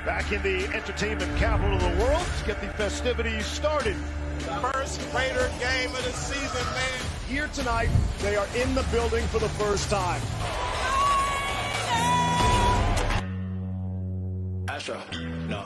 Back in the entertainment capital of the world to get the festivities started. First Raider game of the season, man. Here tonight, they are in the building for the first time. Astro, no.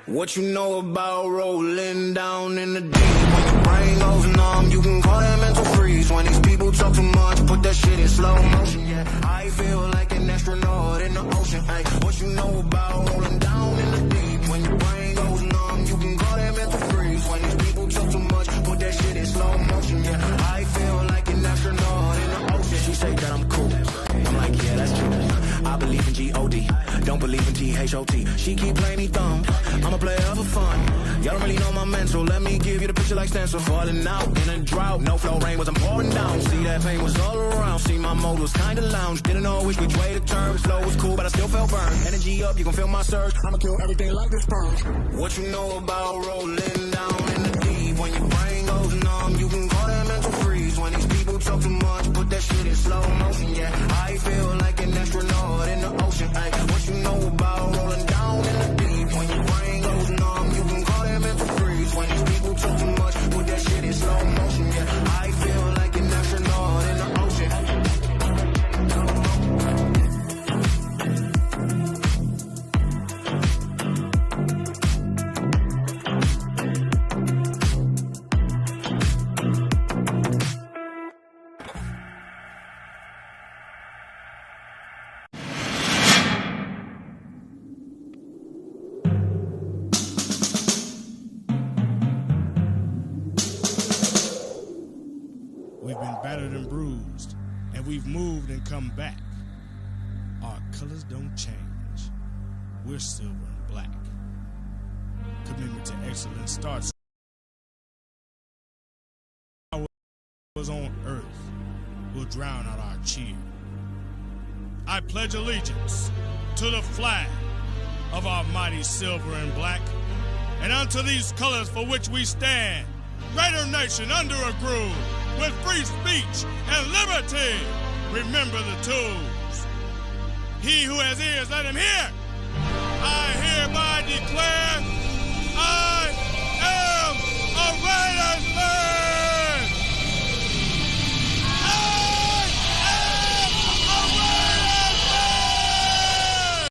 What you know about rolling down in the deep? When your brain goes numb, you can call that mental freeze. When these people talk too much, put that shit in slow motion, yeah. I feel like an astronaut in the ocean, ay. What you know about rolling down in the deep? When your brain goes numb, you can call that mental freeze. When these people talk too much, put that shit in slow motion, yeah. I feel like an astronaut in the ocean. She say that I'm cool. I'm like, yeah, that's true. I believe in G-O-D, don't believe in T-H-O-T. She keep playing me dumb, I'm a player for fun. Y'all don't really know my mental, let me give you the picture like stencil. Falling out in a drought, no flow rain was I'm pouring down. See that pain was all around, see my mode was kinda lounge. Didn't know which way to turn, flow was cool but I still felt burned. Energy up, you gon' feel my surge, I'ma kill everything like this purge. What you know about rolling down in the deep? When your brain goes numb, you can call that mental freeze. When these people talk too much, put that shit in slow motion, yeah. I feel like an astronaut in the ocean, ay. What you know about rolling down in the deep? When your brain goes numb, you can call that mental freeze. When these people talk too much, put that shit in slow motion, yeah. I feel like an astronaut in the ocean. We've been battered and bruised, and we've moved and come back. Our colors don't change. We're silver and black. Commitment to excellence starts was on earth. We'll drown out our cheer. I pledge allegiance to the flag of our mighty silver and black, and unto these colors for which we stand, Raider Nation under a groove, with free speech and liberty. Remember the tools. He who has ears, let him hear. I hereby declare I am a Raiders fan. I am a Raiders fan.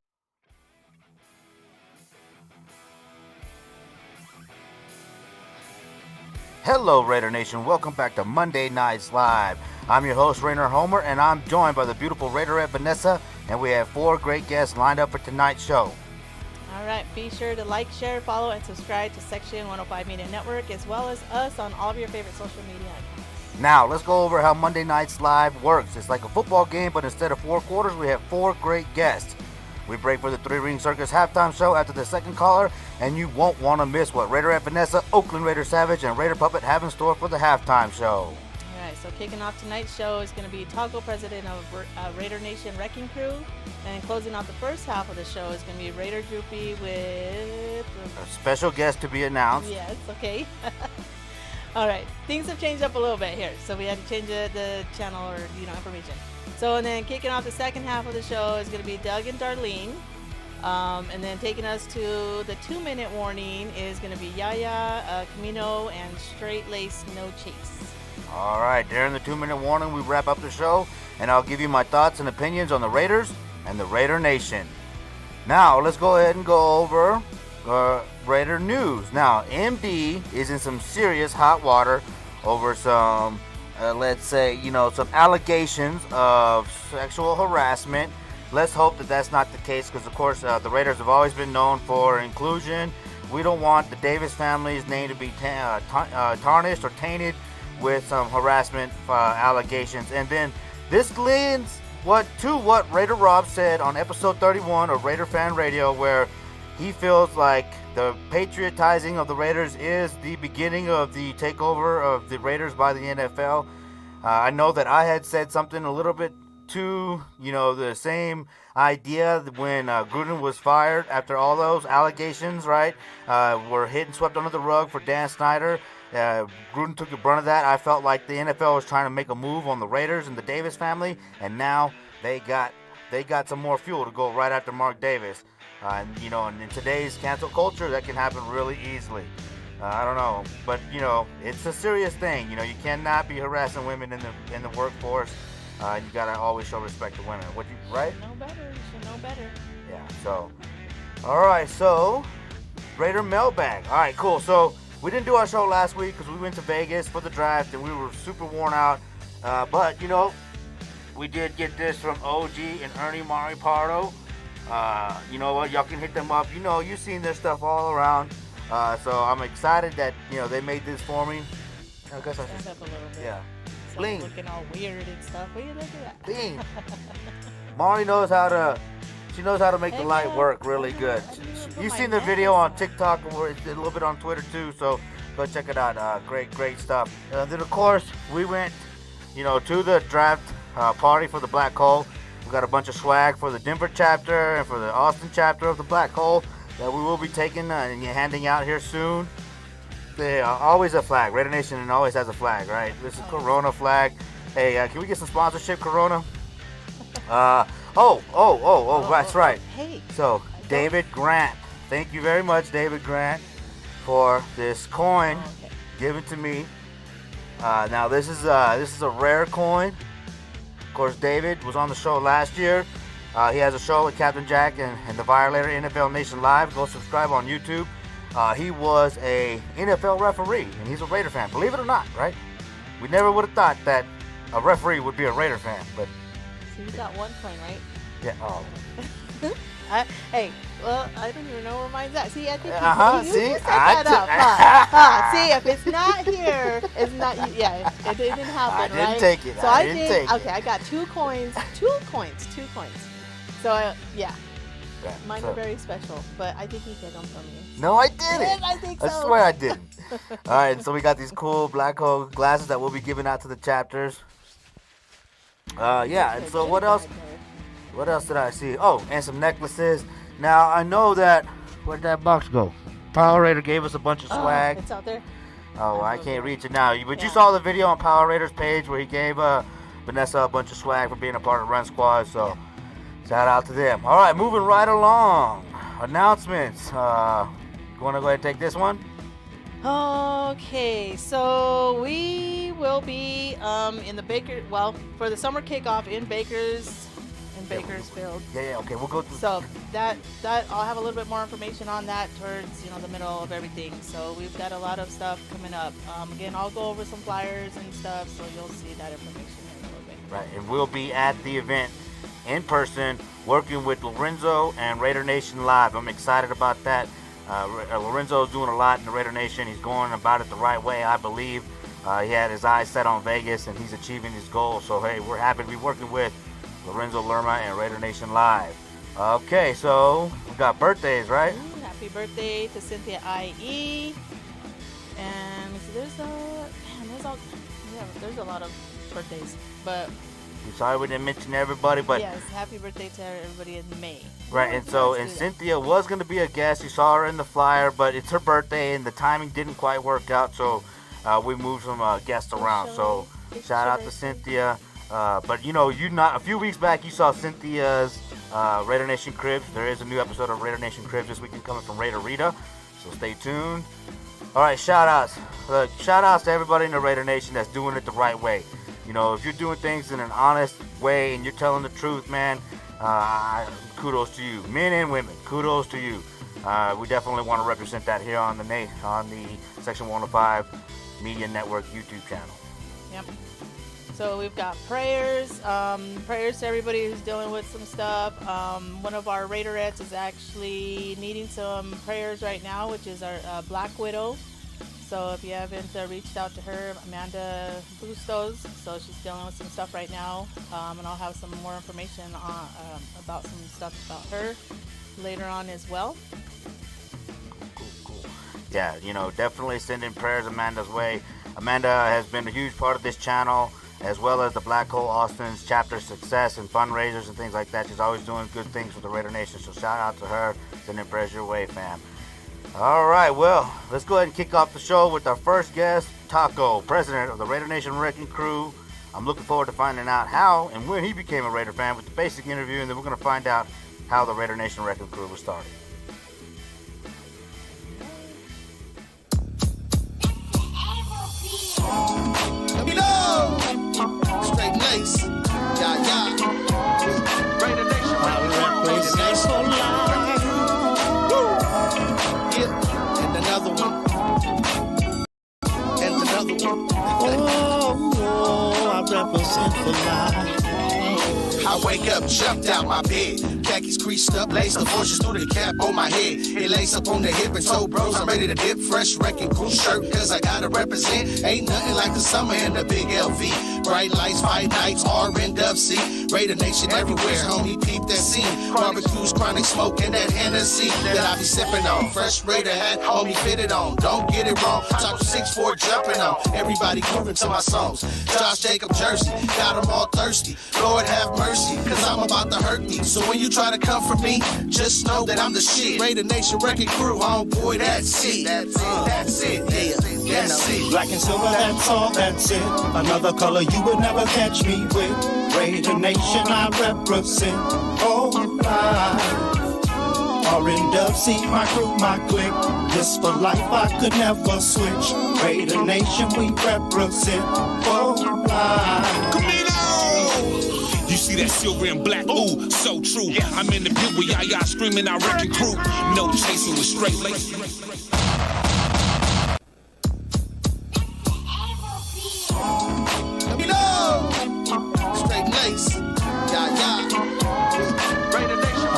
Hello, Raider Nation. Welcome back to Monday Nights Live. I'm your host, Rainer Homer, and I'm joined by the beautiful Raiderette Vanessa, and we have 4 great guests lined up for tonight's show. All right, be sure to like, share, follow, and subscribe to Section 105 Media Network, as well as us on all of your favorite social media accounts. Now, let's go over how Monday Nights Live works. It's like a football game, but instead of 4 quarters, we have 4 great guests. We break for the 3-ring Circus halftime show after the second caller, and you won't want to miss what Raiderette Vanessa, Oakland Raider Savage, and Raider Puppet have in store for the halftime show. All right, so kicking off tonight's show is going to be Taco, president of Raider Nation Wrecking Crew, and closing out the first half of the show is going to be Raider Droopy with A special guest to be announced. Yes, okay. All right, things have changed up a little bit here, so we had to change the channel or information. So, and then kicking off the second half of the show is going to be Doug and Darlene. And then taking us to the 2-minute warning is going to be Yaya, Camino, and Straight Lace No Chase. All right, during the 2-minute warning, we wrap up the show, and I'll give you my thoughts and opinions on the Raiders and the Raider Nation. Now, let's go ahead and go over Raider news. Now, MD is in some serious hot water over some, let's say, some allegations of sexual harassment. Let's hope that that's not the case because, of course, the Raiders have always been known for inclusion. We don't want the Davis family's name to be tarnished or tainted with some harassment allegations. And then this leads to what Raider Rob said on episode 31 of Raider Fan Radio, where he feels like the patriotizing of the Raiders is the beginning of the takeover of the Raiders by the NFL. I know that I had said something a little bit to, the same idea when Gruden was fired after all those allegations, right, were hit and swept under the rug for Dan Snyder. Gruden took the brunt of that. I felt like the NFL was trying to make a move on the Raiders and the Davis family, and now they got some more fuel to go right after Mark Davis. And in today's cancel culture, that can happen really easily. I don't know, but it's a serious thing. You cannot be harassing women in the workforce. You gotta always show respect to women. Right? You should know better. Yeah. So, all right. So, Raider mailbag. All right. Cool. So we didn't do our show last week because we went to Vegas for the draft and we were super worn out. But we did get this from OG and Ernie Maripardo. You know what? Y'all can hit them up. You've seen their stuff all around. So I'm excited that they made this for me. I guess I Stand up a little bit. Yeah. So Bling. looking all weird and stuff. What are you looking at? Bing. Mari knows how to. She knows how to make the Heck light yeah. work really good. I didn't even put You've my seen the necklace video on on. TikTok or a little bit on Twitter too. So go check it out. Great stuff. Then of course we went, to the draft party for the Black Hole. We got a bunch of swag for the Denver chapter and for the Austin chapter of the Black Hole that we will be taking and handing out here soon. They are always a flag. Raider Nation always has a flag, right? This is Corona flag. Hey, can we get some sponsorship, Corona? That's right. Hey. So, David Grant. Thank you very much, David Grant, for this coin Okay. given to me. Now, this is a rare coin. Of course, David was on the show last year. He has a show with Captain Jack and the Violator NFL Nation Live. Go subscribe on YouTube. He was a NFL referee, and he's a Raider fan. Believe it or not, right? We never would have thought that a referee would be a Raider fan, but So you got one coin, right? yeah. Oh. I don't even know where mine's at. See, I think you See, set that up. See, if it's not here, it's not. Yeah, it didn't happen, I didn't right? take it. So I didn't take it. Okay, I got 2 coins. 2 coins. So yeah, mine So- are very special, but I think you get them from me. No, I didn't. Yes, I think so. I swear I didn't. All right, so we got these cool Black Hole glasses that we'll be giving out to the chapters. And so what else? What else did I see? Oh, and some necklaces. Now I know that. Where'd that box go? Power Raider gave us a bunch of swag. It's out there. Oh, I can't reach it now. But you Yeah. saw the video on Power Raiders page where he gave Vanessa a bunch of swag for being a part of Run Squad. So shout out to them. All right, moving right along. Announcements. You want to go ahead and take this one? Okay, so we will be in the for the summer kickoff in Bakersfield. Yeah. Okay, we'll go through. So that I'll have a little bit more information on that towards the middle of everything. So we've got a lot of stuff coming up. Again, I'll go over some flyers and stuff, so you'll see that information in a little bit. Right, and we'll be at the event in person, working with Lorenzo and Raider Nation Live. I'm excited about that. Lorenzo's doing a lot in the Raider Nation. He's going about it the right way, I believe. He had his eyes set on Vegas, and he's achieving his goal. So, hey, we're happy to be working with Lorenzo Lerma and Raider Nation Live. Okay, so we got birthdays, right? Happy birthday to Cynthia IE. And there's a lot of birthdays, but I'm sorry we didn't mention everybody, but yes, happy birthday to everybody in May. right, and so Let's do that. Cynthia was going to be a guest. You saw her in the flyer, but it's her birthday, and the timing didn't quite work out, so we moved some guests around. So shout out to Cynthia. But a few weeks back you saw Cynthia's Raider Nation Cribs. There is a new episode of Raider Nation Cribs this weekend coming from Raider Rita, so stay tuned. All right, shout outs. Look, shout outs to everybody in the Raider Nation that's doing it the right way. If you're doing things in an honest way and you're telling the truth, man, kudos to you. Men and women, kudos to you. We definitely want to represent that here on the Section 105 Media Network YouTube channel. Yep. So we've got prayers to everybody who's dealing with some stuff. One of our Raiderettes is actually needing some prayers right now, which is our Black Widow. So if you haven't reached out to her, Amanda Bustos, so she's dealing with some stuff right now, and I'll have some more information about some stuff about her later on as well. Cool. Yeah, definitely sending prayers Amanda's way. Amanda has been a huge part of this channel, as well as the Black Hole Austin's chapter success and fundraisers and things like that. She's always doing good things for the Raider Nation, so shout out to her. Sending prayers your way, fam. All right, well, let's go ahead and kick off the show with our first guest, Taco, president of the Raider Nation Wrecking Crew. I'm looking forward to finding out how and when he became a Raider fan with the basic interview, and then we're going to find out how the Raider Nation Wrecking Crew was started. Let me know. Straight lace. Yeah, yeah. Raider Nation. Raider Nation for life. Woo. Yeah. And another one. And another one. Oh, I represent for life. I wake up, jumped out my bed. Khakis creased up, laced the forces through the cap on my head. It lace up on the hip and toe bros, I'm ready to dip. Fresh wrecking crew shirt, cause I gotta represent. Ain't nothing like the summer in the big LV. Bright lights, fight nights, RNWC. Raider Nation everywhere, homie, peep that scene. Barbecues, chronic smoke, and that Hennessy that I be sipping on. Fresh Raider hat, homie, fit it on. Don't get it wrong, top 6'4" jumping on. Everybody grooving to my songs. Josh Jacob Jersey, got them all thirsty. Lord have mercy, cause I'm about to hurt me. So when you try to come for me, just know that I'm the shit. Raider Nation Wrecking Crew, homeboy, that's it. That's it, yeah, that's it. Black and silver, that's all, that's it. Another color you would never catch me with. Raider Nation, I represent. Oh, RNWC, my crew, my clique. This for life, I could never switch. Raider Nation, we represent. Oh, you see that silver and black, ooh, so true. Yeah. I'm in the pit with Yaya screaming, I wrecking crew. No chasing with straight lace. Let me know. Straight lace. Yeah, yeah. Raider Nation.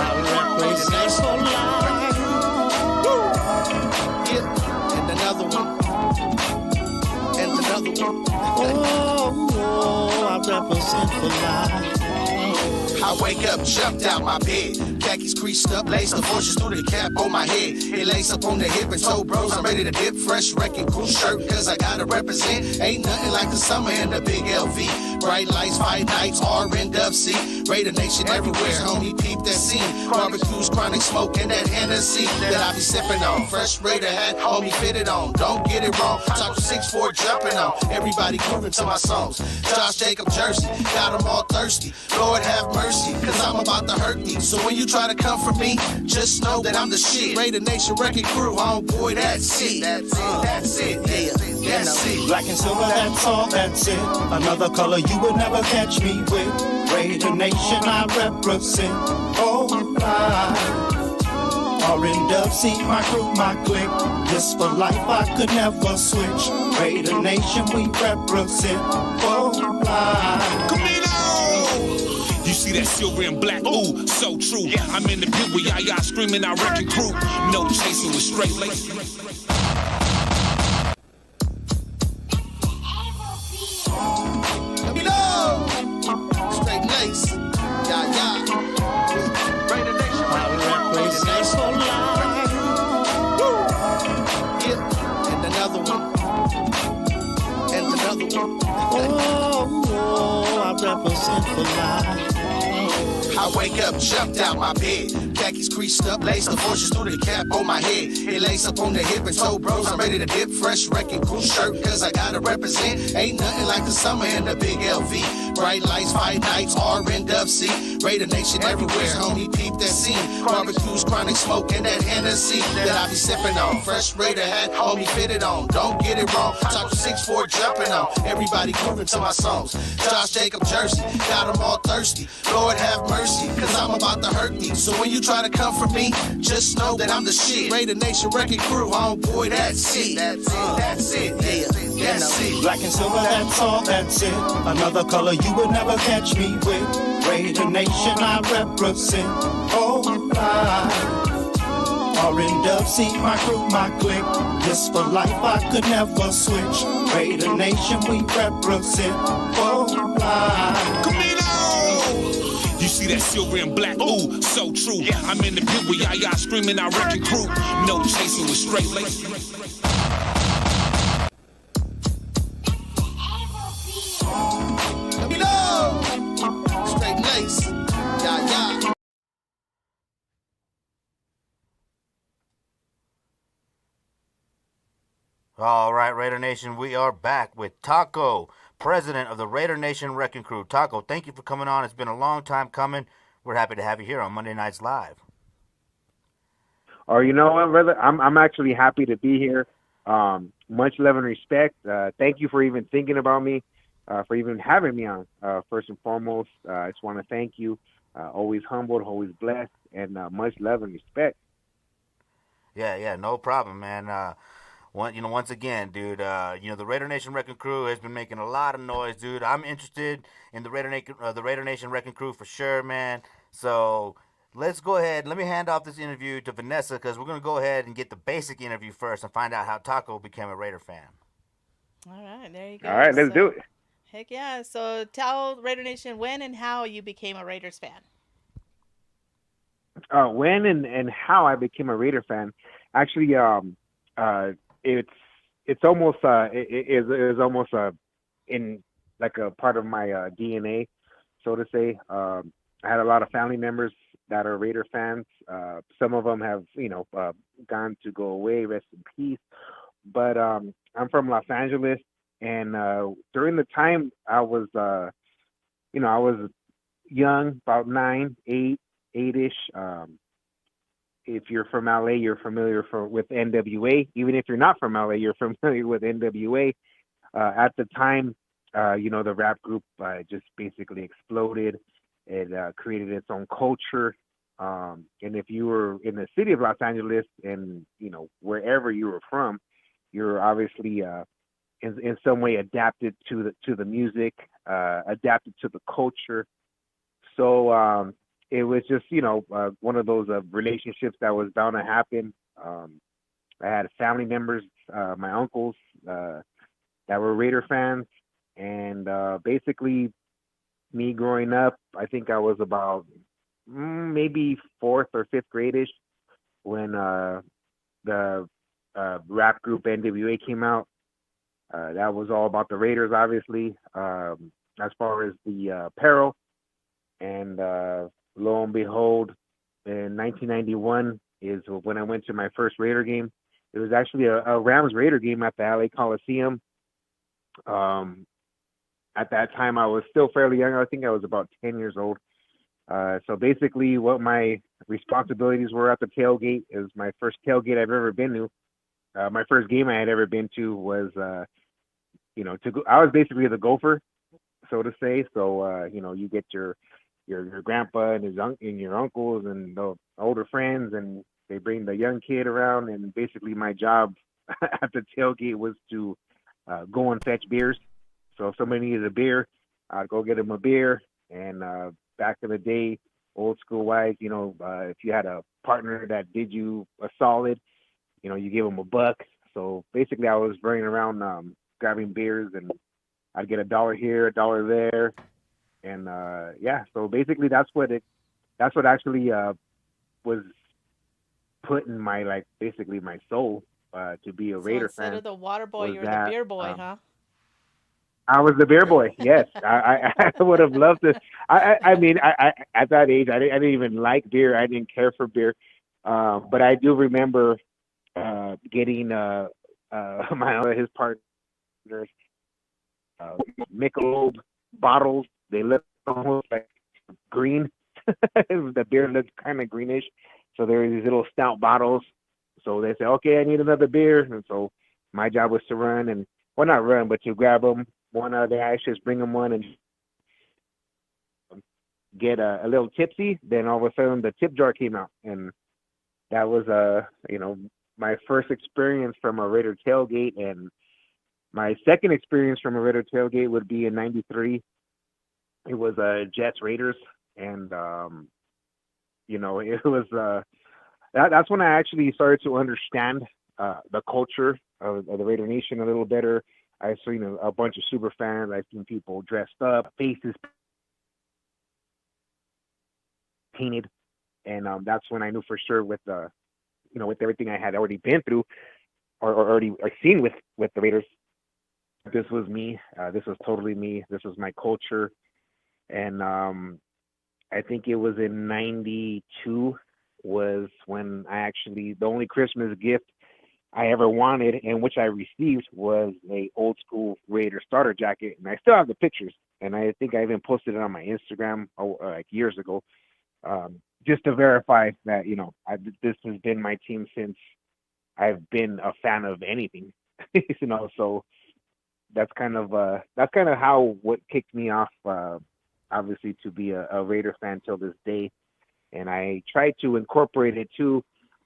Raider Nation for life. Woo. Yeah. And another one. And another one. Oh, I represent for life. I wake up, jumped out my bed. Khakis creased up, laced the forces through the cap on my head. It lace up on the hip and toe bros, I'm ready to dip. Fresh wrecking cool shirt, cause I gotta represent. Ain't nothing like the summer in the big LV. Bright lights, fight nights, RNWC. Raider Nation everywhere, homie, peep that scene. Barbecues, chronic smoke, and that Hennessy that I be sipping on. Fresh Raider hat, homie, fit it on. Don't get it wrong, top 6'4" jumping on. Everybody grooving to my songs. Josh Jacob Jersey, got them all thirsty. Lord have mercy, cause I'm about to hurt me. So when you try to come for me, just know that I'm the shit. Raider Nation Wrecking Crew, homeboy, that's it. That's it, yeah, that's it. Black and silver, that's all, that's it. Another color you would never catch me with. Raider Nation, I represent. Oh, RNWC, my crew, my clique. This for life, I could never switch. Raider Nation, we represent. Oh, you see that silver and black, ooh, so true. Yeah. I'm in the pit with Yaya screaming, I wrecking crew. No chasing with straight lace. Let me know. Straight lace. Yeah, yeah. Raider Nation. Raider Nation for life. Woo. Yeah. And another one. And another one. Oh, I represent for life. I wake up, jumped out my bed. Khakis creased up, laced the forces through the cap on my head. It lace up on the hip and toe bros, I'm ready to dip. Fresh wrecking cool shirt, cause I gotta represent. Ain't nothing like the summer in the big LV. Bright lights, fight nights, RNWC. Raider Nation everywhere, homie, peep that scene. Barbecues, chronic smoke, and that Hennessy that I be sipping on. Fresh Raider hat, homie, fit it on. Don't get it wrong, top 6'4" jumping on. Everybody grooving to my songs. Josh Jacob Jersey, got them all thirsty. Lord have mercy, cause I'm about to hurt me. So when you try to come for me, just know that I'm the shit. Raider Nation Wrecking Crew, homeboy, that's it. That's it, yeah, that's it. Black and silver, that's all, that's it. Another color you would never catch me with. Raider Nation, I represent. Oh, RNWC, my crew, my clique. This for life, I could never switch. Raider Nation, we represent. Oh, you see that silver and black, ooh, so true. Yeah. I'm in the pit with Yaya screaming, I wrecking crew. No chasing with straight lace. Let me know. Straight lace. Yeah, yeah. All right, Raider Nation, we are back with Taco, president of the Raider Nation Wrecking Crew. Taco, thank you for coming on. It's been a long time coming. We're happy to have you here on Monday Nights Live. Or you know what, brother? I'm actually happy to be here. Much love and respect. Thank you for even thinking about me, for even having me on. First and foremost, I just want to thank you. Always humbled, always blessed, and much love and respect. Yeah, no problem, man. Once again, dude, the Raider Nation Wrecking Crew has been making a lot of noise, dude. I'm interested in the Raider Nation Wrecking Crew for sure, man. So let's go ahead. Let me hand off this interview to Vanessa because we're gonna go ahead and get the basic interview first and find out how Taco became a Raider fan. All right, there you go. All right, let's do it. Heck yeah. So tell Raider Nation when and how you became a Raiders fan. When and how I became a Raider fan. Actually, it's almost it is almost in like a part of my DNA, so to say. I had a lot of family members that are Raider fans. Some of them have gone to go away, rest in peace. But I'm from Los Angeles, and during the time I was I was young, about 8-ish. If you're from LA, you're familiar with NWA. Even if you're not from LA, you're familiar with NWA. At the time, the rap group just basically exploded. It created its own culture. And if you were in the city of Los Angeles and, wherever you were from, you're obviously in some way adapted to the music, adapted to the culture. So it was just, one of those relationships that was bound to happen. I had family members, my uncles, that were Raider fans. And basically, me growing up, I think I was about maybe 4th or 5th grade-ish when the rap group NWA came out. That was all about the Raiders, obviously, as far as the apparel. And lo and behold, in 1991 is when I went to my first Raider game. It was actually a Rams Raider game at the LA Coliseum. At that time, I was still fairly young. I think I was about 10 years old. So basically, what my responsibilities were at the tailgate is my first tailgate I've ever been to. My first game I had ever been to was, to go. I was basically the gopher, so to say. So, you get your grandpa and your uncles and the older friends, and they bring the young kid around. And basically, my job at the tailgate was to go and fetch beers. So if somebody needed a beer, I'd go get them a beer. And back in the day, old school wise, if you had a partner that did you a solid, you give them $1. So basically, I was running around grabbing beers, and I'd get $1 here, $1 there, and So basically, that's what actually was put in my basically my soul to be a Raider fan. Instead of the water boy, you were the beer boy, huh? I was the beer boy. Yes, I would have loved to. I mean, at that age, I didn't even like beer. I didn't care for beer, but I do remember getting his partners Michelob bottles. They looked almost like green. The beer looked kind of greenish. So there were these little stout bottles. So they said, "Okay, I need another beer." And so my job was to run and, well, not run, but to grab them one out of the ashes, bring them one, and get a little tipsy. Then all of a sudden, the tip jar came out, and that was my first experience from a Raider tailgate. And my second experience from a Raider tailgate would be in '93. It was Jets Raiders, and it was that's when I actually started to understand the culture of the Raider Nation a little better. I've seen a bunch of super fans. I've seen people dressed up, faces painted, and that's when I knew for sure with with everything I had already been through or already seen with the Raiders, this was me. This was totally me. This was my culture. And I think it was in '92 was when I actually, the only Christmas gift I ever wanted, and which I received, was a old school Raider starter jacket, and I still have the pictures. And I think I even posted it on my Instagram like years ago, just to verify that this has been my team since I've been a fan of anything. So that's kind of how what kicked me off, obviously, to be a Raider fan till this day. And I try to incorporate it too.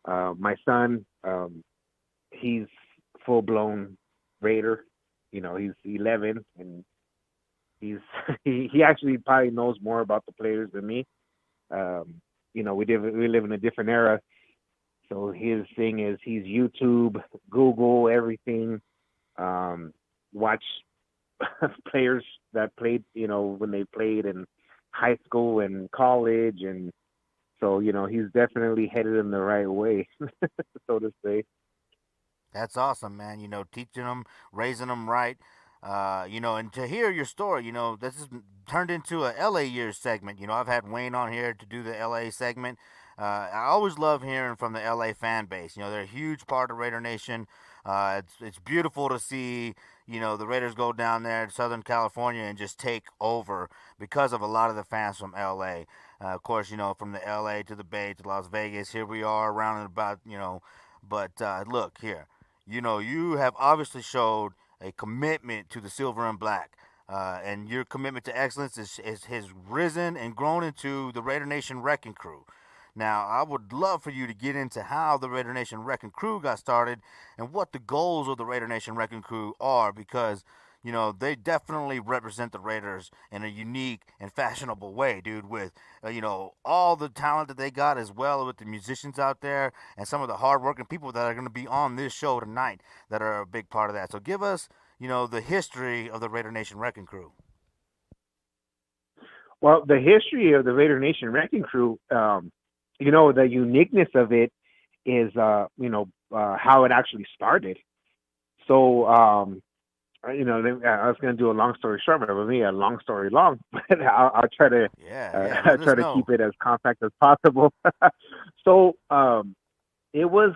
My son, he's full blown Raider. He's 11, and he actually probably knows more about the players than me. We live in a different era. So his thing is he's YouTube, Google, everything. Watch players that played, when they played in high school and college, and so he's definitely headed in the right way, so to say. That's awesome, man. Teaching them, raising them right. And to hear your story, this is turned into a LA Years segment. I've had Wayne on here to do the LA segment. I always love hearing from the LA fan base. They're a huge part of Raider Nation. It's beautiful to see, the Raiders go down there to Southern California and just take over because of a lot of the fans from LA. Of course, from the LA to the Bay to Las Vegas, here we are around and about, But look here, you have obviously showed a commitment to the silver and black. And your commitment to excellence has risen and grown into the Raider Nation Wrecking Crew. Now, I would love for you to get into how the Raider Nation Wrecking Crew got started and what the goals of the Raider Nation Wrecking Crew are, because, they definitely represent the Raiders in a unique and fashionable way, dude, with, all the talent that they got, as well with the musicians out there and some of the hardworking people that are going to be on this show tonight that are a big part of that. So give us, the history of the Raider Nation Wrecking Crew. Well, the history of the Raider Nation Wrecking Crew, the uniqueness of it is, how it actually started. So, I was going to do a long story short, but it was a long story long. But I'll try to keep it as compact as possible. So, it was,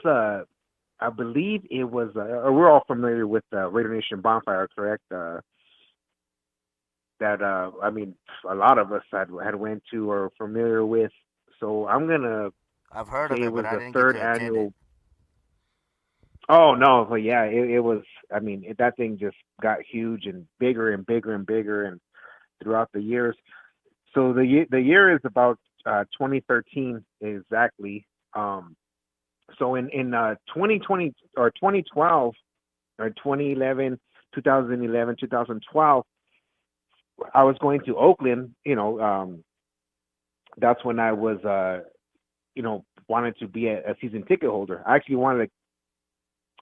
I believe it was. We're all familiar with Raider Nation Bonfire, correct? That a lot of us had went to or familiar with. So I've heard of it, was but I the didn't third get to attend annual. it. Oh no, but yeah, it was. That thing just got huge and bigger and bigger and bigger, and throughout the years. So the year is about 2013 exactly. So in 2020 or 2012 or 2011, 2012, I was going to Oakland. That's when I was, wanted to be a season ticket holder. I actually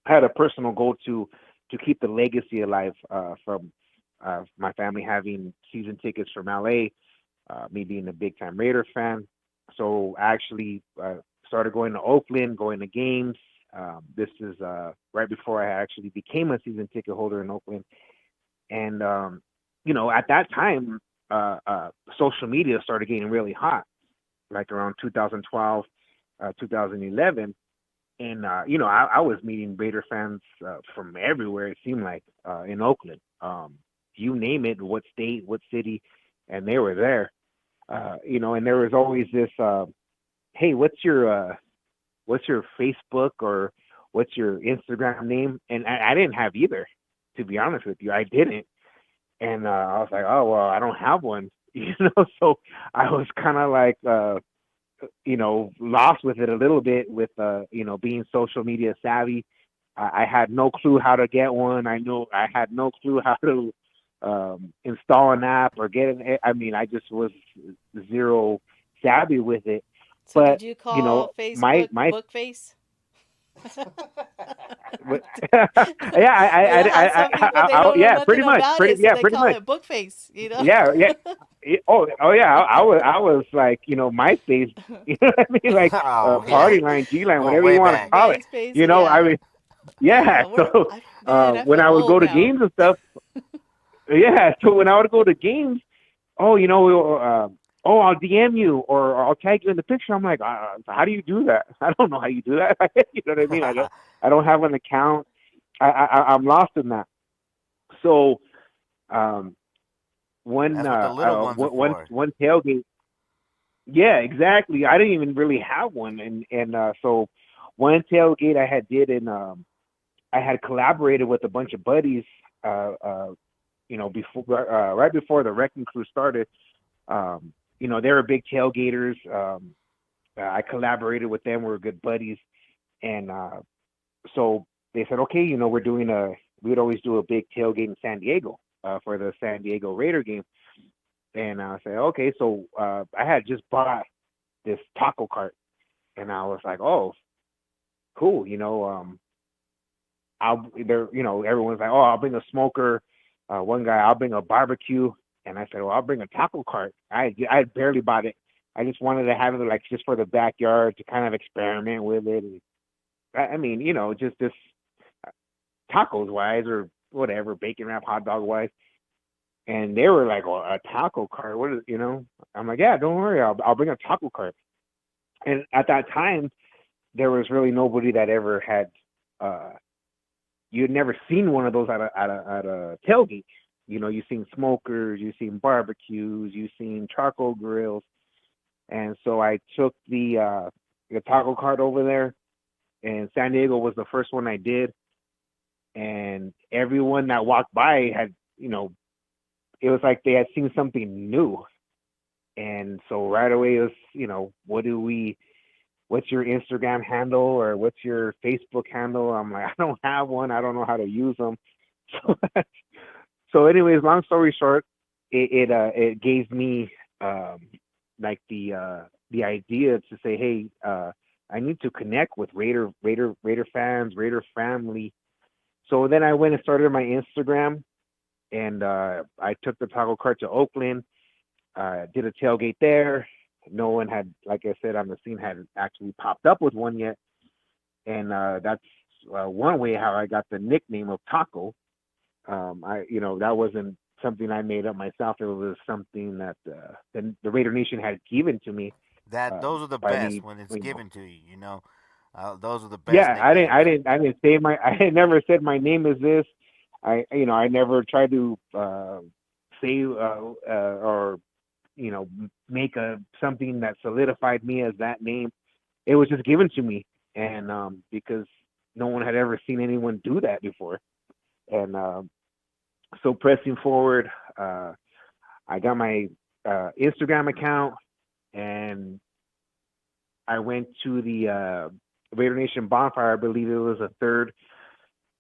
had a personal goal to keep the legacy alive from my family having season tickets from LA, me being a big time Raider fan. So I actually started going to Oakland, going to games. This is right before I actually became a season ticket holder in Oakland. And, at that time, social media started getting really hot, like around 2012, 2011. And, I was meeting Raider fans from everywhere, it seemed like, in Oakland. You name it, what state, what city, and they were there. And there was always this, hey, what's your Facebook or what's your Instagram name? And I didn't have either, to be honest with you. I didn't. And I was like, oh, well, I don't have one, so I was kind of like, lost with it a little bit with, being social media savvy. I had no clue how to get one. I had no clue how to install an app or get it. I just was zero savvy with it. So but did you call Facebook my Bookface? Pretty much. They pretty call much. it Bookface, Yeah. Oh yeah. I was like, MySpace. You know what I mean? Like Party Line, G Line, whatever you want to call it. MySpace, Yeah. So when I would go to games and stuff, yeah. So when I would go to games, oh, I'll DM you or I'll tag you in the picture. I'm like, how do you do that? I don't know how you do that. You know what I mean? I don't have an account. I'm lost in that. So, That's what the little ones are for. one tailgate. Yeah, exactly. I didn't even really have one, and so one tailgate I had did, and I had collaborated with a bunch of buddies. Before right before the wrecking crew started, they were big tailgaters. I collaborated with them. We were good buddies, and so they said, okay, we would always do a big tailgate in San Diego for the San Diego Raider game. And I said, okay, so I had just bought this taco cart, and I was like, oh, cool, everyone's like, oh, I'll bring a smoker. One guy, I'll bring a barbecue, and I said, well, I'll bring a taco cart. I barely bought it. I just wanted to have it like just for the backyard to kind of experiment with it. And, I mean, just this tacos wise or whatever, bacon wrap, hot dog wise. And they were like, well, a taco cart, what is, I'm like, yeah, don't worry, I'll bring a taco cart. And at that time, there was really nobody that ever had, you'd never seen one of those at a tailgate. You've seen smokers, you've seen barbecues, you've seen charcoal grills. And so I took the taco cart over there, and San Diego was the first one I did. And everyone that walked by had, it was like they had seen something new. And so right away it was, what's your Instagram handle or what's your Facebook handle? I'm like, I don't have one. I don't know how to use them. So anyways, long story short, it gave me like the idea to say, hey, I need to connect with Raider fans, Raider family. So then I went and started my Instagram, and I took the taco cart to Oakland, did a tailgate there. No one had, like I said, on the scene had actually popped up with one yet. And that's one way how I got the nickname of Taco. That wasn't something I made up myself. It was something that the Raider Nation had given to me. Those are the best when it's given to you. Those are the best. Yeah, nicknames. I didn't say I never said my name is this. I never tried to say or make something that solidified me as that name. It was just given to me, and because no one had ever seen anyone do that before. And so pressing forward, I got my Instagram account, and I went to the Raider Nation bonfire. I believe it was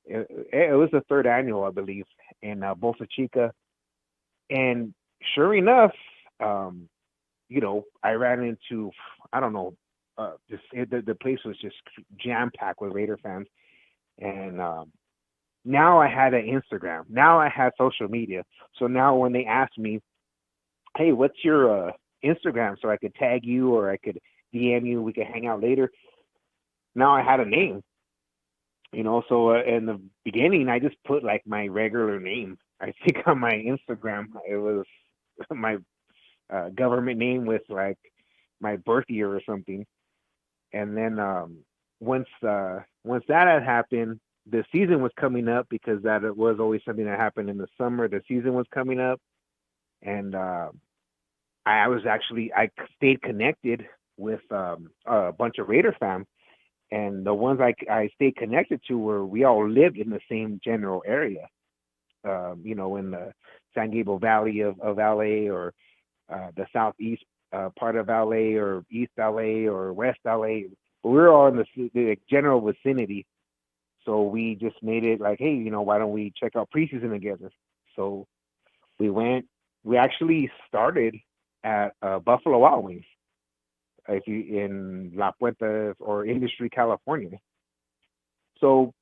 it was the third annual, I believe, in Bolsa Chica. And sure enough, I ran into, I don't know, the place was just jam packed with Raider fans. And now I had an Instagram. Now I had social media. So now when they ask me, hey, what's your Instagram, so I could tag you or I could DM you, we could hang out later. Now I had a name. So in the beginning, I just put like my regular name. I think on my Instagram, it was my government name with like my birth year or something. And then once that had happened, the season was coming up, because that it was always something that happened in the summer. The season was coming up, and I stayed connected with a bunch of Raider fans. And the ones I stayed connected to we all lived in the same general area, in the San Gabriel Valley of LA, or the southeast part of LA, or East LA, or West LA. But we were all in the general vicinity. So we just made it like, hey, why don't we check out preseason together? So we actually started at Buffalo Wild Wings, in La Puente or Industry, California. So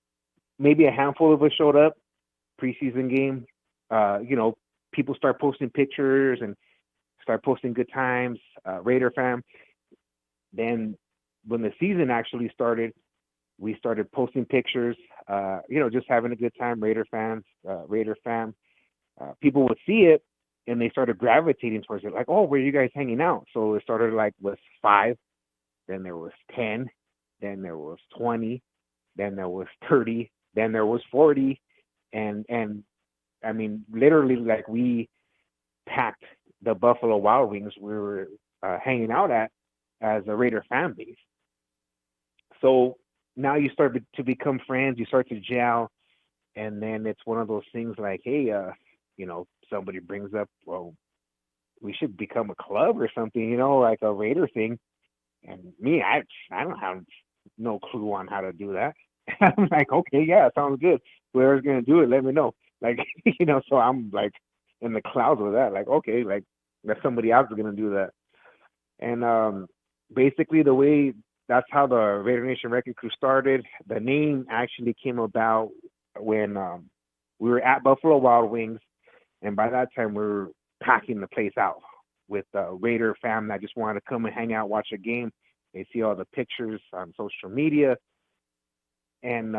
maybe a handful of us showed up preseason game. People start posting pictures and start posting good times, Raider fam. Then when the season actually started, we started posting pictures, just having a good time, Raider fans, Raider fam. People would see it, and they started gravitating towards it, like, oh, where are you guys hanging out? So it started like with 5, then there was 10, then there was 20, then there was 30, then there was 40, and I mean, literally, like, we packed the Buffalo Wild Wings we were hanging out at as a Raider fan base. So now you start to become friends, you start to gel, and then it's one of those things like, hey, somebody brings up, well, we should become a club or something, like a Raider thing. And me, I don't have no clue on how to do that. I'm like, okay, yeah, sounds good. Whoever's gonna do it, let me know. Like, so I'm like in the clouds with that. Like, okay, like that somebody else is gonna do that. And basically, that's how the Raider Nation Wrecking Crew started. The name actually came about when we were at Buffalo Wild Wings, and by that time we were packing the place out with Raider fam that just wanted to come and hang out, watch a game. They see all the pictures on social media, and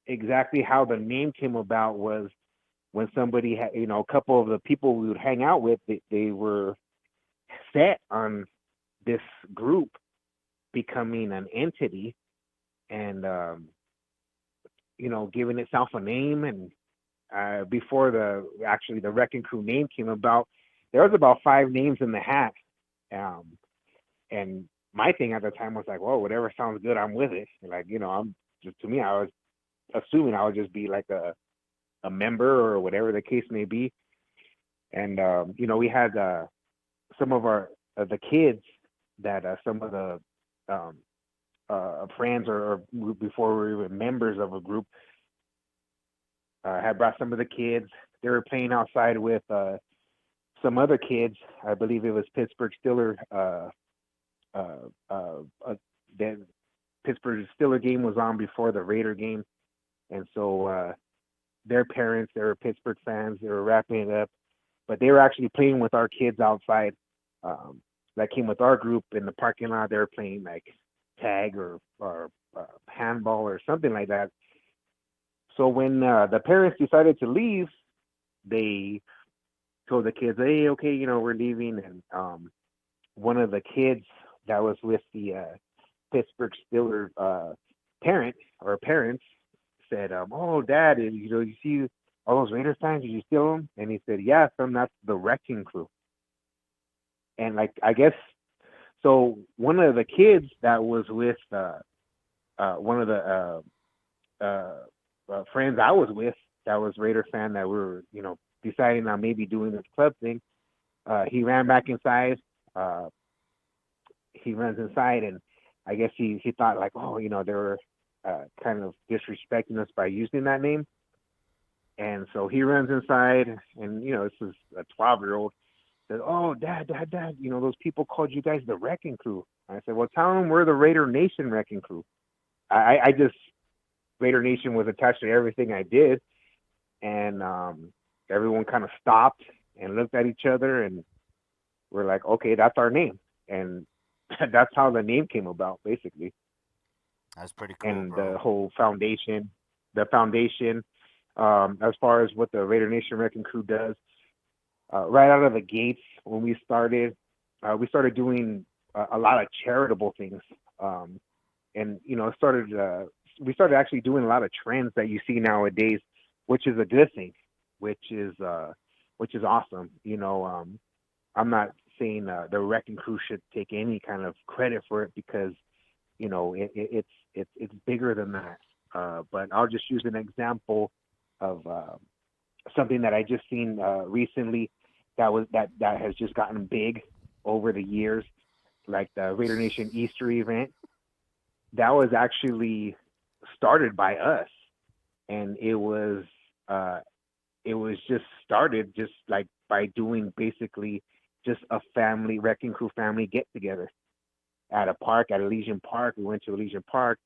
exactly how the name came about was when somebody had, a couple of the people we would hang out with, they were set on this group becoming an entity and giving itself a name. And before the Wrecking Crew name came about, there was about 5 names in the hat, and my thing at the time was like, well, whatever sounds good, I'm with it. And like, I'm just, to me, I was assuming I would just be like a member or whatever the case may be. And we had some of the kids that some of the friends or before we were members of a group had brought some of the kids. They were playing outside with some other kids. I believe it was Pittsburgh Steelers. The Pittsburgh Steelers game was on before the Raider game, and so their parents, they were Pittsburgh fans. They were wrapping it up, but they were actually playing with our kids outside. That came with our group in the parking lot. They were playing like tag or handball or something like that. So when the parents decided to leave, they told the kids, hey, okay, we're leaving. And one of the kids that was with the Pittsburgh Steelers parents said, oh, Dad, you see all those Raiders fans? Did you steal them? And he said, yeah, son, that's the Wrecking Crew. And like, I guess, so one of the kids that was with one of the friends I was with that was Raider fan that we were, deciding on maybe doing this club thing, he ran back inside. He runs inside, and I guess he thought like, oh, they were kind of disrespecting us by using that name. And so he runs inside, and this is a 12-year-old. Said, oh, Dad, those people called you guys the Wrecking Crew. I said, well, tell them we're the Raider Nation Wrecking Crew. I just, Raider Nation was attached to everything I did. And everyone kind of stopped and looked at each other, and we're like, okay, that's our name. And that's how the name came about, basically. That's pretty cool, and bro. The whole foundation, as far as what the Raider Nation Wrecking Crew does, right out of the gates, when we started doing a lot of charitable things. And, we started actually doing a lot of trends that you see nowadays, which is a good thing, which is awesome. I'm not saying the Wrecking Crew should take any kind of credit for it, because, it's bigger than that. But I'll just use an example of something that I just seen recently that has just gotten big over the years, like the Raider Nation Easter event. That was actually started by us, and it was just started just like by doing basically just a family Wrecking Crew family get together at a park, at Elysian Park. We went to Elysian Park.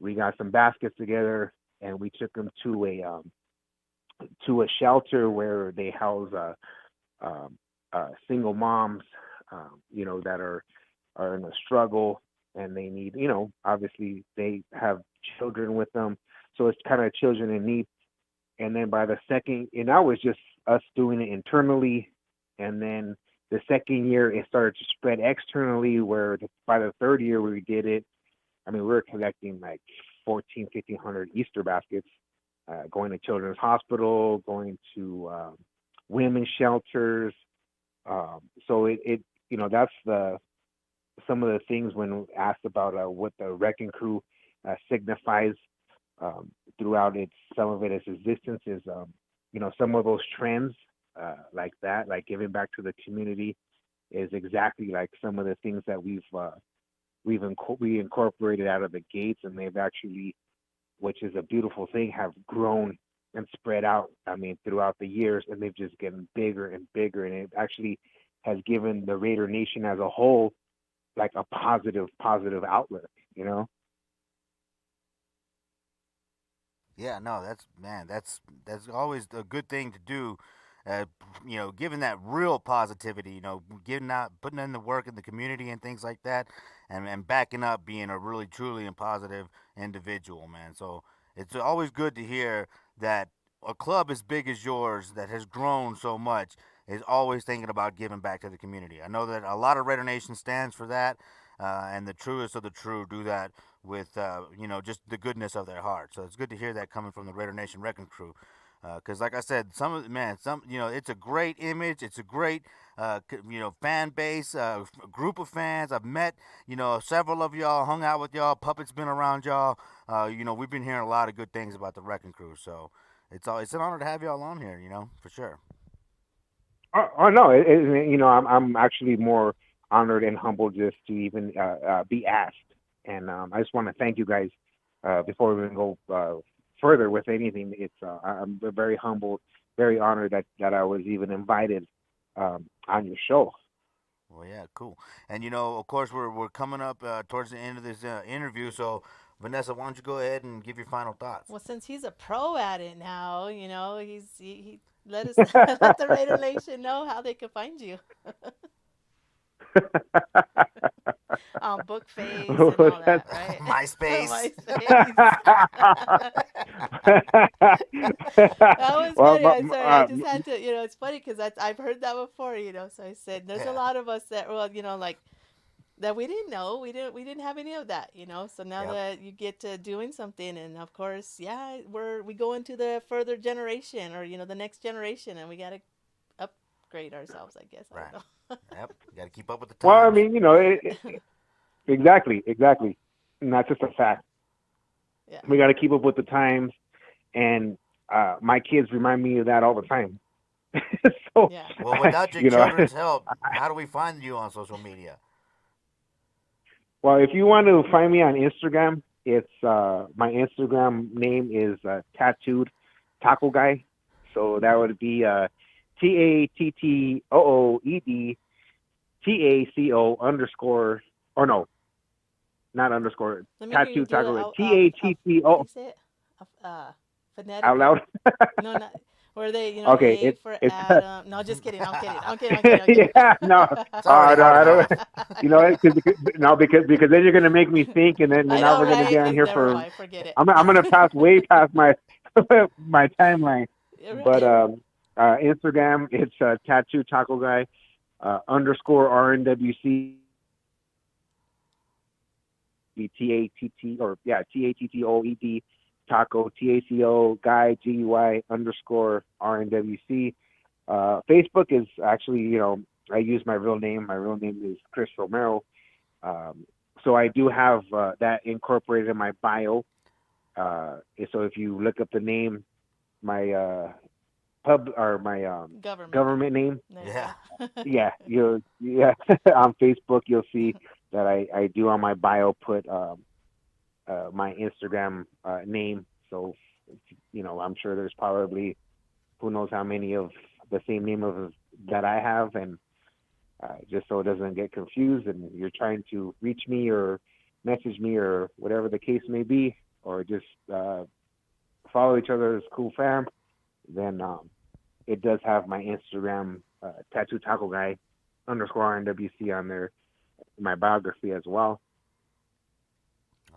We got some baskets together, and we took them to a shelter where they house single moms, that are in a struggle, and they need, obviously they have children with them, so it's kind of children in need. And then by the second, and that was just us doing it internally, and then the second year it started to spread externally. Where by the third year we did it, I mean we were collecting like 1,500 Easter baskets, going to Children's Hospital, going to women's shelters. So it that's some of the things when asked about what the Wrecking Crew signifies throughout some of its existence is some of those trends like that, like giving back to the community, is exactly like some of the things that we incorporated out of the gates, and they've actually, which is a beautiful thing, have grown and spread out. I mean, throughout the years, and they've just gotten bigger and bigger, and it actually has given the Raider Nation as a whole like a positive outlet. Yeah, no, that's always a good thing to do. Giving that real positivity, putting in the work in the community and things like that, and backing up being a really, truly and positive individual, man. So it's always good to hear that a club as big as yours that has grown so much is always thinking about giving back to the community. I know that a lot of Raider Nation stands for that, and the truest of the true do that with, just the goodness of their heart. So it's good to hear that coming from the Raider Nation Wrecking Crew. Because, like I said, it's a great image. It's a great, fan base, group of fans. I've met, several of y'all, hung out with y'all. Puppet's been around y'all. We've been hearing a lot of good things about the Wrecking Crew. So it's an honor to have y'all on here, for sure. Oh no, I'm actually more honored and humbled just to even be asked. And I just want to thank you guys before we even go further with anything. I'm very humbled, very honored that I was even invited on your show. Well, yeah, cool. And of course, we're coming up towards the end of this interview. So, Vanessa, why don't you go ahead and give your final thoughts? Well, since he's a pro at it now, he let us let the Raider Nation know how they can find you. Bookface and all that, right? MySpace. That was funny. I'm sorry. I just had to, it's funny because I've heard that before, So I said there's a lot of us that, like that we didn't know. We didn't have any of that, So now that you get to doing something, and of course, we go into the further generation, or the next generation, and we gotta upgrade ourselves, I guess. Right. I don't know. Yep. You gotta keep up with the times. Well, I mean, exactly, and that's just a fact. Yeah. We got to keep up with the times, and my kids remind me of that all the time. So, yeah. Well, without your children's help, how do we find you on social media? Well, if you want to find me on Instagram, it's my Instagram name is Tattooed Taco Guy. So that would be TATTOOED TACO _, or no, not underscore. Tattooed Taco Guy. TATTO. Phonetic. Out loud. No, not. Were they, okay, A for Adam? No, just kidding. I'm kidding. Yeah, no, no, I don't. Because then you're gonna make me think, and then now we're gonna be on here for. Forget it. I'm gonna pass way past my my timeline. Right. But Instagram, it's Tattoo Taco Guy _ RNWC TATTOED Taco TACO Guy GUY _ RNWC. Facebook is actually, I use my real name. My real name is Chris Romero. So I do have that incorporated in my bio. So if you look up the name, my government name, yeah, on Facebook you'll see that I do on my bio put my Instagram name. So I'm sure there's probably who knows how many of the same name of that I have, and just so it doesn't get confused and you're trying to reach me or message me or whatever the case may be, or just follow each other as cool fam, then it does have my Instagram Tattoo Taco Guy _ RNWC on there, my biography as well.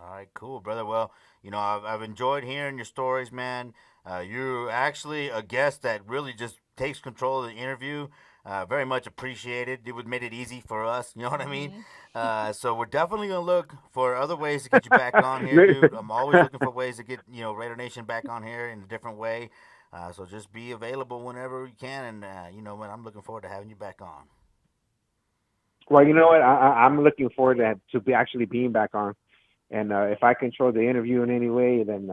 All right, cool, brother. Well, I've enjoyed hearing your stories, man. You're actually a guest that really just takes control of the interview. Very much appreciated. It would made it easy for us. You know what I mean? So we're definitely gonna look for other ways to get you back on here, dude. I'm always looking for ways to get Raider Nation back on here in a different way. So just be available whenever you can, and when I'm looking forward to having you back on. Well, you know what? I'm looking forward to be actually being back on, and if I control the interview in any way, then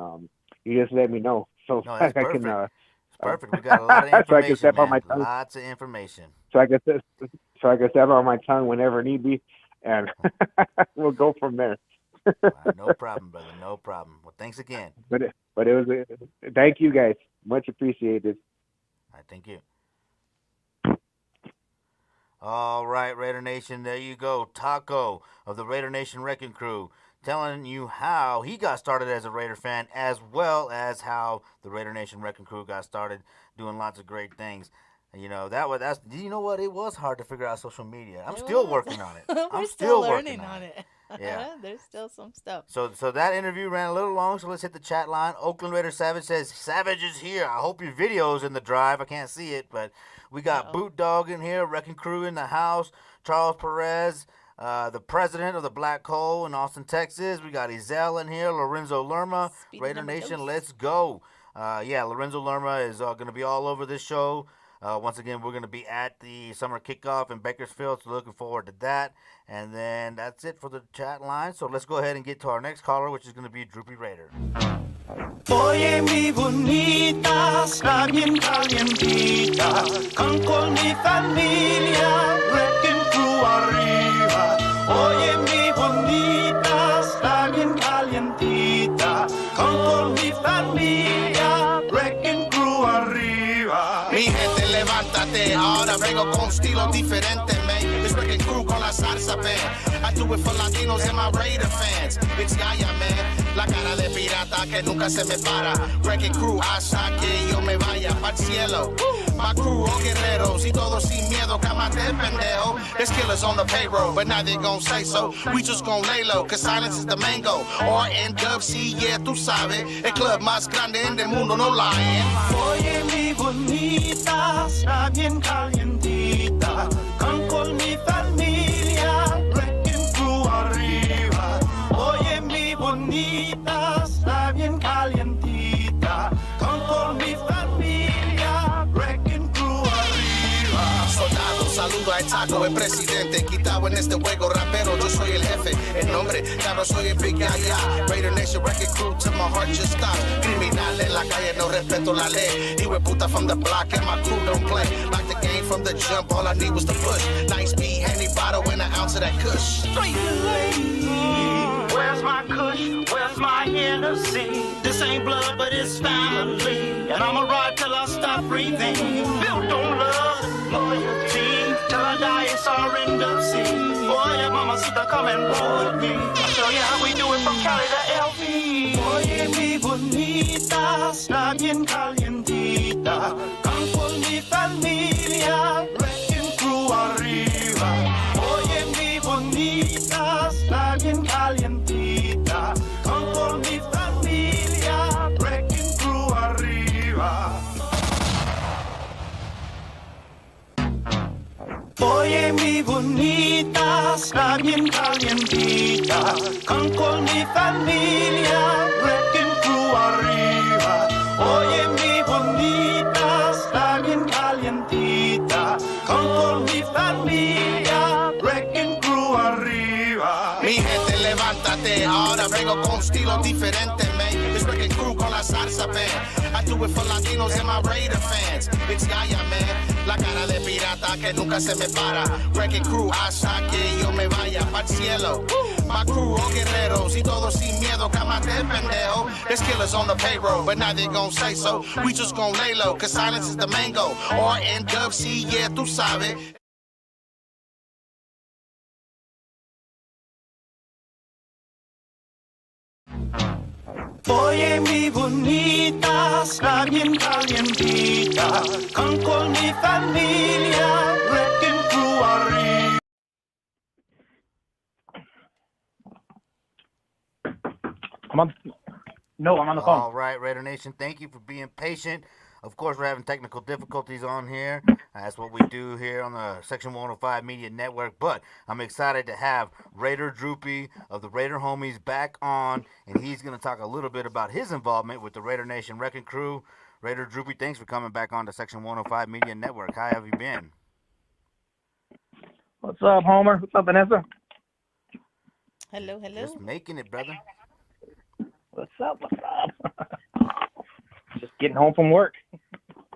you just let me know. So No, that's I perfect. can. It's perfect. We got a lot of information, so I can step on my tongue. Lots of information. So I can step on my tongue whenever need be, and we'll go from there. No problem, brother. No problem. Well, thanks again. But it was thank you guys. Much appreciated. All right, thank you. All right, Raider Nation, there you go. Taco of the Raider Nation Wrecking Crew telling you how he got started as a Raider fan, as well as how the Raider Nation Wrecking Crew got started doing lots of great things. Do you know what? It was hard to figure out social media. I'm still working on it. We're still learning on it. Yeah. There's still some stuff. So that interview ran a little long, so let's hit the chat line. Oakland Raider Savage says, Savage is here. I hope your video's in the drive. I can't see it, but we got Boot Dog in here, Wrecking Crew in the house, Charles Perez, the president of the Black Hole in Austin, Texas. We got Ezel in here, Lorenzo Lerma, Raider Nation, let's go. Lorenzo Lerma is going to be all over this show. Once again, we're going to be at the summer kickoff in Bakersfield, so looking forward to that. And then that's it for the chat line. So let's go ahead and get to our next caller, which is going to be Droopy Raider. Oye, mi bonita, está bien calientita, con mi familia, Wrecking Crew arriba. Oye, mi bonita, está bien calientita, con mi familia, Wrecking Crew arriba. Mi gente, levántate, ahora vengo con estilo diferente, man. It's Wrecking Crew con la salsa, man. I do it for Latinos and my Raider fans. It's Yaya, man. La cara de pirata que nunca se me para. Wrecking Crew hasta que yo me vaya pa'l cielo. My crew, all guerreros, y todos sin miedo, cámate pendejo. There's killers on the payroll, but now they gon' say so. We just gon' lay low, cause silence is the main goal. RNWC, yeah, tú sabes. El club más grande en el mundo, no lying. Oye, mi bonita, está bien calientita. Con mi familia, Wrecking Crew arriba. Oye, mi bonita, está bien calientita. Con mi familia, Wrecking Crew arriba. Soldado, saludo a Taco, el presidente. Quitado en este juego rapero, yo soy el jefe. El nombre, claro, soy el Big Yaya. Raider Nation, Wrecking Crew, till my heart just stops. Criminal en la calle, no respeto la ley. Y we puta from the block, and my crew don't play. Like the game from the jump, all I need was the push. Nice beat, handy bottle, and an ounce of that kush. Straight lady. Where's my kush? Where's my Hennessy? This ain't blood, but it's family. And I'ma ride till I stop breathing. Built on love, loyalty. Till I die, it's RNWC. Oye, mamacita, come and roll with me. I'll show you how we do it from Cali to LP. Oye, mi bonita, está bien calientita. Con mi familia, Wrecking Crew arriba. Oye, mi bonita, está bien calientita. Con mi familia, Wrecking Crew arriba. Oye, mi bonita, está bien calientita. Con mi familia, Wrecking Crew arriba. Oye, mi bonita, está bien calientita. Con mi familia, Wrecking Crew arriba. Mi gente, levántate, ahora vengo con estilo diferente, man. It's Wrecking Crew con la salsa, man. I do it for Latinos and my Raider fans. It's Yaya, man. La cara de pirata que nunca se me para. Wrecking Crew hasta que yo me vaya pa'l cielo. My crew, all guerreros, y todos sin miedo, cámate pendejo. There's killers on the payroll, but now they gon' say so. We just gon' lay low, cause silence is the main goal. RNWC, yeah, tú sabes. Oye, mi bonita, está bien calientita. Con mi familia, Wrecking Crew arriba. I'm on the phone. All right, Raider Nation, thank you for being patient. Of course, we're having technical difficulties on here. That's what we do here on the Section 105 Media Network. But I'm excited to have Raider Droopy of the Raider Homies back on, and he's going to talk a little bit about his involvement with the Raider Nation Wrecking Crew. Raider Droopy, thanks for coming back on to Section 105 Media Network. How have you been? What's up, Homer? What's up, Vanessa? Hello, hello. Just making it, brother. What's up? What's up? Just getting home from work.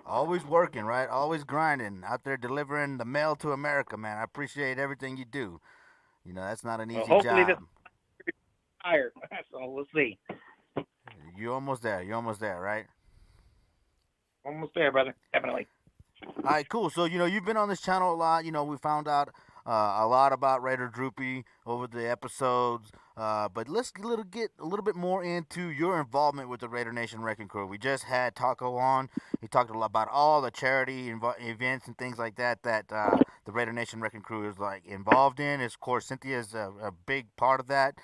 Always working, right? Always grinding, out there delivering the mail to America, man. I appreciate everything you do. You know, that's not an easy hopefully job. This tired, so we'll see. You're almost there. You're almost there, right? Almost there, brother. Definitely. All right, cool. So, you know, you've been on this channel a lot. You know, we found out a lot about Raider Droopy over the episodes. But let's get a little bit more into your involvement with the Raider Nation Wrecking Crew. We just had Taco on. He talked a lot about all the charity events and things like that the Raider Nation Wrecking Crew is like involved in. Of course, Cynthia is a big part of that.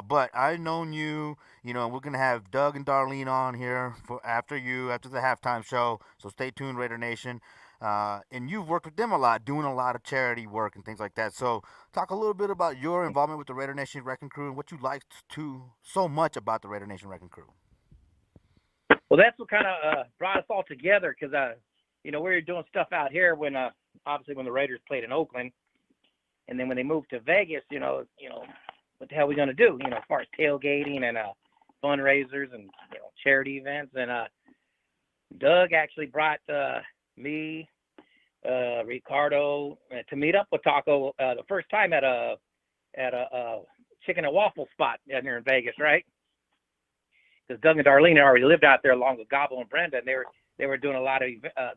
But I've known you, you know, we're going to have Doug and Darlene on here after the halftime show. So stay tuned, Raider Nation. And you've worked with them a lot, doing a lot of charity work and things like that. So talk a little bit about your involvement with the Raider Nation Wrecking Crew and what you liked so much about the Raider Nation Wrecking Crew. Well, that's what kind of brought us all together because, you know, we were doing stuff out here when, obviously, when the Raiders played in Oakland. And then when they moved to Vegas, you know, what the hell are we going to do, you know, as far as tailgating and fundraisers and, you know, charity events. And Doug actually brought me, Ricardo, to meet up with Taco the first time at a chicken and waffle spot down here in Vegas, right? Because Doug and Darlene had already lived out there along with Gobble and Brenda, and they were doing a lot of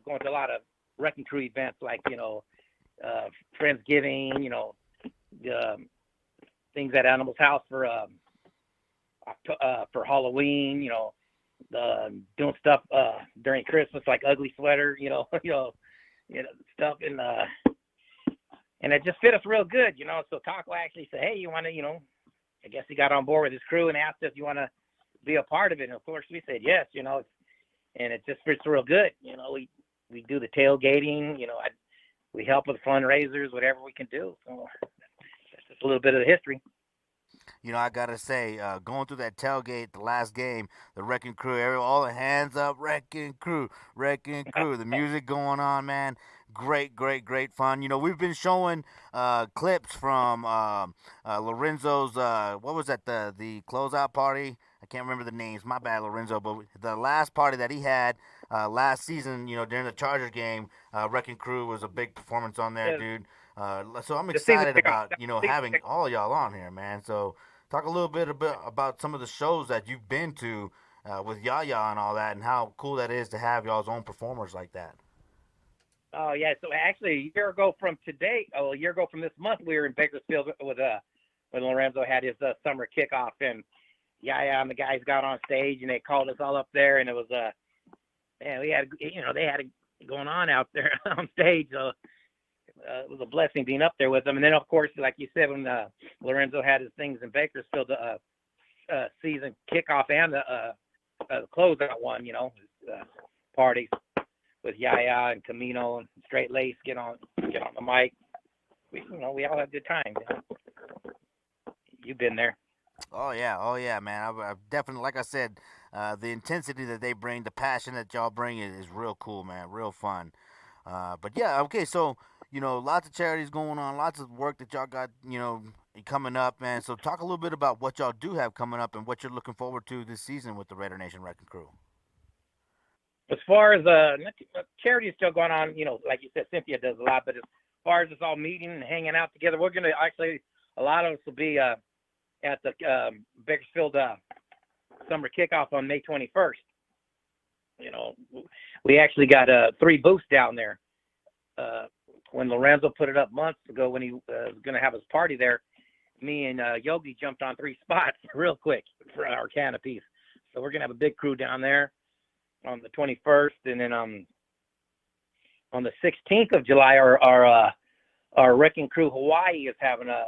going to a lot of Wrecking Crew events like, you know, Friendsgiving, you know, things at Animal's House for Halloween, you know, doing stuff during Christmas like Ugly Sweater, you know, stuff, and it just fit us real good, you know. So Taco actually said, "Hey, you want to, you know," I guess he got on board with his crew and asked us, "You want to be a part of it?" And of course we said yes, you know, and it just fits real good, you know. We do the tailgating, you know, we help with fundraisers, whatever we can do. So that's just a little bit of the history. You know, I gotta say, going through that tailgate, the last game, the Wrecking Crew, all the hands up, Wrecking Crew, the music going on, man. Great fun. You know, we've been showing clips from Lorenzo's, what was that, the closeout party? I can't remember the names. My bad, Lorenzo. But the last party that he had last season, you know, during the Chargers game, Wrecking Crew was a big performance on there, dude. So I'm excited about, you know, having all y'all on here, man. So talk a little bit about some of the shows that you've been to with Yaya and all that, and how cool that is to have y'all's own performers like that. Oh yeah, so actually a year ago from this month, we were in Bakersfield with when Lorenzo had his summer kickoff, and Yaya and the guys got on stage and they called us all up there, and it was man, we had, you know, they had it going on out there on stage. So it was a blessing being up there with them. And then, of course, like you said, when Lorenzo had his things in Bakersfield, the season kickoff and the closeout one, you know, parties with Yaya and Camino and Straight Lace get on the mic. We all had a good time. You know? You've been there. Oh yeah, man. I've definitely, like I said, the intensity that they bring, the passion that y'all bring is real cool, man. Real fun. But yeah, okay, so, you know, lots of charities going on, lots of work that y'all got, you know, coming up, man. So talk a little bit about what y'all do have coming up and what you're looking forward to this season with the Raider Nation Wrecking Crew. As far as charity is still going on, you know, like you said, Cynthia does a lot, but as far as us all meeting and hanging out together, we're going to actually, a lot of us will be at the Bakersfield summer kickoff on May 21st. You know, we actually got 3 booths down there. When Lorenzo put it up months ago when he was going to have his party there, me and Yogi jumped on 3 spots real quick for our canopies. So we're going to have a big crew down there on the 21st. And then on the 16th of July, our Wrecking Crew Hawaii is having a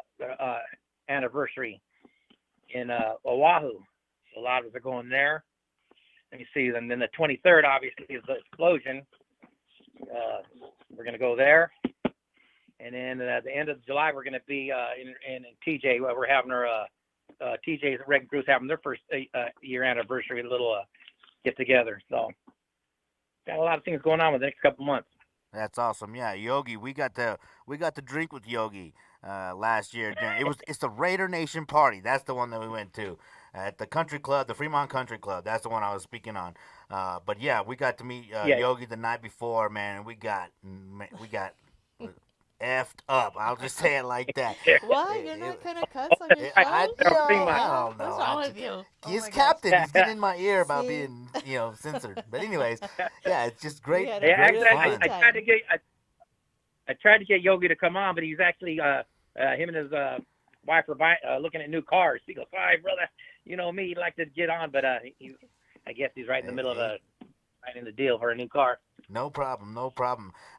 anniversary in Oahu. So a lot of us are going there. let me see. And then the 23rd, obviously, is the explosion. We're going to go there. And then at the end of July, we're going to be in TJ. We're having our TJ's Wrecking Crew's having their first year anniversary little get together. So got a lot of things going on with the next couple months. That's awesome. Yeah, Yogi, we got to drink with Yogi last year. It's the Raider Nation party. That's the one that we went to at the country club, the Fremont Country Club. That's the one I was speaking on. But yeah, we got to meet Yogi the night before, man, and we got effed up. I'll just say it like that. Why? You're not gonna cuss on your show? I don't know. What's wrong with you? He's captain. He's getting in my ear about being, censored. But anyways, yeah, it's just great. Yeah, great fun. I tried to get Yogi to come on, but he's actually him and his wife are looking at new cars. He goes, "Sorry, brother, you know me, he'd like to get on, but I guess he's right in the middle of finding the deal for a new car." No problem.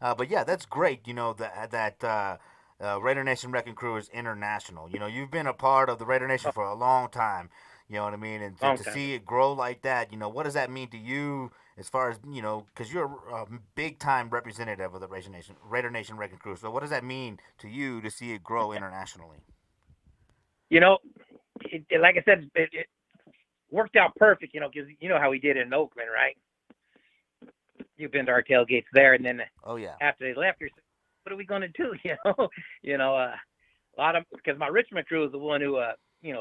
But yeah, that's great. That Raider Nation Wrecking Crew is international. You've been a part of the Raider Nation for a long time. You know what I mean? And to see it grow like that, what does that mean to you as far as, because you're a big-time representative of the Raider Nation Wrecking Crew. So what does that mean to you to see it grow internationally? Like I said, it worked out perfect, because you know how we did it in Oakland, right? You've been to our tailgates there, and then after they left, you're saying, what are we going to do? A lot of, because my Richmond crew is the one who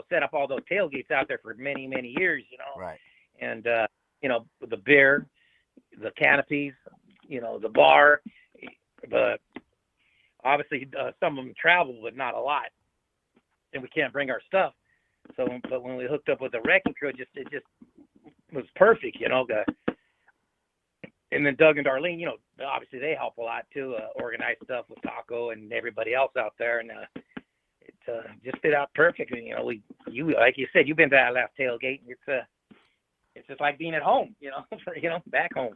set up all those tailgates out there for many, many years, Right. And the beer, the canopies, the bar, but obviously some of them travel, but not a lot, and we can't bring our stuff. So, but when we hooked up with the Wrecking Crew, it just was perfect, And then Doug and Darlene, obviously they help a lot too, organize stuff with Taco and everybody else out there, and it just fit out perfectly. You like you said, you've been to that last tailgate, and it's just like being at home, back home.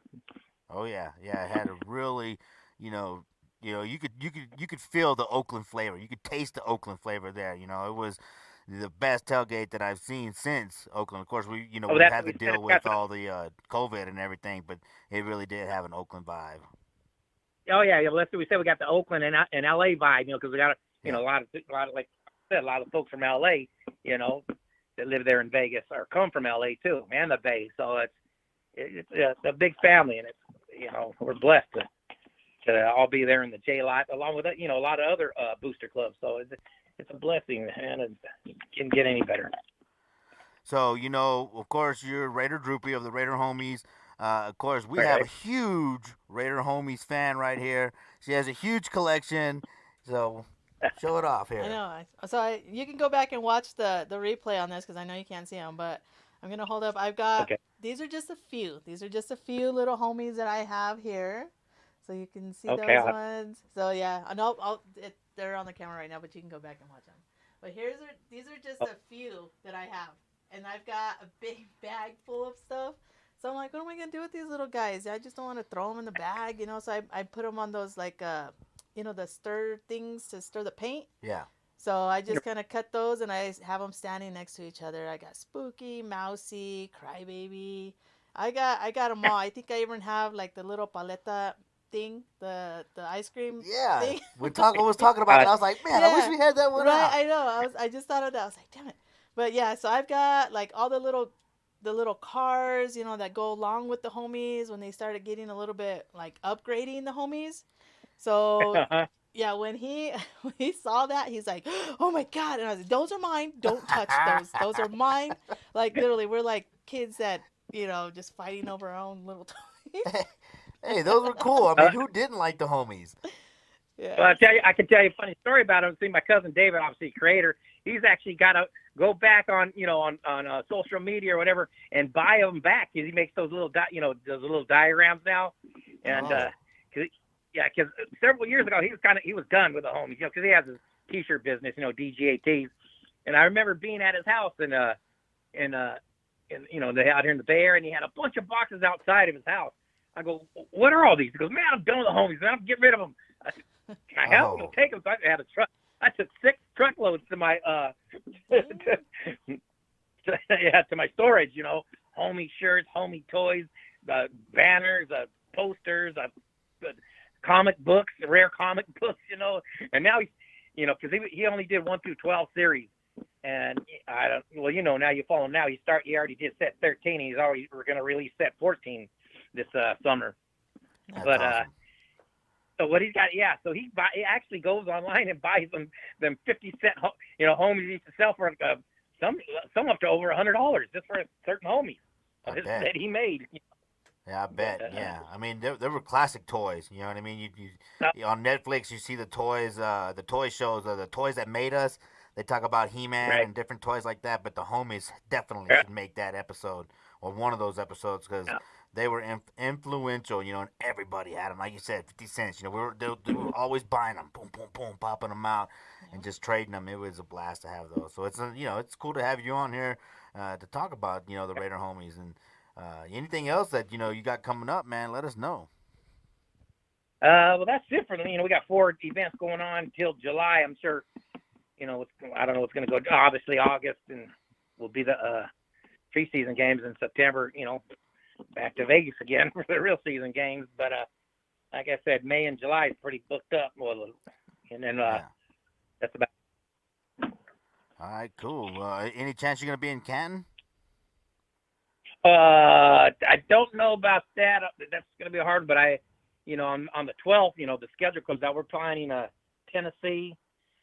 Oh yeah, it had a really, you could feel the Oakland flavor. You could taste the Oakland flavor there. It was the best tailgate that I've seen since Oakland. Of course, we had to deal with all the COVID and everything, but it really did have an Oakland vibe. Oh yeah, well, that's what we said. We got the Oakland and LA vibe, because we got a lot of like I said, a lot of folks from LA, that live there in Vegas or come from LA too, and the Bay. So it's a big family, and it's we're blessed to all be there in the J lot, along with a lot of other booster clubs. So it's a blessing, man, and it can't get any better. So, of course, you're Raider Droopy of the Raider Homies. Of course, we have a huge Raider Homies fan right here. She has a huge collection, so show it off here. I know. So you can go back and watch the replay on this, because I know you can't see them, but I'm going to hold up. I've got, these are just a few. These are just a few little homies that I have here. So you can see those ones. So yeah, I know they're on the camera right now, but you can go back and watch them. But these are just a few that I have, and I've got a big bag full of stuff. So I'm like, what am I gonna do with these little guys? I just don't want to throw them in the bag, So I put them on those the stir things to stir the paint. Yeah. So I just kind of cut those, and I have them standing next to each other. I got Spooky, Mousy, Crybaby. I got them all. I think I even have the little paleta thing, the ice cream thing. was talking about it. I was like, man, I wish we had that one out. I know. I just thought of that. I was like, damn it. But yeah, so I've got all the little cars, that go along with the homies when they started getting a little bit upgrading the homies. So yeah, when he saw that, he's like, oh my God. And I was like, those are mine. Don't touch those. Those are mine. Literally, we're like kids that, just fighting over our own little toys. Hey, those were cool. I mean, who didn't like the homies? Yeah. Well, I can tell you a funny story about him. See, my cousin David, obviously creator, he's actually got to go back on social media or whatever and buy them back, because he makes those little those little diagrams now. And because several years ago he was done with the homies, because he has his t-shirt business, DGATs. And I remember being at his house and they out here in the Bay Area, and he had a bunch of boxes outside of his house. I go, what are all these? He goes, man, I'm done with the homies, man. I'm getting rid of them. I said, can I help? You'll take them. So I had a truck. I took 6 truckloads to my to my storage, homie shirts, homie toys, banners, posters, comic books, rare comic books, And now he's, because he only did 1 through 12 series, and now you follow him now. He already did set 13. We're going to release set 14 this summer. That's but awesome. so what he's got, so he actually goes online and buys them 50-cent, homies he used to sell for some up to over $100 just for certain homies that he made. Yeah, I bet. Yeah, I mean, there were classic toys. You know what I mean? You on Netflix, you see the toys, the toy shows, the toys that made us. They talk about He-Man and different toys like that. But the homies definitely should make that episode or one of those episodes because they were influential. And everybody had them. Like you said, 50 cents. We were always buying them, boom, boom, boom, popping them out, and just trading them. It was a blast to have those. So it's it's cool to have you on here to talk about the Raider homies and. Anything else that you got coming up, man? Let us know. Well, that's it for me. We got 4 events going on until July. I'm sure. I don't know what's going to go. Obviously, August and will be the preseason games in September. Back to Vegas again for the real season games. But like I said, May and July is pretty booked up. And then that's about. All right, cool. Any chance you're going to be in Canton? I don't know about that. That's going to be hard, but on the 12th, the schedule comes out. We're planning Tennessee,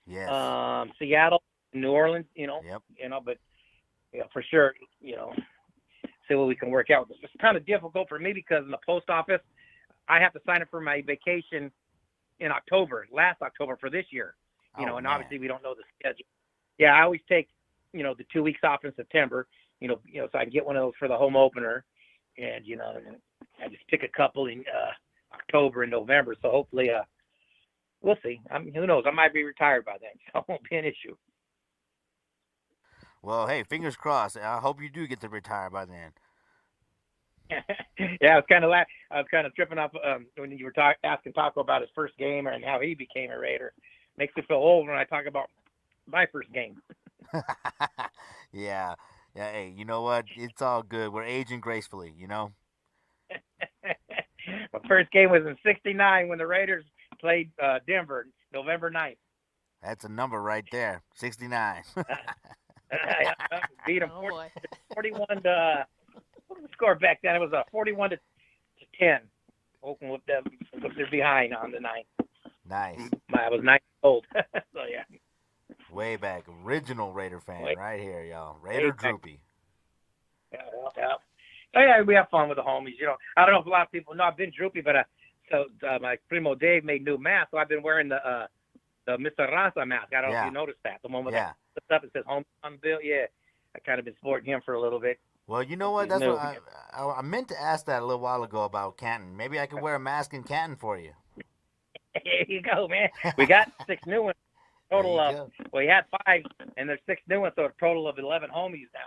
Seattle, New Orleans, but for sure, see what we can work out. It's kind of difficult for me because in the post office, I have to sign up for my vacation in last October for this year, and obviously we don't know the schedule. Yeah, I always take, the 2 weeks off in September. So I can get one of those for the home opener, and I just pick a couple in October and November. So hopefully, we'll see. Who knows? I might be retired by then, so it won't be an issue. Well, hey, fingers crossed. I hope you do get to retire by then. Yeah, I was kind of tripping up when you were asking Taco about his first game and how he became a Raider. Makes me feel old when I talk about my first game. Yeah. Yeah, hey, you know what? It's all good. We're aging gracefully, My first game was in '69 when the Raiders played Denver, November 9th. That's a number right there, 69. Beat them 41 to. What was the score back then? It was 41 to 10. Oakland with their behind on the 9th. Nice. I was 9 years old, so yeah. Way back, original Raider fan right here, y'all. Raider Droopy. Yeah. Oh yeah, we have fun with the homies. I don't know if a lot of people know I've been Droopy, but my primo Dave made new masks, so I've been wearing the Mr. Raza mask. I don't know if you noticed that. The one with the stuff that says home on the bill. Yeah, I kind of been sporting him for a little bit. Well, you know what? That's what I meant to ask that a little while ago about Canton. Maybe I could wear a mask in Canton for you. There you go, man. We got 6 new ones. Total of, we had 5, and there's 6 new ones, so a total of 11 homies now,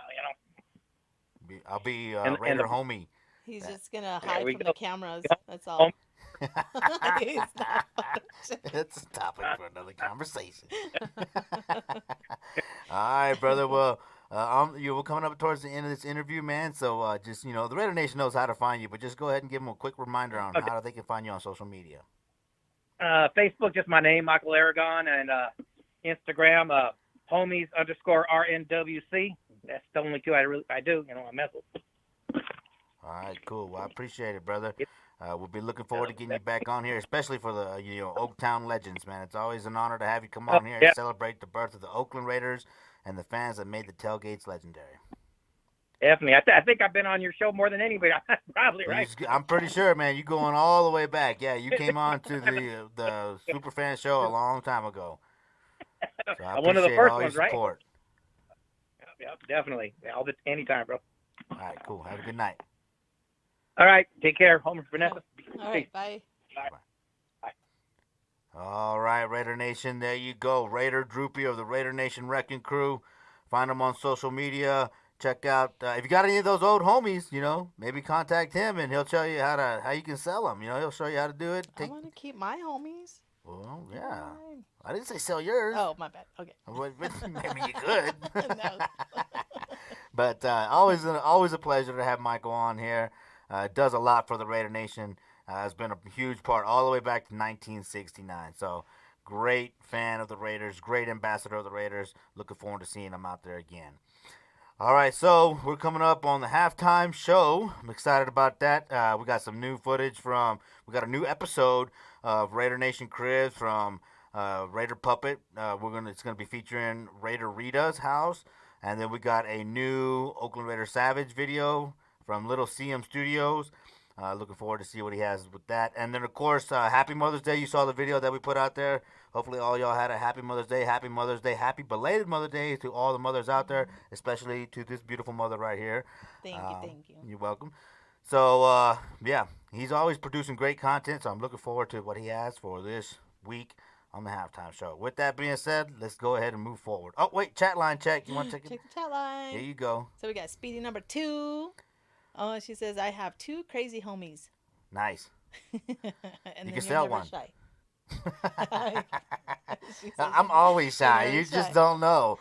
I'll be Raider homie. He's just going to hide from the cameras. That's all. It's a topic for another conversation. All right, brother. Well, we're coming up towards the end of this interview, man. So just, the Raider Nation knows how to find you, but just go ahead and give them a quick reminder on how they can find you on social media. Facebook, just my name, Michael Aragon, and Instagram, homies_RNWC. That's the only 2 I do. I mess with. All right, cool. Well, I appreciate it, brother. We'll be looking forward to getting you back on here, especially for the Oaktown Legends, man. It's always an honor to have you come on here and celebrate the birth of the Oakland Raiders and the fans that made the tailgates legendary. Definitely. I think I've been on your show more than anybody. Probably, right? I'm pretty sure, man. You're going all the way back. Yeah, you came on to the Superfan show a long time ago. So I one of the first ones, right? Yep, definitely. Anytime, bro. All right, cool. Have a good night. All right. Take care. Homer, Vanessa. All right. Bye. Bye. All right, Raider Nation. There you go. Raider Droopy of the Raider Nation Wrecking Crew. Find him on social media. Check out if you got any of those old homies, maybe contact him and he'll tell you how you can sell them. He'll show you how to do it. I want to keep my homies. Well, yeah. I didn't say sell yours. Oh, my bad. Okay. Maybe you could. No. But always a pleasure to have Michael on here. Does a lot for the Raider Nation. Has been a huge part all the way back to 1969. So great fan of the Raiders, great ambassador of the Raiders. Looking forward to seeing him out there again. All right, so we're coming up on the halftime show. I'm excited about that. We got some new footage we got a new episode of Raider Nation Cribs from Raider Puppet. It's gonna be featuring Raider Rita's house, and then we got a new Oakland Raider Savage video from Little CM Studios. Looking forward to see what he has with that. And then, of course, Happy Mother's Day. You saw the video that we put out there. Hopefully all y'all had a Happy Mother's Day. Happy Mother's Day. Happy belated Mother's Day to all the mothers out there, especially to this beautiful mother right here. Thank you. You're welcome. So, yeah, he's always producing great content, so I'm looking forward to what he has for this week on the halftime show. With that being said, let's go ahead and move forward. Oh, wait, chat line check. You want to check it? Check the chat line. There you go. So we got Speedy number 2. Oh, she says, I have 2 crazy homies. Nice. And you can sell one. Shy. I'm always shy. You just don't know.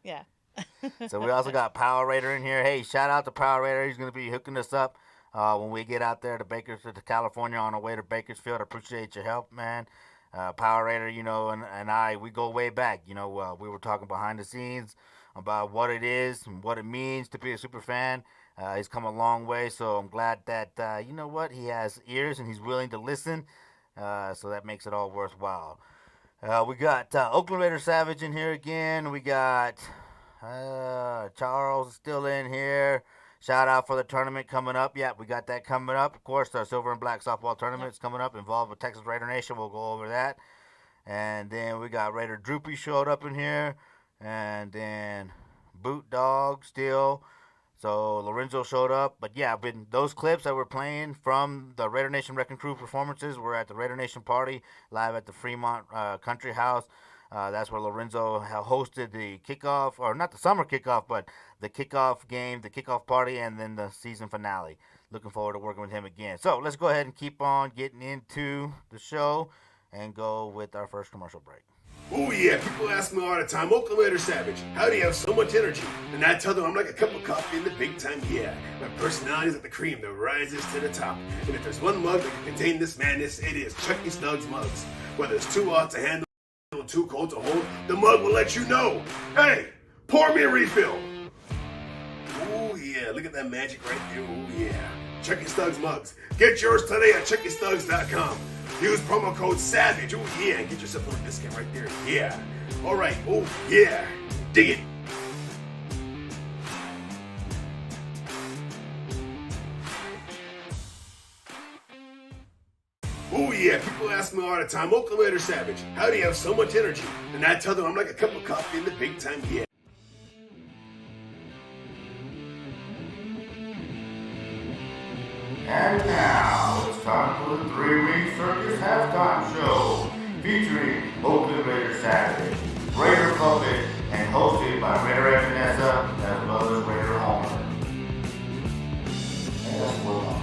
Yeah. So we also got Power Raider in here. Hey, shout out to Power Raider. He's going to be hooking us up when we get out there to California on our way to Bakersfield. I appreciate your help, man. Power Raider, and I, we go way back. We were talking behind the scenes about what it is and what it means to be a super fan. He's come a long way, so I'm glad that, he has ears and he's willing to listen, so that makes it all worthwhile. We got Oakland Raider Savage in here again. We got Charles still in here. Shout out for the tournament coming up. Yeah, we got that coming up. Of course, the Silver and Black Softball Tournament is coming up, involved with Texas Raider Nation. We'll go over that. And then we got Raider Droopy showed up in here. And then Boot Dog still. So Lorenzo showed up. But yeah, those clips that we're playing from the Raider Nation Wrecking Crew performances were at the Raider Nation party live at the Fremont Country House. That's where Lorenzo hosted the kickoff, or not the summer kickoff, but the kickoff game, the kickoff party, and then the season finale. Looking forward to working with him again. So let's go ahead and keep on getting into the show and go with our first commercial break. Oh yeah, people ask me all the time, Oakland Raider Savage, how do you have so much energy? And I tell them I'm like a cup of coffee in the big time, yeah. My personality is like the cream that rises to the top. And if there's one mug that can contain this madness, it is Chucky Snuggs mugs. Whether it's too hot to handle or too cold to hold, the mug will let you know. Hey, pour me a refill. Oh yeah, look at that magic right there, oh yeah. Chucky Snuggs mugs. Get yours today at ChuckySnuggs.com. Use promo code SAVAGE. Oh, yeah. Get yourself a little discount right there. Yeah. All right. Oh, yeah. Dig it. Oh, yeah. People ask me all the time, Oakland Raider Savage, how do you have so much energy? And I tell them I'm like a cup of coffee in the big time. Yeah. And now it's time for the 3-week Circus halftime show featuring Oakland Raider Savage, Raider Puppet, and hosted by Raider Vanessa as well as Raider Homer. And that's what we're on.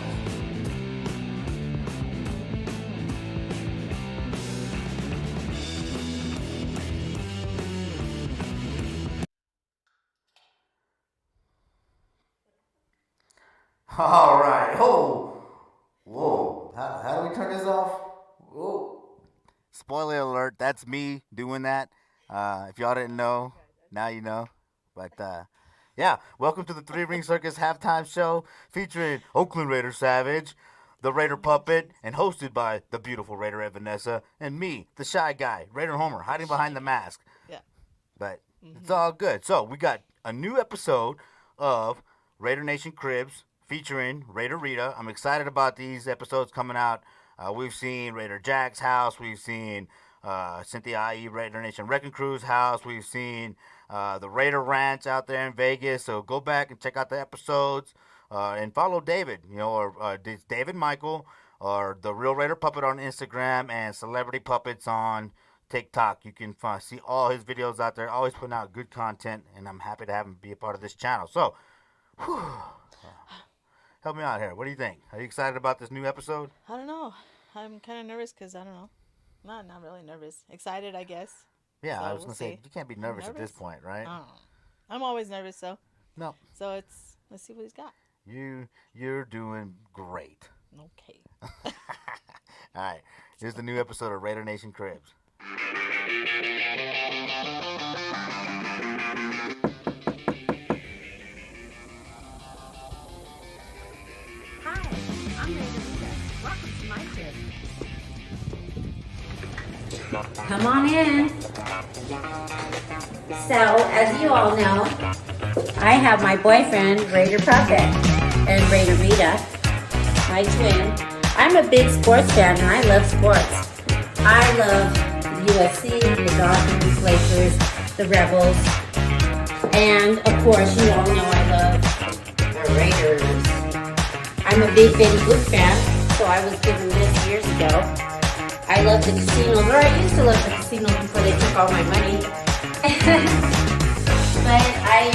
All right. Oh, whoa. How do we turn this off? Whoa. Spoiler alert. That's me doing that. If y'all didn't know, now you know. But yeah, welcome to the 3-Ring Circus halftime show featuring Oakland Raider Savage, the Raider Puppet, and hosted by the beautiful Raider Vanessa and me, the shy guy, Raider Homer, hiding behind the mask. Yeah. But it's all good. So we got a new episode of Raider Nation Cribs featuring Raider Rita. I'm excited about these episodes coming out. We've seen Raider Jack's house. We've seen Cynthia IE, Raider Nation Wrecking Crew's house. We've seen the Raider Ranch out there in Vegas. So go back and check out the episodes and follow David, or David Michael, or the Real Raider Puppet on Instagram, and Celebrity Puppets on TikTok. You can see all his videos out there. Always putting out good content, and I'm happy to have him be a part of this channel. So, help me out here. What do you think? Are you excited about this new episode? I don't know. I'm kind of nervous because I don't know. Not really nervous. Excited, I guess. Yeah, So I was going to say, see. you can't be nervous at this point, right? I'm always nervous, so. No. So let's see what he's got. You're doing great. Okay. All right. Here's the new episode of Raider Nation Cribs. Hi, I'm RNWC. Welcome to my crib. Come on in. So, as you all know, I have my boyfriend, Raider Prophet, and Raider Rita, my twin. I'm a big sports fan, and I love sports. I love USC, the Dodgers, Lakers, the Rebels, and of course, you all know I love the Raiders. I'm a big Betty Boop fan, so I was given this years ago. I love the casinos, or I used to love the casinos before they took all my money. But I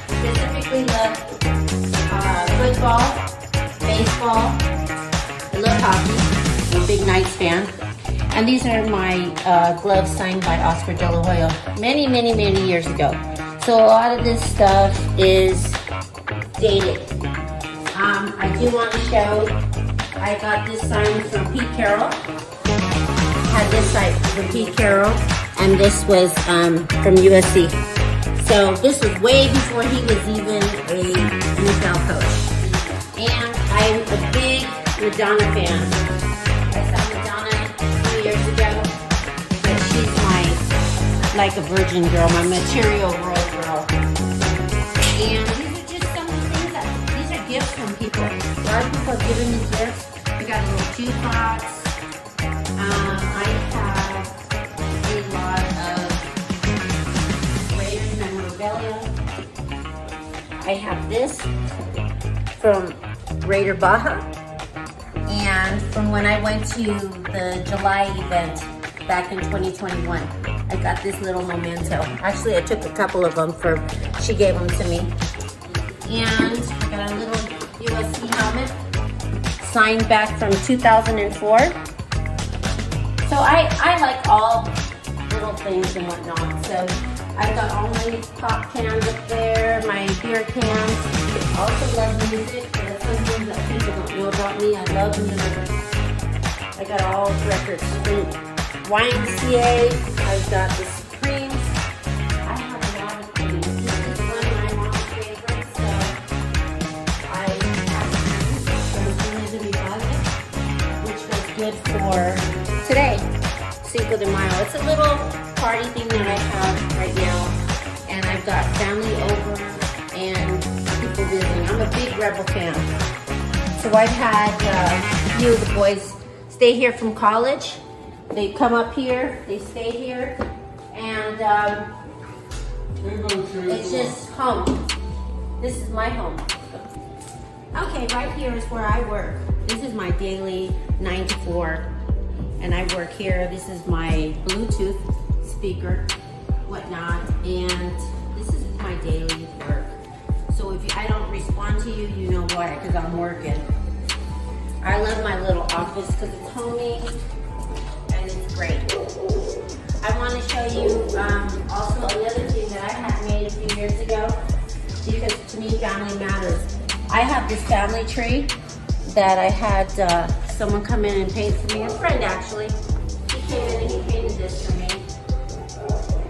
specifically love football, baseball, I love hockey. I'm a big Knights fan. And these are my gloves signed by Oscar De La Hoya many, many, many years ago. So a lot of this stuff is dated. I do want to show, I got this sign from Pete Carroll. Had this sign from Pete Carroll, and this was from USC. So this was way before he was even a NFL coach. And I'm a big Madonna fan. I saw Madonna 2 years ago, but she's like a virgin girl, my material world girl. And these are just some of the things these are gifts from people. A lot of people have given me gifts. I got a little jukebox. I have a lot of Raiders memorabilia. I have this from Raider Baja, and from when I went to the July event back in 2021. I got this little memento. Actually, I took a couple of them she gave them to me. And I got a little USC helmet signed back from 2004. So I like all little things and whatnot. So I've got all my pop cans up there, my beer cans. I also love music. That's something that people don't know about me. I love music. I got all records. YMCA, I've got the Supremes. I have a lot of things. This is one of my mom's favorites, so I have some to be positive, which was good for today, Cinco de Mayo. It's a little party thing that I have right now, and I've got family over and people visiting. I'm a big Rebel fan. So I've had a few of the boys stay here from college. They come up here, they stay here, and it's just home. This is my home. Okay, right here is where I work. This is my daily 9 to 4, and I work here. This is my Bluetooth speaker, whatnot, and this is my daily work. So if I don't respond to you, you know why, because I'm working. I love my little office because it's homey. It's great. I want to show you also another thing that I had made a few years ago, because to me family matters. I have this family tree that I had someone come in and paint for me, a friend actually. He came in and he painted this for me,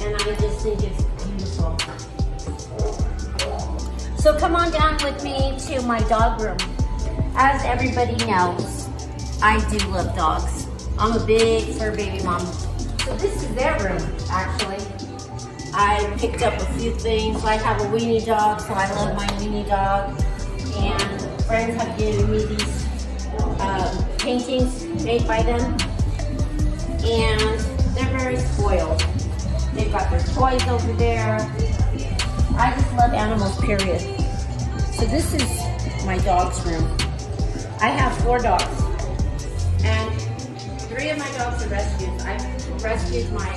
and I just think it's beautiful. So come on down with me to my dog room. As everybody knows, I do love dogs. I'm a big fur baby mom. So this is their room, actually. I picked up a few things. I have a weenie dog, so I love my weenie dog. And friends have given me these paintings made by them. And they're very spoiled. They've got their toys over there. I just love animals, period. So this is my dog's room. I have 4 dogs. And 3 of my dogs are rescues. I've rescued my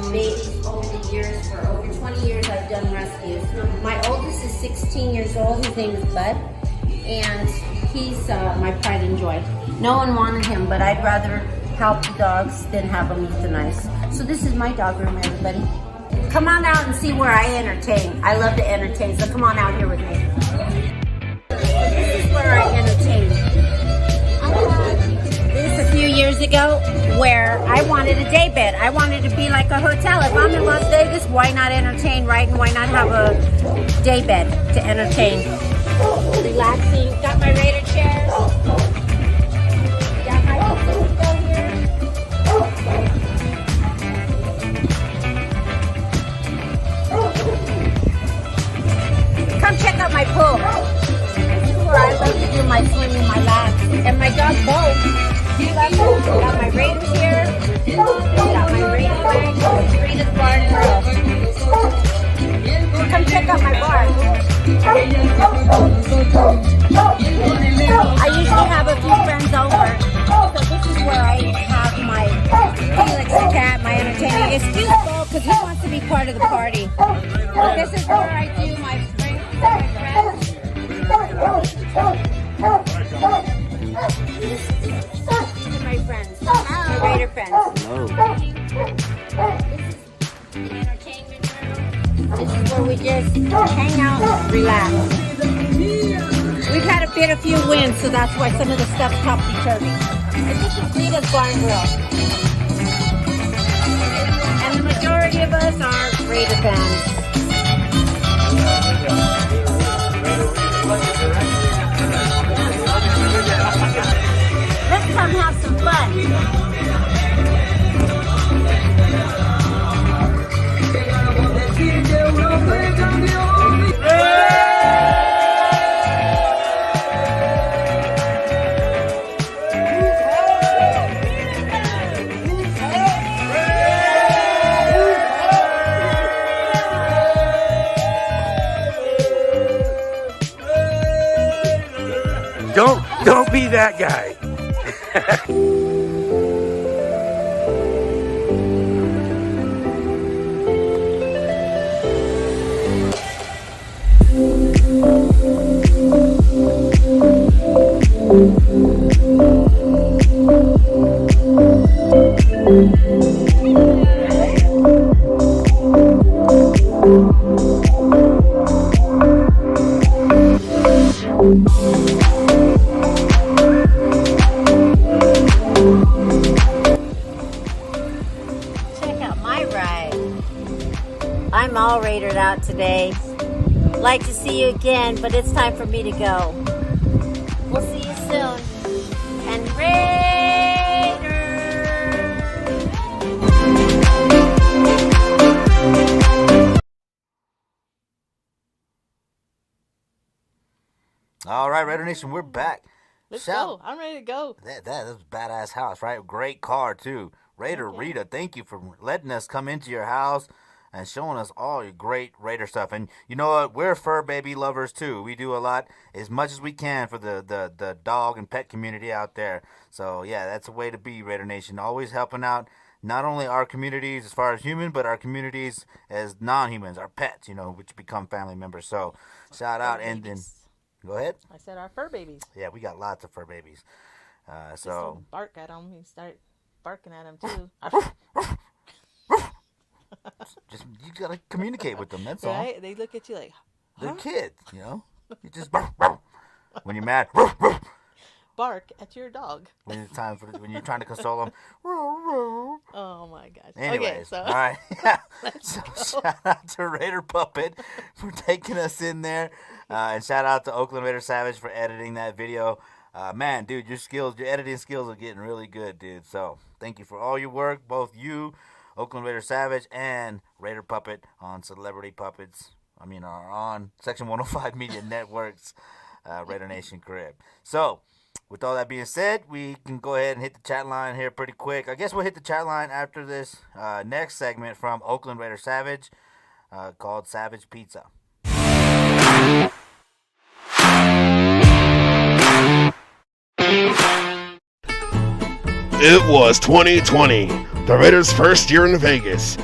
babies over the years. For over 20 years, I've done rescues. My oldest is 16 years old. His name is Bud. And he's my pride and joy. No one wanted him, but I'd rather help the dogs than have them euthanized. So this is my dog room, everybody. Come on out and see where I entertain. I love to entertain, so come on out here with me. This is where I entertain. This a few years ago where I wanted a day bed. I wanted to be like a hotel. If I'm in Las Vegas, why not entertain, right? And why not have a day bed to entertain? Relaxing. Got my Raider chairs. Got my go here. Come check out my pool. This is where I love to do my swimming, my laps. And my dog Bo. Got my Raiders here. Got my Raiders bag. Rita's Barn and Grill. Come check out my bar. I usually have a few friends over. So this is where I have my Felix the cat, my entertainer. Excuse Bo because he wants to be part of the party. This is where I do my drinks with my friends. These are my friends, my Raider friends. Hello. This is the entertainment room. This is where we just hang out and relax. We've had a few wins, so that's why some of the stuff's topsy-turvy. And this is Rita's Barn Grill. And the majority of us are Raider fans. Let's come have some fun. Don't be that guy. I'm all raided out today. Like to see you again, but it's time for me to go. We'll see you soon. And Raiders! All right, Raider Nation, we're back. Let's go. I'm ready to go. That was a badass house, right? Great car, too. Raider Rita, thank you for letting us come into your house and showing us all your great Raider stuff. And you know what? We're fur baby lovers, too. We do a lot, as much as we can for the dog and pet community out there. So, yeah, that's a way to be, Raider Nation. Always helping out not only our communities as far as human, but our communities as non-humans, our pets, you know, which become family members. So, shout out. And then, go ahead. I said our fur babies. Yeah, we got lots of fur babies. Just don't bark at them. You start barking at them, too. Just you gotta communicate with them. That's all. Right? They look at you like, huh? They're kids, you know. You just when you're mad. Bark at your dog. When it's time when you're trying to console them. Oh my gosh. Anyways, okay, so all right. So shout out to Raider Puppet for taking us in there, and shout out to Oakland Raider Savage for editing that video. Man, dude, your editing skills are getting really good, dude. So thank you for all your work, both you, Oakland Raider Savage, and Raider Puppet on Celebrity Puppets. Are on Section 105 Media Network's Raider Nation Crib. So, with all that being said, we can go ahead and hit the chat line here pretty quick. I guess we'll hit the chat line after this next segment from Oakland Raider Savage called Savage Pizza. It was 2020, the Raiders' first year in Vegas,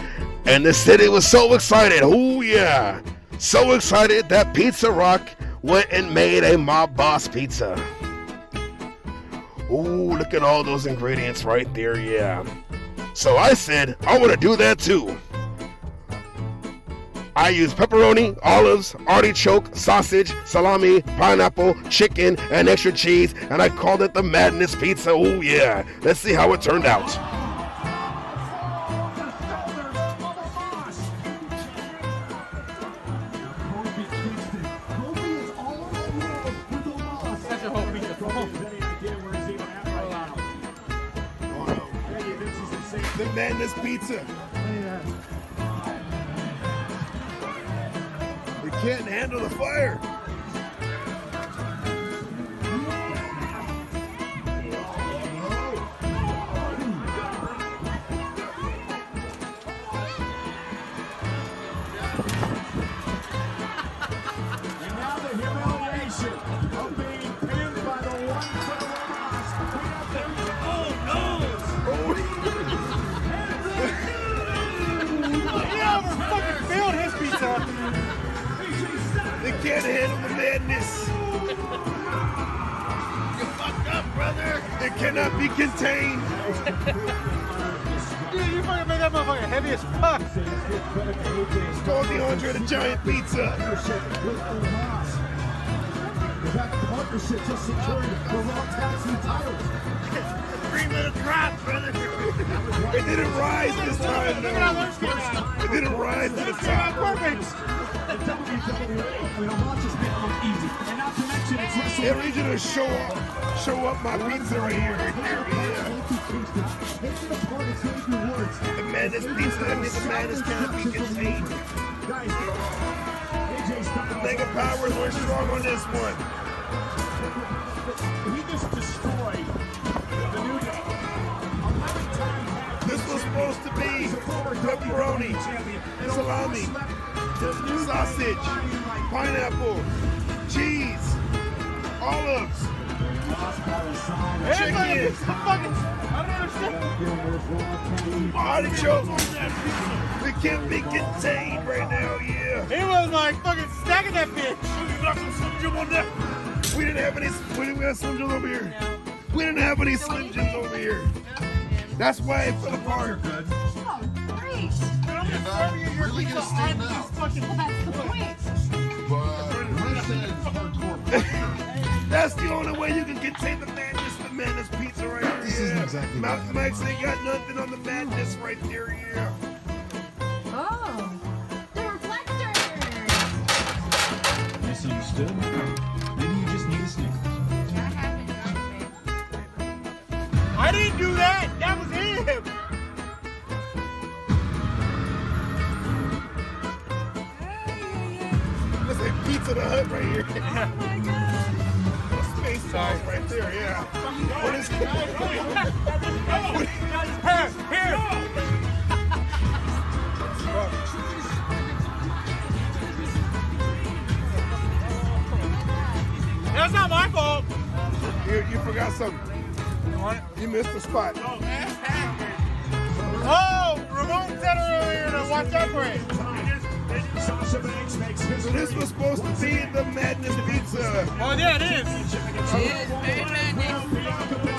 and the city was so excited. Oh yeah, so excited that Pizza Rock went and made a Mob Boss pizza. Ooh, look at all those ingredients right there, yeah. So I said, I want to do that too. I use pepperoni, olives, artichoke, sausage, salami, pineapple, chicken, and extra cheese, and I called it the Madness Pizza. Oh yeah. Let's see how it turned out. The Madness Pizza. It can't handle the fire. And now the humiliation of being pinned by the one foot of Fucking failed his pizza. They can't handle the madness. You fucked up, brother. It cannot be contained. Dude, you fucking made that motherfucker heavy as fuck. It's called the Andre the Giant Pizza. That partnership just secured the Raw Tag Team titles. 3 minute drop, brother. It didn't rise this time, though. It didn't rise to the top. They're easy to show up my pizza right here. Yeah. The Madness Pizza, that means the madness cannot be contained. The Mega Powers were strong on this one. He just destroyed the New Day. This was supposed to be pepperoni, salami, sausage, pineapple, cheese, olives, chicken, artichoke. We can't be contained right now, yeah. He was like fucking stacking that bitch. You got some Slim Jim on there? We didn't have any. We didn't have Slim Jims over here. We didn't have any Slim Jims over here. That's why it fell apart. Oh, great. You're really gonna stand up. That's the point. That's the only way you can contain the madness pizza right here. This isn't exactly Mountain Mike's ain't got nothing on the madness right there, yeah. Oh, the reflector. Misunderstood? Maybe you just need a Snickers. I didn't do that. That was him. Let's say Pizza the Hut right here. Space sauce right there, yeah. What is That's not my fault. You forgot something. You missed the spot. Oh, Ramon said earlier to watch out for it. So this was supposed to be the Madness Pizza. Oh, yeah, it is.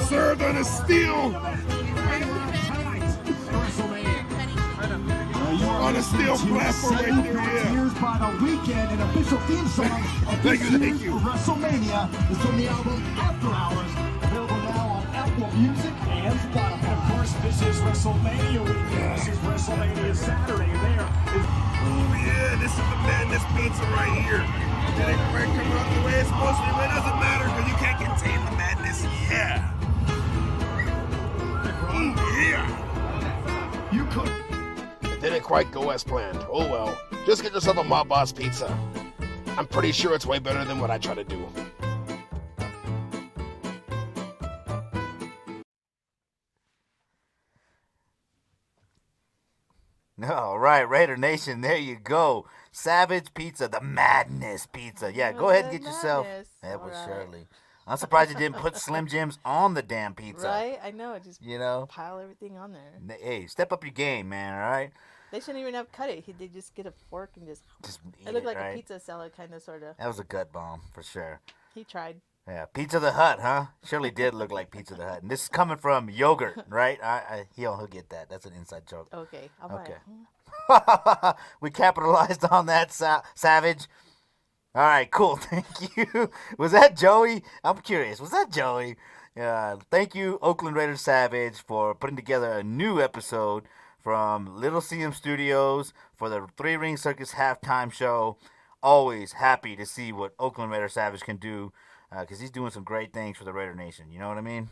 Served on a steel. On a steel platform right there, yeah. Here's by the Weekend, an official theme song of this Thank you. WrestleMania. It's from the album After Hours, available now on Apple Music and Spotify. Of course, this is WrestleMania weekend. This is WrestleMania Saturday. There is. Oh yeah, this is the Madness Pizza right here. Did it quite come out the way it's supposed to? It doesn't matter because you can't contain the madness. Yeah. Yeah. You could. It didn't quite go as planned. Oh well. Just get yourself a Mob Boss pizza. I'm pretty sure it's way better than what I try to do. All right, Raider Nation, there you go. Savage Pizza, the Madness Pizza. Yeah, go ahead and get yourself. That was Shirley. I'm surprised you didn't put Slim Jims on the damn pizza. Right? I know. Just you know, pile everything on there. Hey, step up your game, man. All right. They shouldn't even have cut it. They just get a fork and just eat it looked like right? a pizza salad, kind of, sort of. That was a gut bomb for sure. He tried. Yeah, Pizza the Hut, huh? Surely did look like Pizza the Hut. And this is coming from Yogurt, right? He'll get that. That's an inside joke. Okay. Okay. We capitalized on that, Savage. All right, cool. Thank you. Was that Joey? I'm curious. Was that Joey? Thank you, Oakland Raiders Savage, for putting together a new episode from Little CM Studios for the Three Ring Circus halftime show. Always happy to see what Oakland Raider Savage can do because he's doing some great things for the Raider Nation. You know what I mean?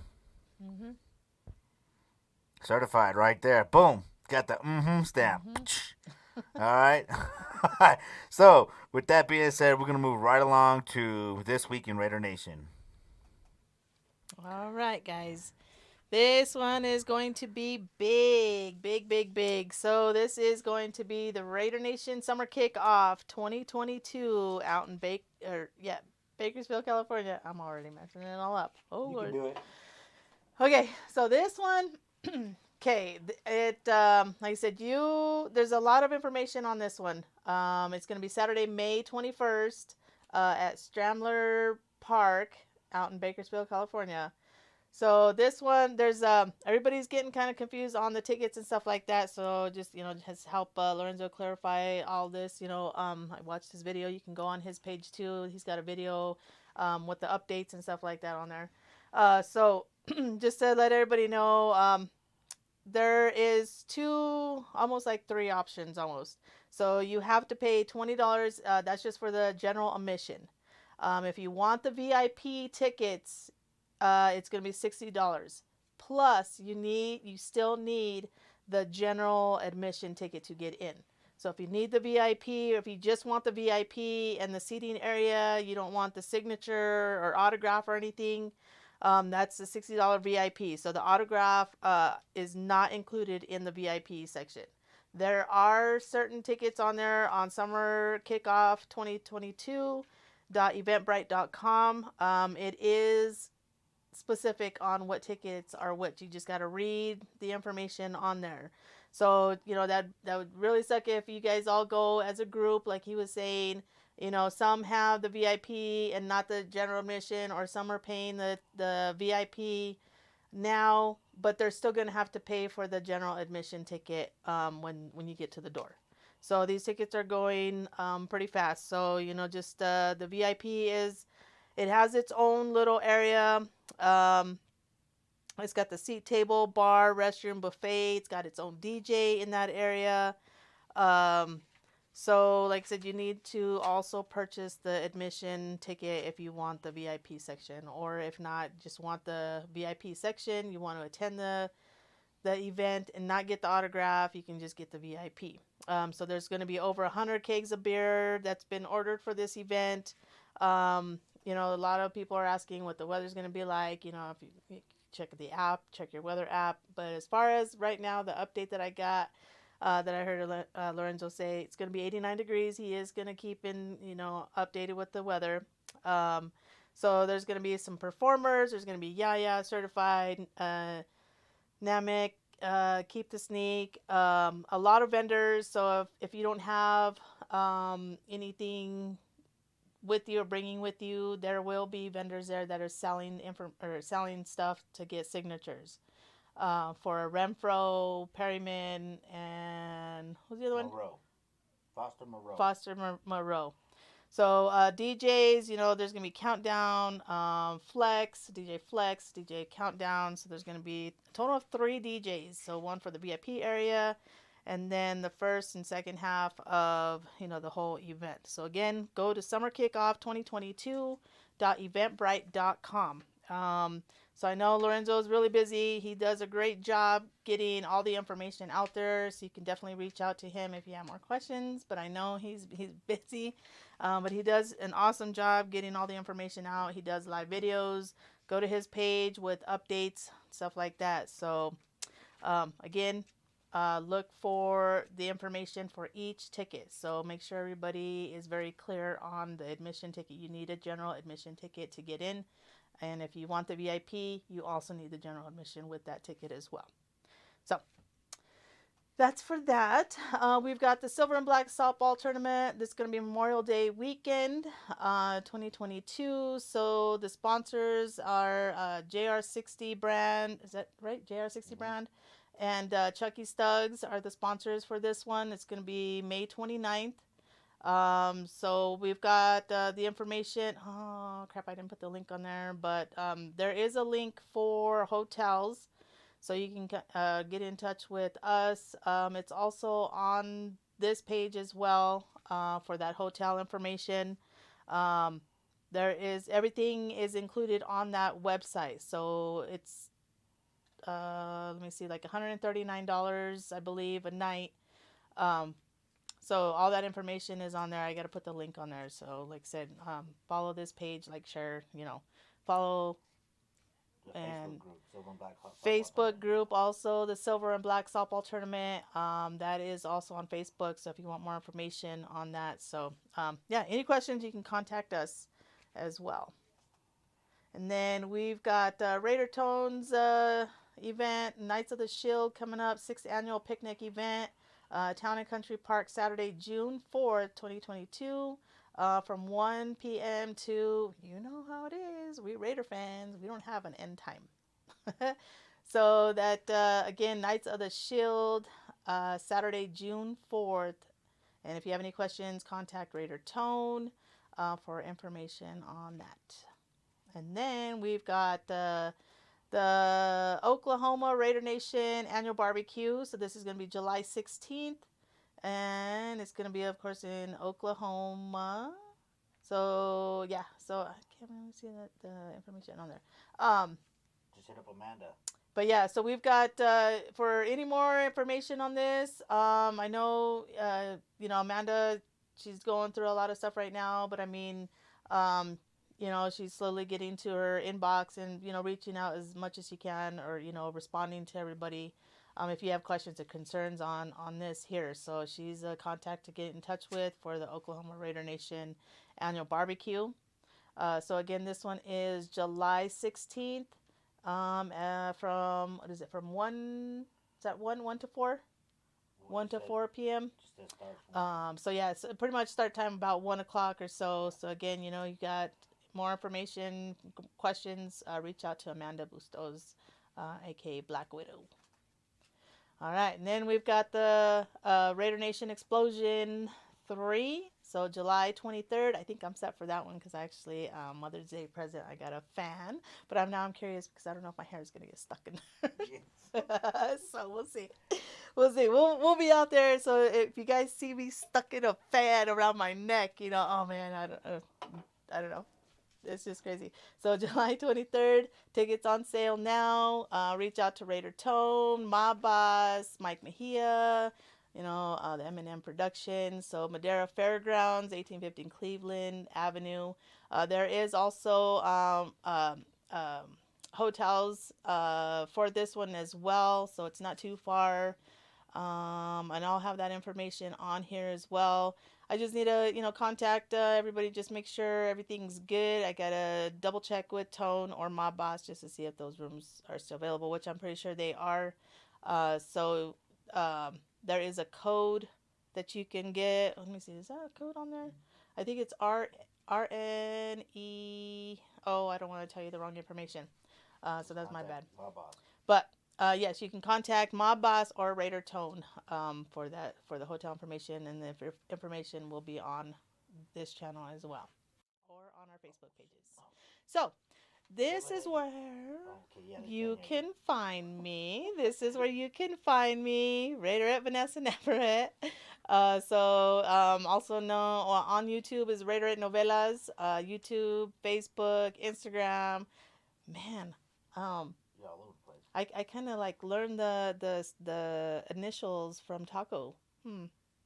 Mm-hmm. Certified right there. Boom. Got the stamp. Mm-hmm. All right. So, with that being said, we're going to move right along to This Week in Raider Nation. All right, guys. This one is going to be big. So this is going to be the Raider Nation Summer Kickoff 2022 out in Bakersfield, California. I'm already messing it all up. Oh, You Lord. can do it. Okay, so this one, like I said, there's a lot of information on this one. It's going to be Saturday, May 21st at Stramler Park out in Bakersfield, California. So this one, there's everybody's getting kind of confused on the tickets and stuff like that. So just just help Lorenzo clarify all this. I watched his video. You can go on his page too. He's got a video with the updates and stuff like that on there. So just to let everybody know, there is almost like three options almost. So you have to pay $20. That's just for the general admission. If you want the VIP tickets, it's going to be $60. Plus, you still need the general admission ticket to get in. So if you need the VIP, or if you just want the VIP and the seating area, you don't want the signature or autograph or anything, that's the $60 VIP. So the autograph is not included in the VIP section. There are certain tickets on there on Summer Kickoff 2022.eventbrite.com. It is specific on what tickets are what. You just got to read the information on there. So, that would really suck if you guys all go as a group, like he was saying. Some have the VIP and not the general admission, or some are paying the VIP now, but they're still going to have to pay for the general admission ticket when you get to the door. So these tickets are going pretty fast. So, just the VIP it has its own little area. It's got the seat, table, bar, restroom, buffet. It's got its own DJ in that area. So, like I said, you need to also purchase the admission ticket if you want the VIP section. Or if not, just want the VIP section, you want to attend the event and not get the autograph, you can just get the VIP. So there's going to be over 100 kegs of beer that's been ordered for this event. A lot of people are asking what the weather's going to be like. If you check the app, check your weather app. But as far as right now, the update that I got, that I heard Lorenzo say, it's going to be 89 degrees. He is going to keep updated with the weather. So there's going to be some performers. There's going to be Yaya certified, Namek, Keep the Sneak, a lot of vendors. So if you don't have anything with you or bringing with you, there will be vendors there that are selling stuff to get signatures for Renfro, Perryman, and who's the other one? Foster Moreau. So DJs, there's going to be Countdown, DJ Flex, DJ Countdown. So there's going to be a total of 3 DJs. So one for the VIP area, and then the first and second half of, the whole event. So again, go to summerkickoff2022.eventbrite.com. So I know Lorenzo is really busy. He does a great job getting all the information out there. So you can definitely reach out to him if you have more questions. But I know he's busy. But he does an awesome job getting all the information out. He does live videos. Go to his page with updates, stuff like that. So again, look for the information for each ticket. So make sure everybody is very clear on the admission ticket. You need a general admission ticket to get in. And if you want the VIP, you also need the general admission with that ticket as well. So that's for that. We've got the Silver and Black softball tournament. This is going to be Memorial Day weekend, 2022. So the sponsors are JR60 brand. Is that right? JR60 brand. And Chucky Stugs are the sponsors for this one. It's going to be May 29th. So we've got the information. Oh, crap, I didn't put the link on there. But there is a link for hotels. So you can get in touch with us. It's also on this page as well for that hotel information. Everything is included on that website. So it's let me see, like $139, I believe, a night. So all that information is on there. I got to put the link on there. So like I said, follow this page, like, share, follow. The And Facebook group, Silver and Black softball Facebook tournament. group, also the Silver and Black softball tournament. That is also on Facebook. So if you want more information on that, so yeah, any questions, you can contact us as well. And then we've got Raider Tones event, Knights of the Shield coming up, 6th annual picnic event, Town and Country Park, Saturday, June 4th, 2022. From 1 p.m. to, you know how it is, we Raider fans, we don't have an end time. So that, again, Knights of the Shield, Saturday, June 4th. And if you have any questions, contact Raider Tone for information on that. And then we've got the Oklahoma Raider Nation annual barbecue. So this is going to be July 16th. And it's going to be, of course, in Oklahoma. So, yeah. So, I can't really see the information on there. Just hit up Amanda. But, yeah. So, we've got, for any more information on this, I know, Amanda, she's going through a lot of stuff right now. But, I mean, she's slowly getting to her inbox and, reaching out as much as she can, or, responding to everybody. If you have questions or concerns on this here. So she's a contact to get in touch with for the Oklahoma Raider Nation annual barbecue. So again, this one is July 16th from, what is it, from 1 to 4? 1 to 4 p.m. So yeah, it's pretty much start time about 1 o'clock or so. So again, you got more information, questions, reach out to Amanda Bustos, aka Black Widow. All right, and then we've got the Raider Nation Explosion 3. So July 23rd, I think I'm set for that one because actually Mother's Day present, I got a fan. But I'm curious because I don't know if my hair is going to get stuck in there. So we'll see. We'll be out there. So if you guys see me stuck in a fan around my neck, oh man, I don't know. It's just crazy. So July 23rd, tickets on sale now. Reach out to Raider Tone, Mob Boss, Mike Mejia, the M&M production. So Madera Fairgrounds, 1815 Cleveland Avenue. There is also hotels for this one as well. So it's not too far. And I'll have that information on here as well. I just need to, contact everybody, just make sure everything's good. I got to double check with Tone or Mob Boss just to see if those rooms are still available, which I'm pretty sure they are. So there is a code that you can get. Let me see. Is that a code on there? I think it's RNE. Oh, I don't want to tell you the wrong information. So that's my bad. But yes, you can contact Mob Boss or Raider Tone for the hotel information, and the information will be on this channel as well, or on our Facebook pages. So this is where you can find me. This is where you can find me, Raider at Vanessa Navarrete. Also know on YouTube is Raider at Novelas. YouTube, Facebook, Instagram. Man, I kind of like learned the initials from Taco.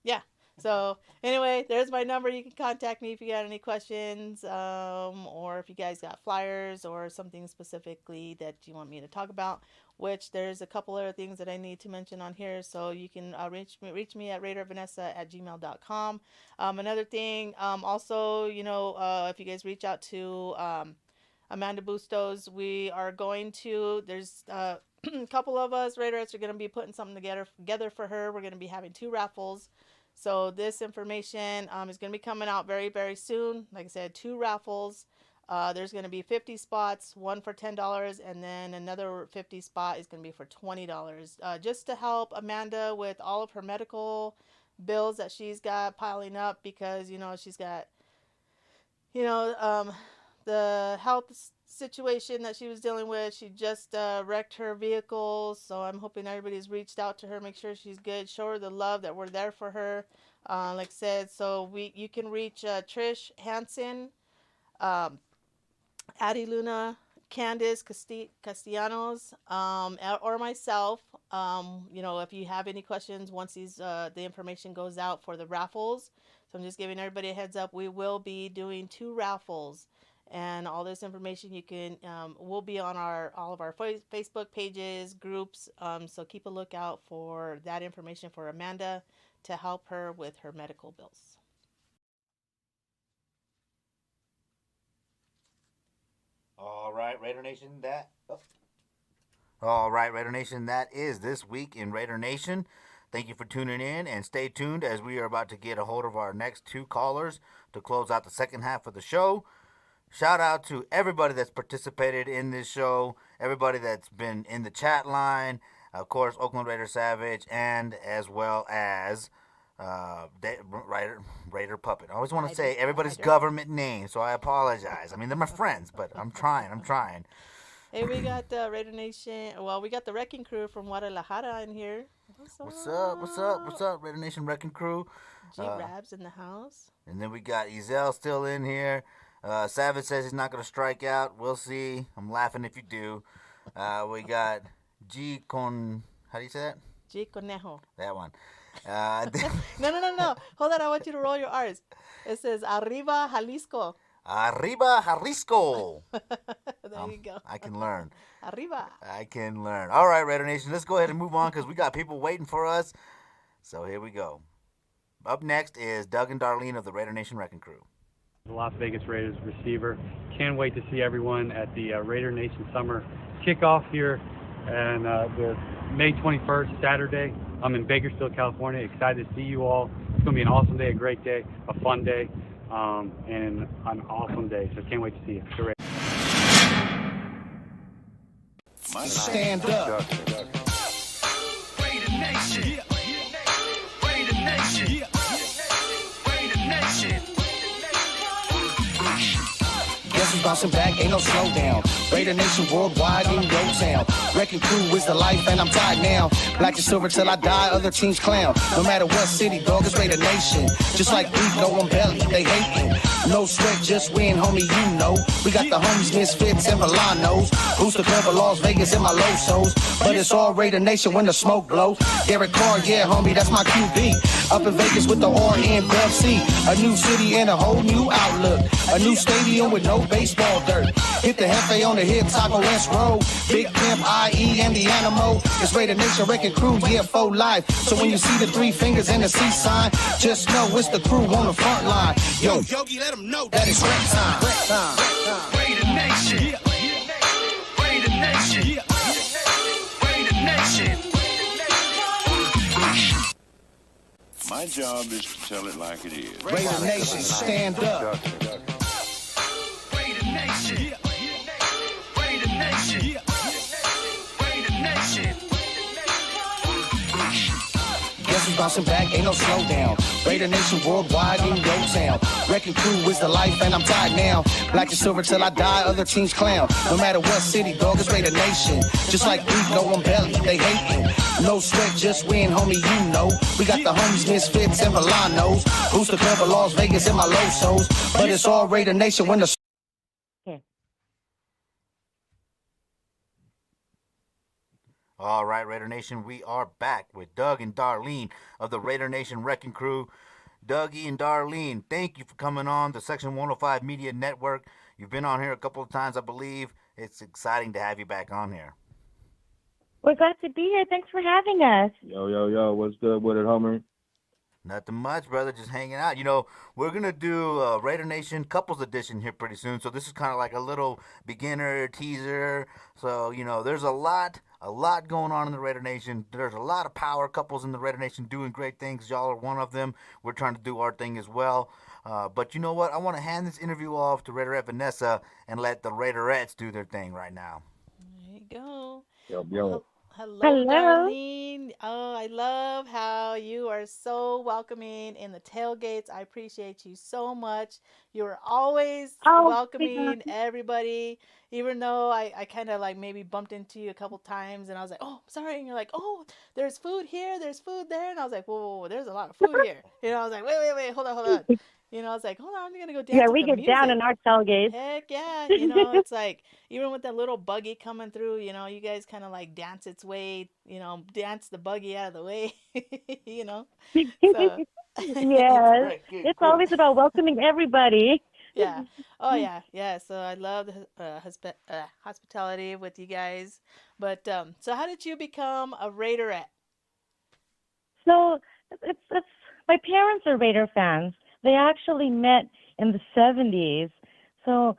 Yeah. So anyway, there's my number. You can contact me if you got any questions, or if you guys got flyers or something specifically that you want me to talk about. Which there's a couple other things that I need to mention on here. So you can reach me at raidervanessa@gmail.com. Another thing, also, if you guys reach out to Amanda Bustos. We are going to, there's a couple of us Raiders are going to be putting something together for her. We're going to be having 2 raffles. So this information is going to be coming out very, very soon. Like I said, 2 raffles. There's going to be 50 spots, one for $10, and then another 50 spot is going to be for $20. Just to help Amanda with all of her medical bills that she's got piling up, because, she's got, the health situation that she was dealing with. She just wrecked her vehicle, so I'm hoping everybody's reached out to her, make sure she's good, show her the love that we're there for her. Like I said, so you can reach Trish Hansen, Addie Luna, Candice Castellanos, or myself. If you have any questions once the information goes out for the raffles. So I'm just giving everybody a heads up. We will be doing 2 raffles, and all this information will be on all of our Facebook pages, groups. So keep a lookout for that information for Amanda to help her with her medical bills. All right, Raider Nation, All right, Raider Nation, that is this week in Raider Nation. Thank you for tuning in, and stay tuned as we are about to get a hold of our next 2 callers to close out the second half of the show. Shout out to everybody that's participated in this show, everybody that's been in the chat line, of course, Oakland Raider Savage, and as well as Raider Puppet. I always want to say everybody's government name, so I apologize. I mean, they're my friends, but I'm trying. Hey, we got Raider Nation. Well, we got the Wrecking Crew from Guadalajara in here. What's up, Raider Nation Wrecking Crew? G-Rabs in the house. And then we got Ezel still in here. Savage says he's not going to strike out. We'll see. I'm laughing if you do. We got how do you say that? G Conejo. That one. No. Hold on, I want you to roll your R's. It says Arriba Jalisco. Arriba Jalisco. There you go. I can learn. Arriba. I can learn. All right, Raider Nation, let's go ahead and move on because we got people waiting for us. So here we go. Up next is Doug and Darlene of the Raider Nation Wrecking Crew. The Las Vegas Raiders receiver. Can't wait to see everyone at the Raider Nation Summer Kickoff here and the May 21st, Saturday. I'm in Bakersfield, California. Excited to see you all. It's going to be an awesome day, a great day, a fun day, and an awesome day. So can't wait to see you. So Stand up. Raider Nation. Raider Nation. Raider Nation. Guess who's bouncing back? Ain't no slowdown. Raider Nation worldwide in your town. Wrecking Crew is the life and I'm tied now. Black and silver till I die, other teams clown. No matter what city, dog, it's Raider Nation. Just like we know I'm belly, they hating. No sweat, just win, homie, you know. We got the homies, Misfits and Volanos. Booster Club of Las Vegas in my low souls. But it's all Raider Nation when the smoke blows. Derek Carr, yeah, homie, that's my QB. Up in Vegas with the RNWC. A new city and a whole new outlook. A new stadium with no baseball dirt. Hit the Hefe on the hip, Taco West Road. Big Pimp, IE, and the Animo. It's Raider Nation Wrecking Crew, yeah, for life. So when you see the 3 fingers and the C sign, just know it's the crew on the front line. Yo, Yogi, let them know that it's rap time. Raider Nation. Raider Nation. Raider Nation. My job is to tell it like it is. Raider Nation, stand up. Raider Nation. Raider Nation. Raider Nation. Guess who's bouncing back? Ain't no slowdown. Raider Nation worldwide in your town. Wrecking Crew is the life and I'm tied now. Black and silver till I die, other teams clown. No matter what city, dog, it's Raider Nation. Just like we know I'm belly, they hating. No sweat, just win, homie, you know. We got the homies, Misfits and Volanos. Booster Club of Las Vegas in my low souls. But it's all Raider Nation when the All right, Raider Nation, we are back with Doug and Darlene of the Raider Nation Wrecking Crew. Dougie and Darlene, thank you for coming on the Section 105 Media Network. You've been on here a couple of times, I believe. It's exciting to have you back on here. We're glad to be here. Thanks for having us. Yo, what's good with it, Homer? Nothing much, brother. Just hanging out. You know, we're gonna do Raider Nation Couples Edition here pretty soon. So this is kind of like a little beginner teaser. So you know, there's a lot going on in the Raider Nation. There's a lot of power couples in the Raider Nation doing great things. Y'all are one of them. We're trying to do our thing as well. But you know what? I want to hand this interview off to Raiderette Vanessa and let the Raiderettes do their thing right now. There you go. Yo. Hello, Darlene. Oh, I love how you are so welcoming in the tailgates. I appreciate you so much. You are always welcoming everybody, even though I kind of like maybe bumped into you a couple times and I was like, oh, sorry. And you're like, oh, there's food here, there's food there. And I was like, whoa, there's a lot of food here. You know, I was like, wait, hold on. You know, I was like, hold on, I'm going to go dance Yeah, with we the get music. down in our tailgates. Heck yeah. You know, it's like, even with that little buggy coming through, you know, you guys kind of like dance its way, you know, dance the buggy out of the way, you know. So, Yes, it's always about welcoming everybody. yeah. Oh, yeah. So I love the hospitality with you guys. But, so how did you become a Raiderette? So it's my parents are Raider fans. They actually met in the 70s. So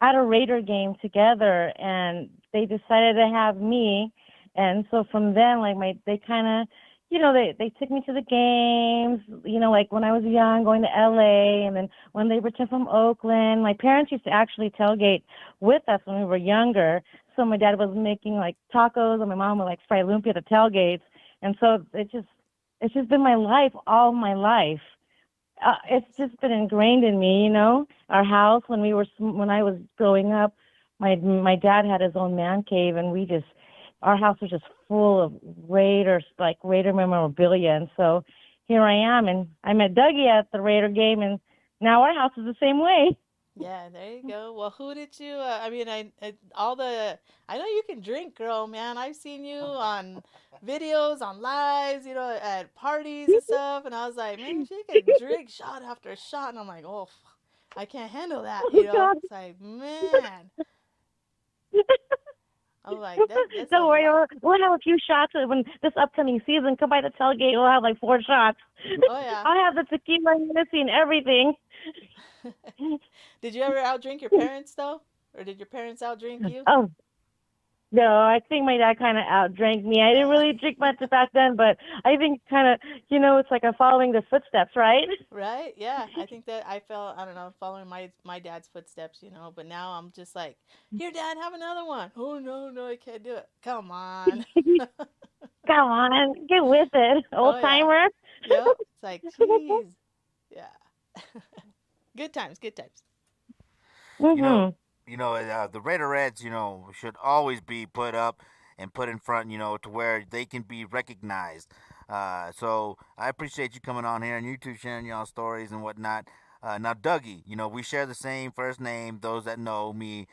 at a Raider game together, and they decided to have me. And so from then, like they kind of, you know, they took me to the games, you know, like when I was young, going to LA, and then when they returned from Oakland, my parents used to actually tailgate with us when we were younger. So my dad was making like tacos, and my mom would like fry lumpia at the tailgates. And so it's just been my life, all my life. It's just been ingrained in me, you know. Our house, when I was growing up, my dad had his own man cave, and our house was just full of Raiders, like Raider memorabilia. And so here I am, and I met Dougie at the Raider game, and now our house is the same way. Yeah, there you go. Well, who did you? I mean, I know you can drink, girl, man. I've seen you on videos, on lives, you know, at parties and stuff. And I was like, man, she could drink shot after shot. And I'm like, oh, I can't handle that, you know. It's like, man. I'm like, that's Don't worry, we'll have a few shots when this upcoming season. Come by the tailgate, we'll have like 4 shots. Oh yeah. I'll have the tequila and Hennessy and everything. Did you ever outdrink your parents though, or did your parents outdrink you? Oh no, I think my dad kind of outdrank me. I didn't really drink much back then, but I think kind of, you know, it's like I'm following their footsteps, right? Right? Yeah. I think that I don't know, following my dad's footsteps, you know. But now I'm just like, here, Dad, have another one. Oh no, I can't do it. Come on. Come on, get with it, old timer. Yep. It's like, geez. Yeah. Good times. Mm-hmm. You know, the Raiderettes, you know, should always be put up and put in front, you know, to where they can be recognized. So I appreciate you coming on here and you two sharing y'all stories and whatnot. Now, Dougie, you know, we share the same first name, those that know me.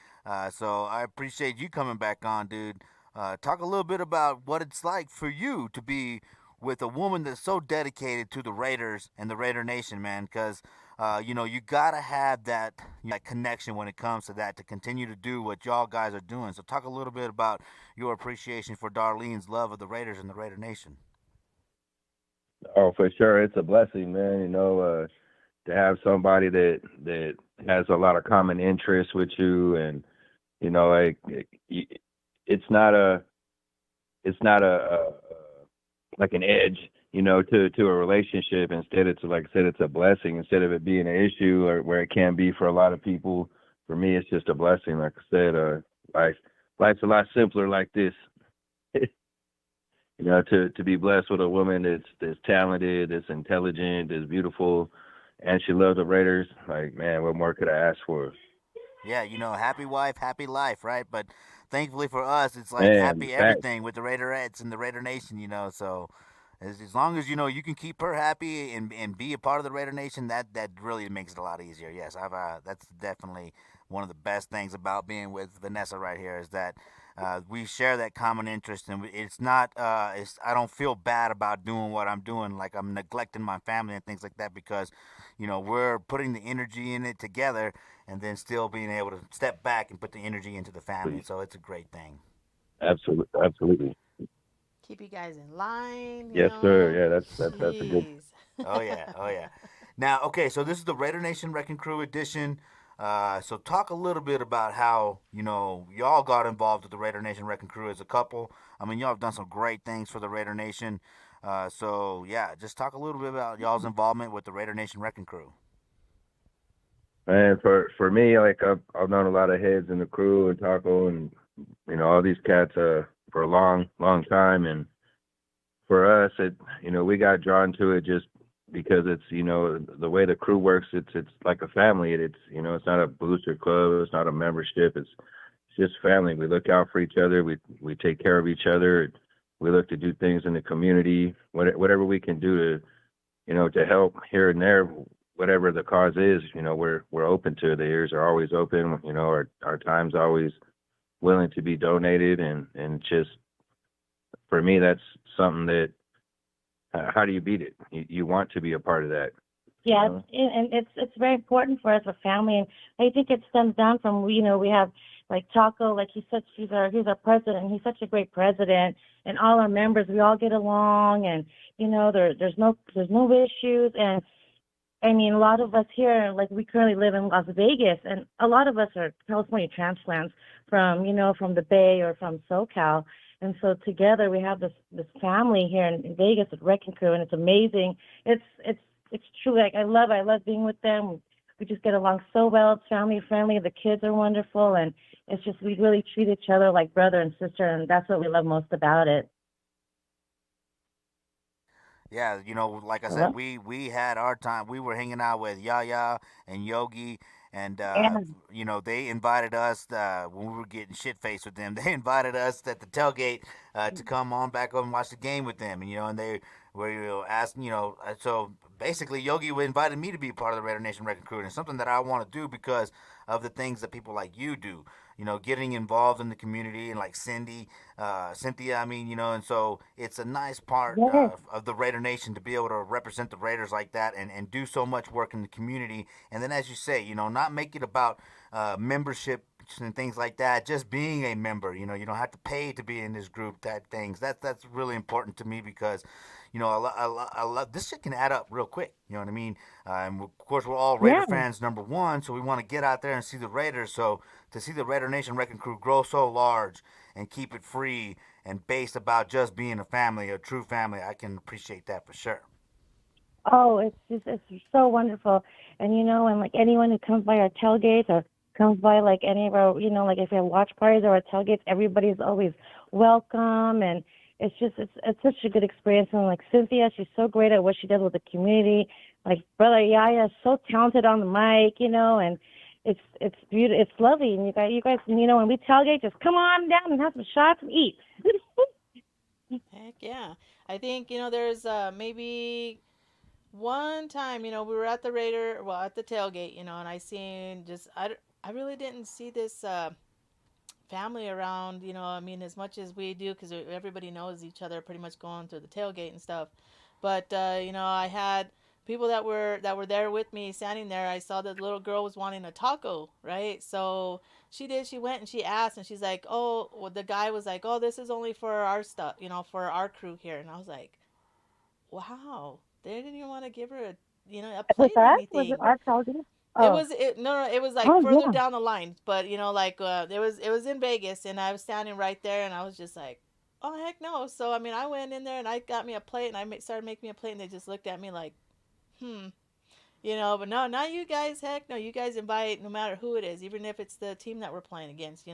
So I appreciate you coming back on, dude. Talk a little bit about what it's like for you to be with a woman that's so dedicated to the Raiders and the Raider Nation, man, because you know, you gotta have that connection when it comes to that to continue to do what y'all guys are doing. So talk a little bit about your appreciation for Darlene's love of the Raiders and the Raider Nation. Oh, for sure, it's a blessing, man. You know, to have somebody that has a lot of common interests with you, and you know, like it's not a like an edge, you know, to a relationship. Instead, it's like I said, it's a blessing. Instead of it being an issue or where it can be for a lot of people, for me, it's just a blessing. Like I said, life's a lot simpler like this. You know, to be blessed with a woman that's talented, that's intelligent, that's beautiful, and she loves the Raiders. Like, man, what more could I ask for? Yeah, you know, happy wife, happy life, right? But thankfully for us, it's like Man, happy fact. everything with the Raiderettes and the Raider Nation, you know. So as long as, you know, you can keep her happy and be a part of the Raider Nation, that really makes it a lot easier. Yes, that's definitely one of the best things about being with Vanessa right here is that we share that common interest, and it's not. I don't feel bad about doing what I'm doing, like I'm neglecting my family and things like that, because, you know, we're putting the energy in it together, and then still being able to step back and put the energy into the family. So it's a great thing. Absolutely. Keep you guys in line. Yes, know? sir. Yeah, that's a good. Oh yeah, oh yeah. Now, okay, so this is the Raider Nation Wrecking Crew edition. So talk a little bit about how y'all got involved with the Raider Nation Wrecking Crew as a couple. I mean, y'all have done some great things for the Raider Nation. So yeah, just talk a little bit about y'all's involvement with the Raider Nation Wrecking Crew. And for me, like I've known a lot of heads in the crew and Taco and all these cats for a long time. And for us, we got drawn to it just because it's the way the crew works. It's like a family. It's not a booster club. It's not a membership. It's just family. We look out for each other. We take care of each other. We look to do things in the community. Whatever we can do to help here and there, whatever the cause is, we're open to. The ears are always open. Our time's always willing to be donated, and just for me, that's something that how do you beat it? You want to be a part of that. Yeah, and it's very important for us, a family, and I think it stems down from we have like Taco, like he said, he's our president. He's such a great president, and all our members, we all get along, and there's no issues. And I mean, a lot of us here, like we currently live in Las Vegas, and a lot of us are California transplants from from the Bay or from SoCal. And so together we have this family here in Vegas at Wrecking Crew, and it's amazing. It's truly, like I love being with them. We just get along so well. It's family friendly. The kids are wonderful, and it's just we really treat each other like brother and sister, and that's what we love most about it. Yeah, like I said, we had our time. We were hanging out with Yaya and Yogi, and they invited us when we were getting shit faced with them. They invited us at the tailgate to come on back over and watch the game with them, and they were asking, so basically Yogi invited me to be part of the Raider Nation Wrecking Crew, and it's something that I want to do because of the things that people like you do. Getting involved in the community, and like Cynthia, and so it's a nice part of the Raider Nation to be able to represent the Raiders like that and do so much work in the community. And then, as you say, not make it about membership and things like that. Just being a member, you don't have to pay to be in this group. That's really important to me because, I love this shit can add up real quick. You know what I mean? And of course, we're all Raider fans, number one, so we want to get out there and see the Raiders. So to see the Raider Nation Wrecking Crew grow so large and keep it free and based about just being a family, a true family, I can appreciate that for sure. Oh, it's so wonderful. And and like anyone who comes by our tailgates or comes by like any of our, like if we have watch parties or our tailgates, everybody's always welcome, and it's such a good experience. And like Cynthia, she's so great at what she does with the community. Like Brother Yaya is so talented on the mic, and it's beautiful. It's lovely. And you guys, when we tailgate, just come on down and have some shots and eat. Heck yeah. I think, there's maybe one time, we were at the at the tailgate, and I seen I really didn't see this family around, as much as we do, because everybody knows each other pretty much going through the tailgate and stuff. But, I had people that were there with me standing there. I saw that the little girl was wanting a taco, right? So she went and she asked, and she's like, oh, well, the guy was like, oh, this is only for our stuff, for our crew here. And I was like, wow, they didn't even want to give her a plate or anything. Was it our tailgate? Oh. It was like further down the line, but it was in Vegas, and I was standing right there, and I was just like, oh heck no. So I went in there and I got me a plate, and I started making me a plate, and they just looked at me like, but no, not you guys. Heck no, you guys invite no matter who it is, even if it's the team that we're playing against. They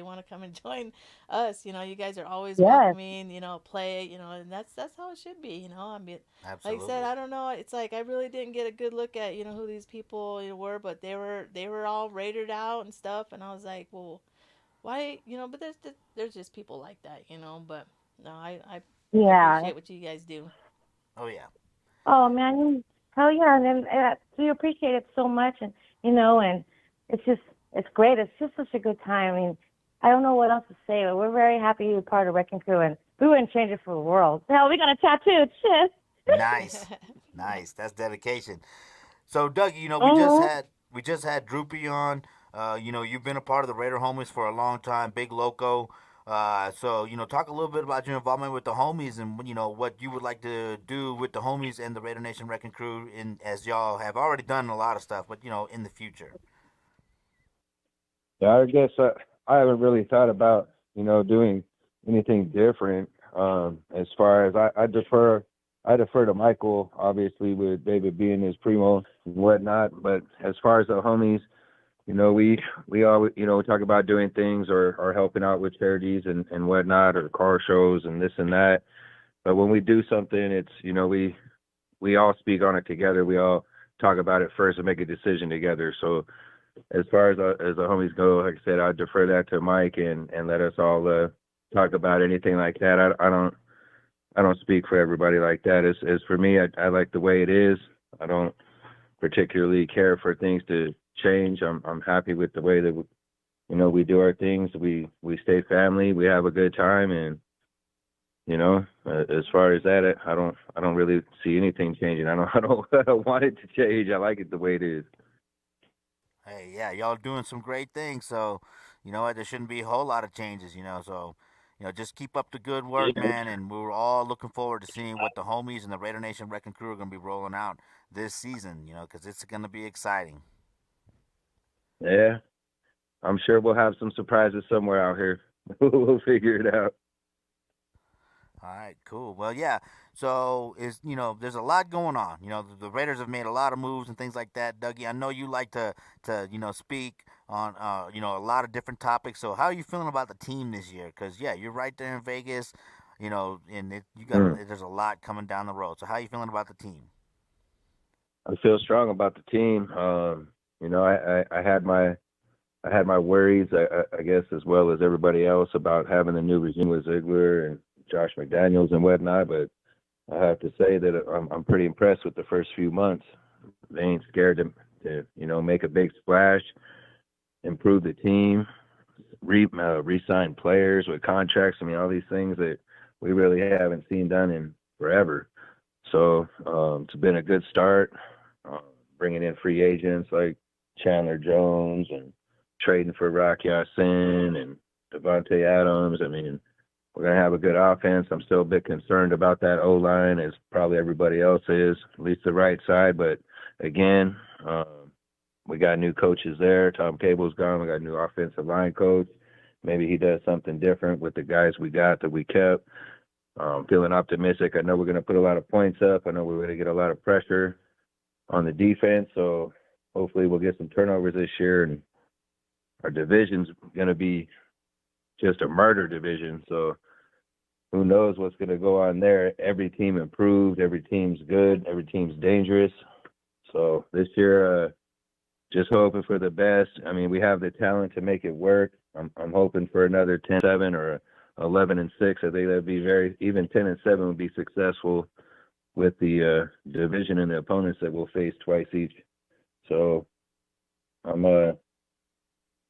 want to come and join us. You guys are always welcoming. Play. And that's how it should be. Absolutely. Like I said, I don't know. It's like I really didn't get a good look at who these people were, but they were all rated out and stuff, and I was like, well, why? But there's just people like that. But no, I appreciate what you guys do. Oh yeah. Oh man. Oh yeah, and we appreciate it so much, and and it's great. It's just such a good time. I mean, I don't know what else to say, but we're very happy to be part of Wrecking Crew, and we wouldn't change it for the world. Hell, we got a tattoo. Shit. Nice. That's dedication. So Dougie, we just had Droopy on. You've been a part of the Raider Homies for a long time. Big Loco. So, talk a little bit about your involvement with the homies and, what you would like to do with the homies and the Raider Nation Wrecking Crew, as y'all have already done a lot of stuff, but, in the future. Yeah, I guess I haven't really thought about, doing anything different. As far as I defer to Michael, obviously, with David being his primo and whatnot. But as far as the homies, we always, talk about doing things or helping out with charities and whatnot, or car shows and this and that. But when we do something, it's, we all speak on it together. We all talk about it first and make a decision together. So as far as the homies go, like I said, I defer that to Mike and let us all talk about anything like that. I don't speak for everybody like that. As for me, I like the way it is. I don't particularly care for things to change. I'm happy with the way that we do our things. We stay family. We have a good time, and as far as that, I don't really see anything changing. I don't want it to change. I like it the way it is. Hey, yeah, y'all doing some great things. So, you know what? There shouldn't be a whole lot of changes. So, just keep up the good work, man. And we're all looking forward to seeing what the homies and the Raider Nation Wrecking Crew are going to be rolling out this season. Because it's going to be exciting. Yeah, I'm sure we'll have some surprises somewhere out here. We'll figure it out. All right, cool. Well, yeah. So there's a lot going on. The Raiders have made a lot of moves and things like that. Dougie, I know you like to speak on a lot of different topics. So how are you feeling about the team this year? Because yeah, you're right there in Vegas. And there's a lot coming down the road. So how are you feeling about the team? I feel strong about the team. I had my worries, I guess, as well as everybody else, about having the new regime with Ziegler and Josh McDaniels and whatnot, but I have to say that I'm pretty impressed with the first few months. They ain't scared to make a big splash, improve the team, re-sign players with contracts. I mean, all these things that we really haven't seen done in forever. So it's been a good start, bringing in free agents like Chandler Jones and trading for Rock Ya-Sin and Devontae Adams. I mean, we're going to have a good offense. I'm still a bit concerned about that O-line, as probably everybody else is, at least the right side. But again, we got new coaches there. Tom Cable's gone. We got a new offensive line coach. Maybe he does something different with the guys we got that we kept. Feeling optimistic. I know we're going to put a lot of points up. I know we're going to get a lot of pressure on the defense. So hopefully we'll get some turnovers this year. And our division's going to be just a murder division. So who knows what's going to go on there. Every team improved. Every team's good. Every team's dangerous. So this year, just hoping for the best. I mean, we have the talent to make it work. I'm hoping for another 10-7 or 11-6. I think that'd be even 10-7 would be successful with the division and the opponents that we'll face twice each. So I'm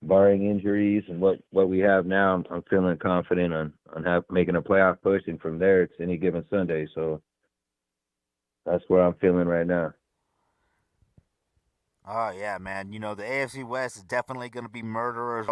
barring injuries and what we have now, I'm feeling confident on making a playoff push, and from there it's any given Sunday. So that's where I'm feeling right now. Oh yeah, man. The AFC West is definitely going to be murderers.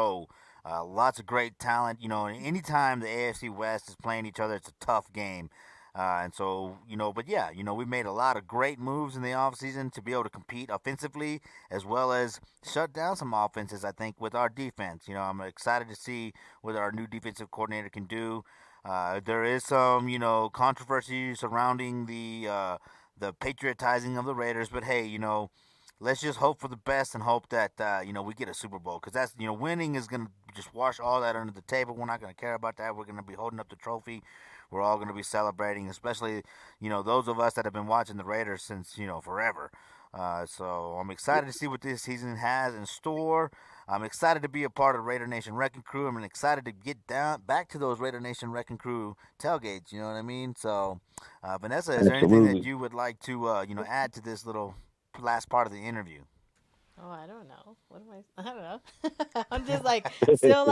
Lots of great talent. And anytime the AFC West is playing each other, it's a tough game. And so, but yeah, we made a lot of great moves in the offseason to be able to compete offensively, as well as shut down some offenses, I think, with our defense. I'm excited to see what our new defensive coordinator can do. There is some, controversy surrounding the patriotizing of the Raiders, but hey, let's just hope for the best and hope that, we get a Super Bowl, because that's, winning is going to just wash all that under the table. We're not going to care about that. We're going to be holding up the trophy. We're all going to be celebrating, especially, those of us that have been watching the Raiders since, forever. So I'm excited to see what this season has in store. I'm excited to be a part of Raider Nation Wrecking Crew. I'm excited to get back to those Raider Nation Wrecking Crew tailgates, you know what I mean? So, Vanessa, is there anything that you would like to, add to this little last part of the interview? Oh, I don't know. What am I don't know. I'm just still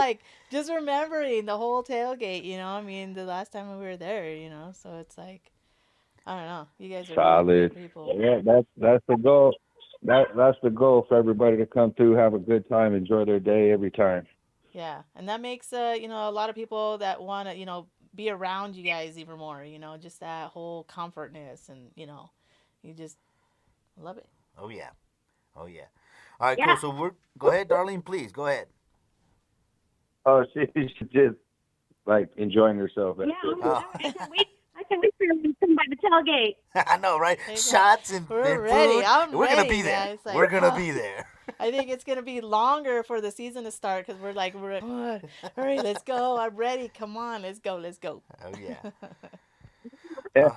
just remembering the whole tailgate, I mean, the last time we were there, so it's I don't know. You guys are solid. Really great people. Yeah, that's the goal. That's the goal for everybody to come through, have a good time, enjoy their day every time. Yeah, and that makes you know, a lot of people that want to, you know, be around you guys even more. You know, just that whole comfortness, and you know, you just love it. Oh yeah. Oh yeah. All right, Yeah. cool. So we're go ahead, Darlene, please. Go ahead. Oh, she's just like enjoying herself. Yeah, Oh. I can't wait for you to come by the tailgate. I know, right? There you go. Shots and, We're and ready. food. I'm We're ready, gonna be there. guys. Like, We're gonna oh. be there. I think it's gonna be longer for the season to start because we're like, come on, hurry, let's go. I'm ready. Come on, let's go, let's go. Oh yeah.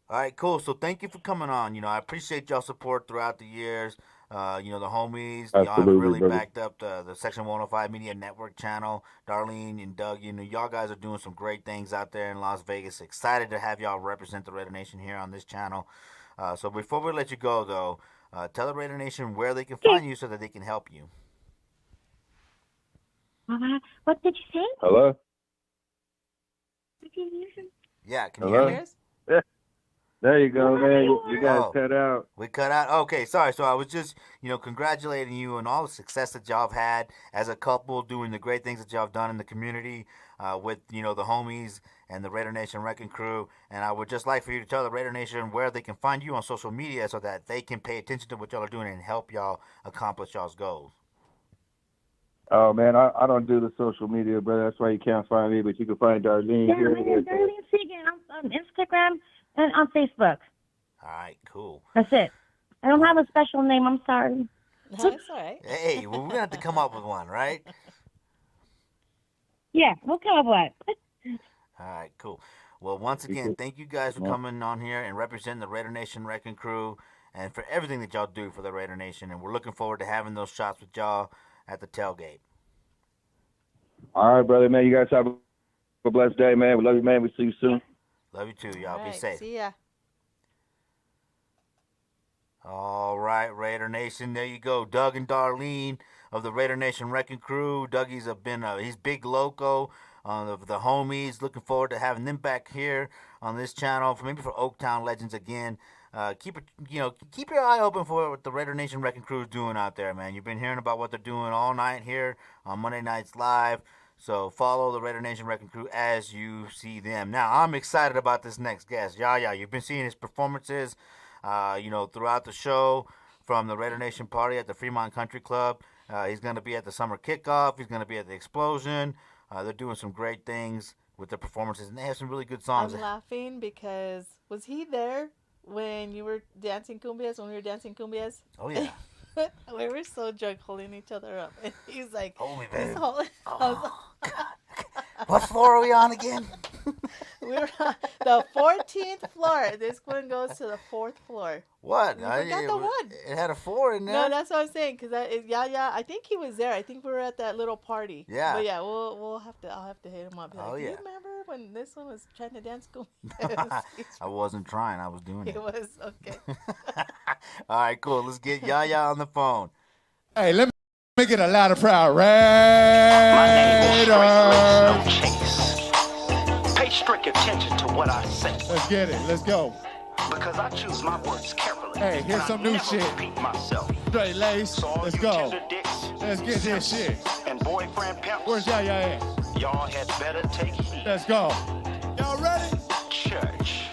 All right, cool. So thank you for coming on. You know, I appreciate y'all support throughout the years. You know, the homies, y'all have Absolutely, really brother. backed up the Section 105 Media Network channel. Darlene and Doug, you know, y'all guys are doing some great things out there in Las Vegas. Excited to have y'all represent the Raider Nation here on this channel. So before we let you go, though, tell the Raider Nation where they can find you so that they can help you. What did you say? Hello? Yeah, can you Hello? hear me? There you go, man. You guys Oh. cut out. We cut out. Okay, sorry. So I was just, you know, congratulating you on all the success that y'all have had as a couple, doing the great things that y'all have done in the community with, you know, the homies and the Raider Nation Wrecking Crew. And I would just like for you to tell the Raider Nation where they can find you on social media so that they can pay attention to what y'all are doing and help y'all accomplish y'all's goals. Oh, man, I don't do the social media, brother. That's why you can't find me, but you can find Darlene Yeah, here. my name's Darlene Segan on Instagram and on Facebook. All right, cool. That's it. I don't have a special name. I'm sorry. No, it's all right. Hey, well, we're going to have to come up with one, right? Yeah, we'll come up with it. All right, cool. Well, once again, thank you guys for coming on here and representing the Raider Nation Wrecking Crew and for everything that y'all do for the Raider Nation. And we're looking forward to having those shots with y'all at the tailgate. All right, brother, man. You guys have a blessed day, man. We love you, man. We'll see you soon. Love you too. Y'all All be right, safe. see ya. All right, Raider Nation. There you go. Doug and Darlene of the Raider Nation Wrecking Crew. Dougie's he's big loco on the homies. Looking forward to having them back here on this channel for maybe for Oaktown Legends again. Keep your eye open for what the Raider Nation Wrecking Crew is doing out there, man. You've been hearing about what they're doing all night here on Monday Nights Live. So follow the Raider Nation Wrecking Crew as you see them. Now, I'm excited about this next guest. You've been seeing his performances, throughout the show from the Raider Nation party at the Fremont Country Club. He's going to be at the summer kickoff. He's going to be at the Explosion. They're doing some great things with their performances, and they have some really good songs. I'm laughing because was he there when you were dancing cumbias, when we were dancing cumbias? Oh, yeah. We were so drunk holding each other up. And he's like, hold me, he's baby. What floor are we on again? We were on the 14th floor. This one goes to the 4th floor. What? You forgot the one. It had a 4 in there. No, that's what I'm saying. Cause I think he was there. I think we were at that little party. Yeah. But yeah, I'll have to hit him up. Be like, Oh, do yeah. you remember when this one was trying to dance cumbias? I wasn't trying. I was doing it. It was okay. All right, cool. Let's get Yaya on the phone. Hey, let me get a louder, proud Raider. No chase. Pay strict attention to what I say. Let's get it. Let's go. Because I choose my words carefully. Hey, here's and some I new never shit. repeat myself. Straight lace. So all Let's you go. tender dicks, Let's get this shit. and boyfriend pimps, Where's Yaya at? y'all had better take heed. Let's go. Y'all ready? Church.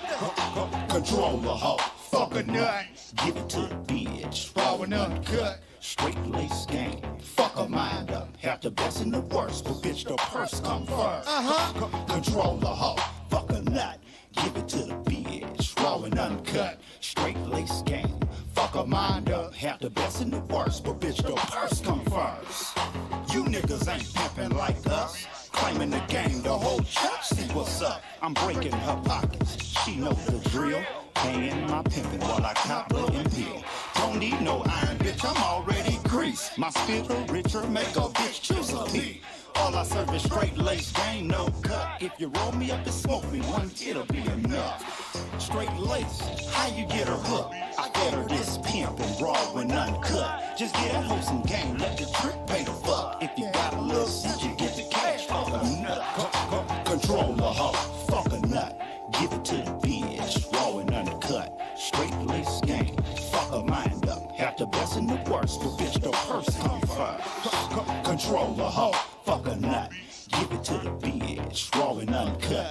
Control the hoe. Fuck a nut. Give it to the bitch. Raw and uncut. Straight lace game. Fuck her mind up. Have the best and the worst. But bitch, the purse come first. Control the hoe. Fuck a nut. Give it to the bitch. Raw and uncut. Straight lace game. Fuck her mind up. Have the best and the worst. But bitch, the purse come first. You niggas ain't pimping like us. Claiming the game, the whole church see what's up. I'm breaking her pockets, she know the drill. Paying my pimpin' while I cop blow and peel. Don't need no iron, bitch, I'm already greased. My spitter richer, make a bitch choose a pee. All I serve is straight lace game, no cut. If you roll me up and smoke me one, it'll be enough. Straight lace, how you get her hooked? I get her this pimp and raw and uncut. Just get that hoe some game, let the trick pay the fuck. If you got a little seat, you get the cash, fuck a nut. Control the hoe, fuck a nut. Give it to the bitch, raw and uncut. Straight lace game, fuck her mind up. Have the best and the worst, but bitch, the purse come first. Control the hoe, fuck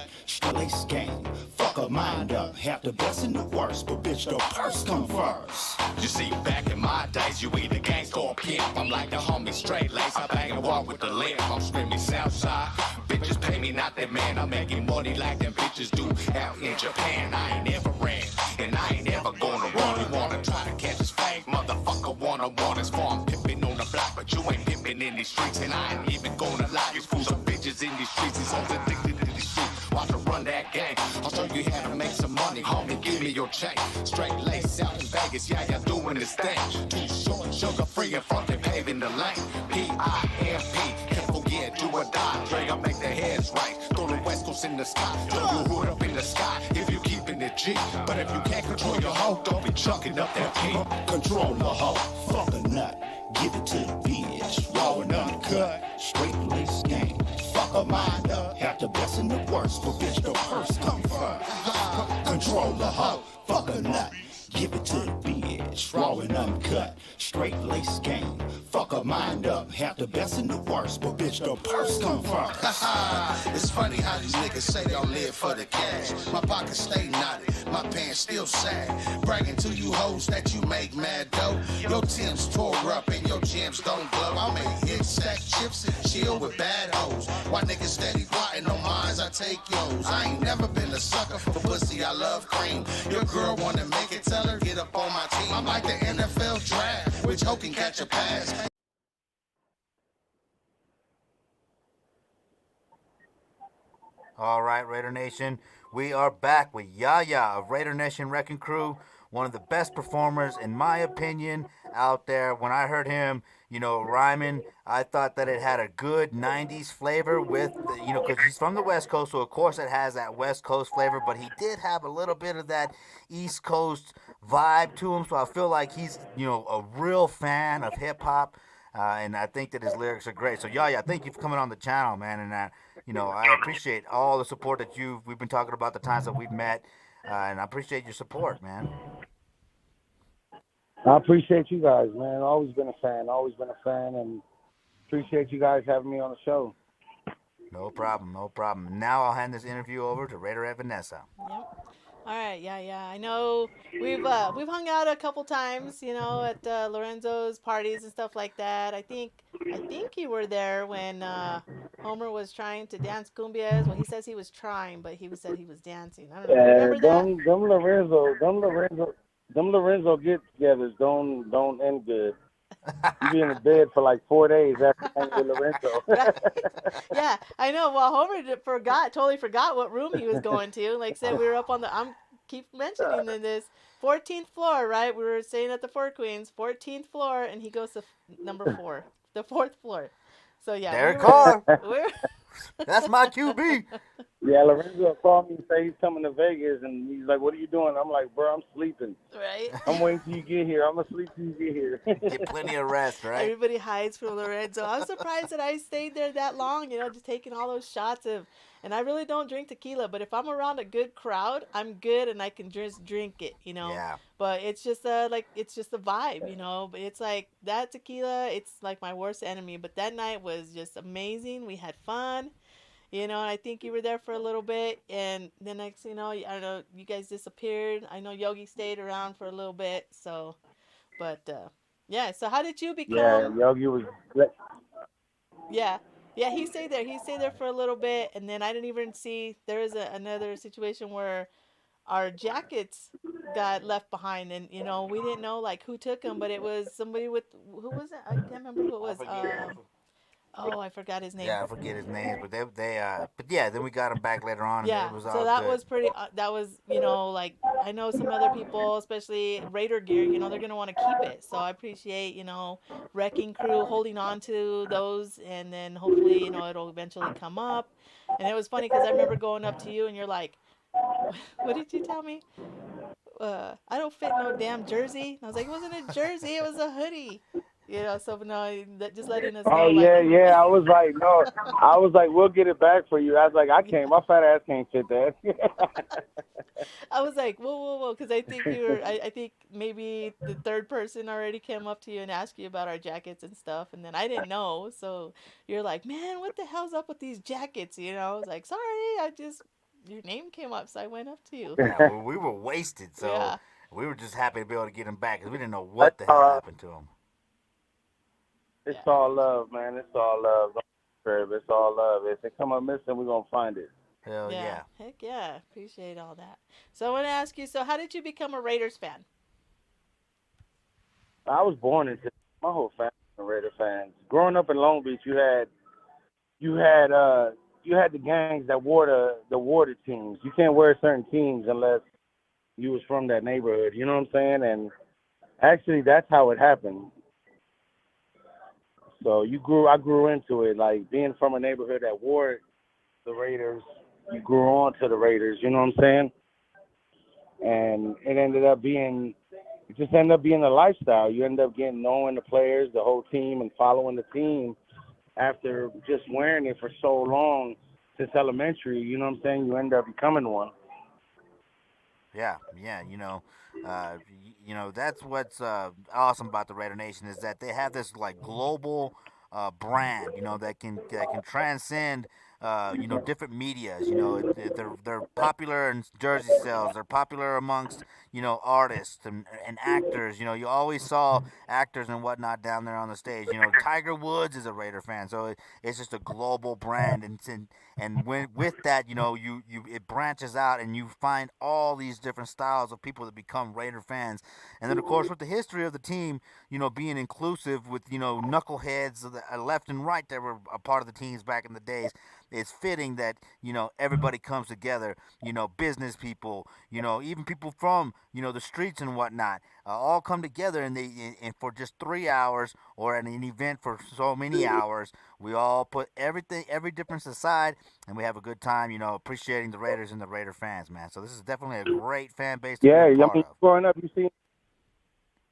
uncut. Lace game, fuck a mind up. Half the best and the worst, but bitch, the purse come first. You see, back in my days, you either gangsta or pimp. I'm like the homie straight lace. I bang and walk with the limp. I'm screaming Southside. Bitches pay me, not that man. I'm making money like them bitches do out in Japan. I ain't never ran, and I ain't never gonna run. You wanna try to catch this fake motherfucker? One is farm pimping on the block, but you ain't pimping in these streets. And I ain't even gonna lie, these fools are bitches in these streets. These hoes addicted to these streets. Watch her run that game. I'll show you how to make some money, homie. Give me your check. Straight lace out in Vegas, yeah, y'all doing this thing. Too short, sugar free in front, they paving the lane. P-I-M-P, can't forget, do or die. Dre, I make the heads right. Throw the West Coast in the sky. Throw your hood up in the sky if you keeping it G. But if you can't control your hoe, don't be chucking up that P. Control the hoe, fuck a nut. Give it to the bitch, raw and uncut. Straight lace game, fuck a mind up. Half the best and the worst, but bitch, the purse come first. Control the hoe, fuck a nut. Give it to the bitch, raw and uncut. Straight lace game, fuck a mind up. Half the best and the worst, but bitch, the purse come first. It's funny how these niggas say they don't live for the cash. My pockets stay knotted, my pants still sag. Bragging to you hoes that you make mad dough. Your Tim's tore up and your gems don't glow. I make hits, stack chips, and chill with bad hoes. Why niggas steady plotting on mines, I take yours. I ain't never been a sucker for pussy, I love cream. Your girl wanna make it, tell her get up on my team. I'm like the NFL draft, which hoe can catch a pass. All right, Raider Nation, we are back with Yaya of Raider Nation Wrecking Crew, one of the best performers, in my opinion, out there. When I heard him, rhyming, I thought that it had a good 90s flavor with, because he's from the West Coast, so of course it has that West Coast flavor, but he did have a little bit of that East Coast vibe to him, so I feel like he's, a real fan of hip-hop, and I think that his lyrics are great. So, Yaya, thank you for coming on the channel, man, and I appreciate all the support that we've been talking about the times that we've met, and I appreciate your support, man. I appreciate you guys, man. Always been a fan, and appreciate you guys having me on the show. No problem. Now I'll hand this interview over to Raider Ed Vanessa. Yep. All right, yeah. I know we've hung out a couple times, at Lorenzo's parties and stuff like that. I think you were there when Homer was trying to dance cumbias. Well, he says he was trying, but he said he was dancing. I don't know. Remember that? Them Lorenzo get-togethers don't end good. You be in the bed for like 4 days after hanging with Lorenzo. Right. Yeah, I know. Well, Homer totally forgot what room he was going to. Like I said, we were up on keep mentioning this 14th floor, right? We were staying at the Four Queens, 14th floor, and he goes to number 4, the 4th floor. So yeah, Derek Carr. We're That's my QB. Yeah, Lorenzo called me and say he's coming to Vegas, and he's like, "What are you doing?" I'm like, "Bro, I'm sleeping. Right. I'm waiting till you get here. I'm gonna sleep till you get here." Get plenty of rest, right? Everybody hides from Lorenzo. I'm surprised that I stayed there that long, just taking all those shots and I really don't drink tequila, but if I'm around a good crowd, I'm good and I can just drink it, Yeah. But it's just it's just a vibe, But it's like that tequila, it's like my worst enemy. But that night was just amazing. We had fun. And I think you were there for a little bit, and the next thing you know, I don't know, you guys disappeared. I know Yogi stayed around for a little bit, so, but, yeah, so how did you become... Yeah, Yogi was... Yeah, he stayed there. He stayed there for a little bit, and then I didn't even see, there was another situation where our jackets got left behind, and, we didn't know, who took them, but it was somebody with, who was it? I can't remember who it was. I forgot his name. Yeah, I forget his name, but but yeah, then we got him back later on. Yeah, and it was all so that good. was pretty. That was, I know some other people, especially Raider gear. They're gonna want to keep it. So I appreciate, Wrecking Crew holding on to those, and then hopefully, it'll eventually come up. And it was funny because I remember going up to you, and you're like, "What did you tell me? I don't fit no damn jersey." And I was like, "It wasn't a jersey. It was a hoodie." So no, just letting us know. Oh, yeah. I was like, we'll get it back for you. I was like, my fat ass can't fit that. I was like, whoa, because I think I think maybe the third person already came up to you and asked you about our jackets and stuff, and then I didn't know, so you're like, man, what the hell's up with these jackets? I was like, sorry, I just your name came up, so I went up to you. Yeah, well, we were wasted, so Yeah. we were just happy to be able to get him back because we didn't know That's what the hell happened to him. It's all love, man. It's all love. Don't trip. It's all love. If they come up missing, we're gonna find it. Hell yeah. Heck yeah. Appreciate all that. So I want to ask you, so how did you become a Raiders fan? I was born into my whole family was Raider fans. Growing up in Long Beach, you had you had the gangs that wore the teams. You can't wear certain teams unless you was from that neighborhood. You know what I'm saying? And actually, that's how it happened. So I grew into it. Like being from a neighborhood that wore the Raiders, you grew on to the Raiders. You know what I'm saying? And it just ended up being a lifestyle. You end up knowing the players, the whole team, and following the team after just wearing it for so long since elementary. You know what I'm saying? You end up becoming one. Yeah, that's what's awesome about the Raider Nation is that they have this like global brand, that can transcend, different medias. They're popular in jersey sales. They're popular amongst artists and actors. You always saw actors and whatnot down there on the stage. Tiger Woods is a Raider fan, so it's just a global brand, and with that, it branches out, and you find all these different styles of people that become Raider fans, and then of course with the history of the team, being inclusive with knuckleheads left and right that were a part of the teams back in the days. It's fitting that everybody comes together. Business people, even people from the streets and whatnot, all come together, and for just 3 hours or at an event for so many hours, we all put every difference aside, and we have a good time, appreciating the Raiders and the Raider fans, man. So this is definitely a great fan base to Yeah, be a I part mean, of. growing up,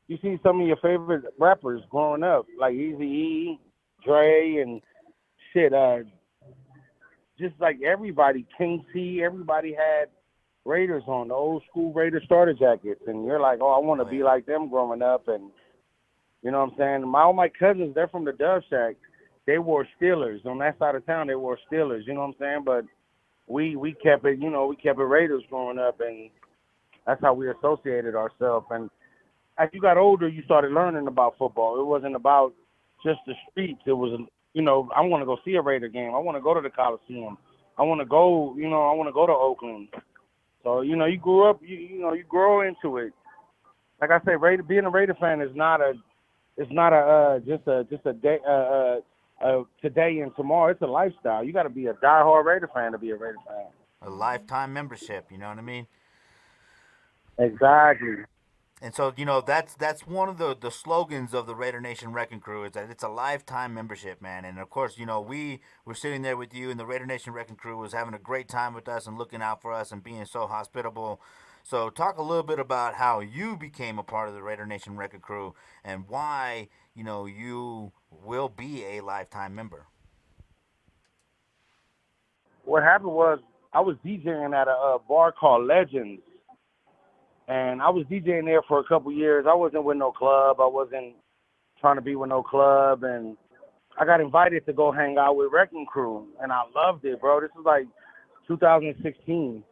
you see some of your favorite rappers growing up, like Eazy-E, Dre, and shit. Just like everybody, King C, everybody had Raiders on, the old school Raider starter jackets, and you're like, oh, I want to be like them growing up, and you know what I'm saying? All my cousins, they're from the Dove Shack. They wore Steelers on that side of town. They wore Steelers, you know what I'm saying? But we kept it, we kept it Raiders growing up, and that's how we associated ourselves. And as you got older, you started learning about football. It wasn't about just the streets. It was, I want to go see a Raider game. I want to go to the Coliseum. I want to go, I want to go to Oakland. So, you grew up, you grow into it. Like I said, being a Raider fan is not just a day, today and tomorrow. It's a lifestyle. You got to be a diehard Raider fan to be a Raider fan. A lifetime membership, you know what I mean? Exactly. And so, that's one of the slogans of the Raider Nation Wrecking Crew is that it's a lifetime membership, man. And of course, we were sitting there with you, and the Raider Nation Wrecking Crew was having a great time with us and looking out for us and being so hospitable. So talk a little bit about how you became a part of the Raider Nation Wrecking Crew and why, you will be a lifetime member. What happened was I was DJing at a bar called Legends. And I was DJing there for a couple years. I wasn't with no club. I wasn't trying to be with no club. And I got invited to go hang out with Wrecking Crew. And I loved it, bro. This was like 2016.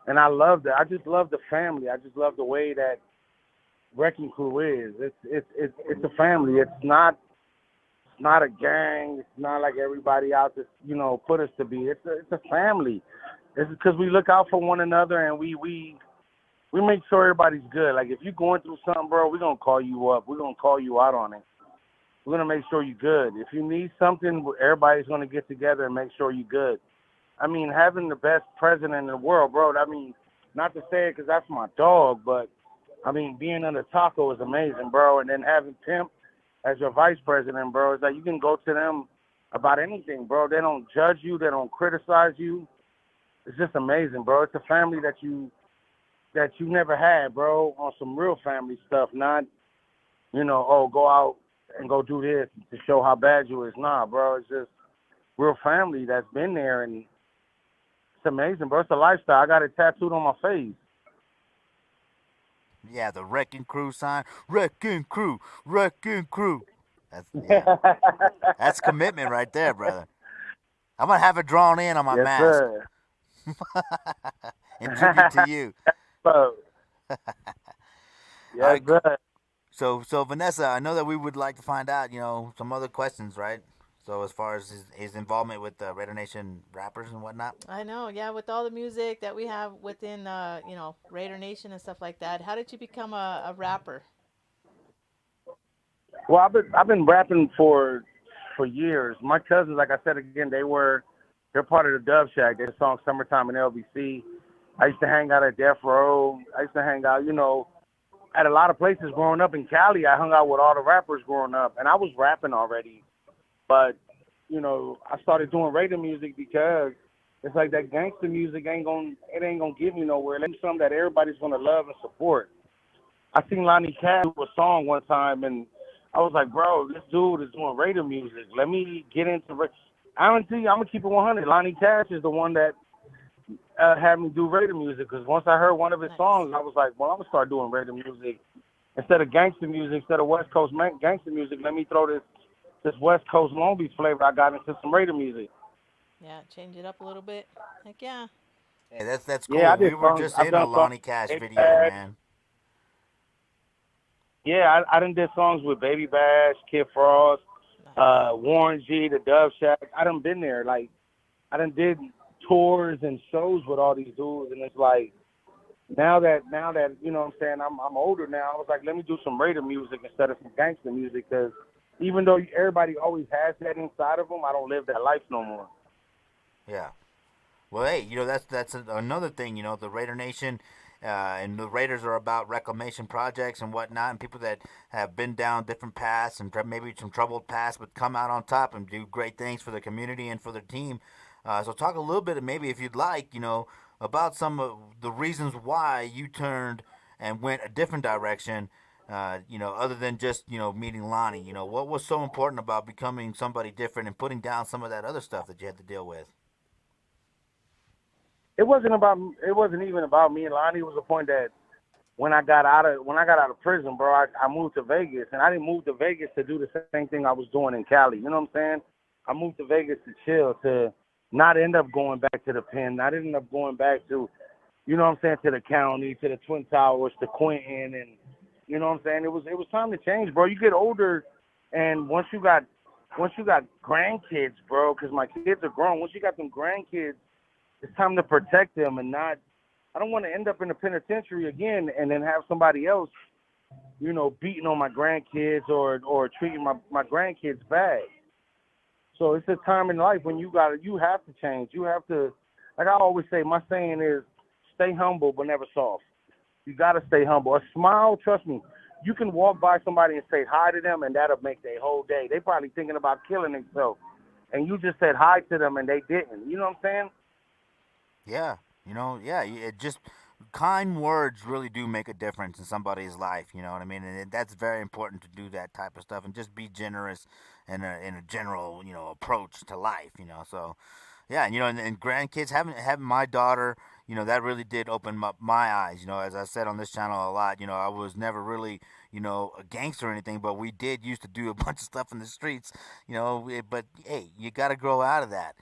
And I loved it. I just love the family. I just love the way that Wrecking Crew is. It's a family. It's not a gang. It's not like everybody out to, put us to be. It's a family. It's because we look out for one another, and we make sure everybody's good. Like, if you're going through something, bro, we're going to call you up. We're going to call you out on it. We're going to make sure you're good. If you need something, everybody's going to get together and make sure you're good. I mean, having the best president in the world, bro, I mean, not to say it because that's my dog, but, I mean, being under Taco is amazing, bro. And then having Pimp as your vice president, bro, it's like you can go to them about anything, bro. They don't judge you. They don't criticize you. It's just amazing, bro. It's a family that you never had, bro, on some real family stuff, not, go out and go do this to show how bad you is. Nah, bro, it's just real family that's been there, and it's amazing, bro. It's a lifestyle. I got it tattooed on my face. Yeah, the Wrecking Crew sign. Wrecking Crew. That's commitment right there, brother. I'm going to have it drawn in on my yes, mask. Sir. In tribute to you. So, yes, All right, sir. so Vanessa, I know that we would like to find out, some other questions, right? So as far as his involvement with Raider Nation rappers and whatnot. I know, yeah, with all the music that we have within, Raider Nation and stuff like that. How did you become a rapper? Well, I've been rapping for years. My cousins, like I said again, they're part of the Dub Shack. Their song "Summertime" in LBC. I used to hang out at Death Row. I used to hang out, at a lot of places growing up in Cali. I hung out with all the rappers growing up, and I was rapping already. But, I started doing radio music because it's like that gangster music ain't gonna get me nowhere. Let me something that everybody's gonna love and support. I seen Lonnie Cash do a song one time, and I was like, bro, this dude is doing radio music. Let me get into I'm gonna keep it 100. Lonnie Cash is the one that had me do radio music, because once I heard one of his songs, I was like, well, I'm gonna start doing radio music instead of gangster music, instead of West Coast gangster music. Let me throw this West Coast Long Beach flavor I got into some radio music. Yeah, change it up a little bit. Heck yeah. Hey, that's cool. Yeah, We were just in a Lonnie Cash video, man. Yeah, I done did songs with Baby Bash, Kid Frost, Warren G, the Dove Shack. I done been there. Like, I done did tours and shows with all these dudes, and it's like, now that you know what I'm saying, I'm older now. I was like, let me do some radio music instead of some gangster music, because even though everybody always has that inside of them, I don't live that life no more. Yeah. Well, hey, that's another thing. The Raider Nation and the Raiders are about reclamation projects and whatnot, and people that have been down different paths and maybe some troubled paths, but come out on top and do great things for the community and for their team. So talk a little bit, maybe if you'd like, about some of the reasons why you turned and went a different direction. Other than just meeting Lonnie. What was so important about becoming somebody different and putting down some of that other stuff that you had to deal with? It wasn't even about me and Lonnie. It was the point that when I got out of prison, bro, I moved to Vegas, and I didn't move to Vegas to do the same thing I was doing in Cali. You know what I'm saying? I moved to Vegas to chill, to not end up going back to the pen, not end up going back to, you know what I'm saying, to the county, to the Twin Towers, to Quentin, and you know what I'm saying? It was time to change, bro. You get older, and once you got grandkids, bro, because my kids are grown. Once you got them grandkids, it's time to protect them and not. I don't want to end up in the penitentiary again and then have somebody else, beating on my grandkids or treating my grandkids bad. So it's a time in life when you have to change. You have to, like I always say, my saying is, stay humble but never soft. You got to stay humble. A smile, trust me, you can walk by somebody and say hi to them, and that'll make their whole day. They probably thinking about killing themselves, and you just said hi to them, and they didn't. You know what I'm saying? Yeah. It just kind words really do make a difference in somebody's life. You know what I mean? And that's very important to do that type of stuff and just be generous in a general, approach to life. So. Yeah, and grandkids, having my daughter, that really did open up my eyes. As I said on this channel a lot, I was never really, a gangster or anything, but we did used to do a bunch of stuff in the streets, but hey, you got to grow out of that.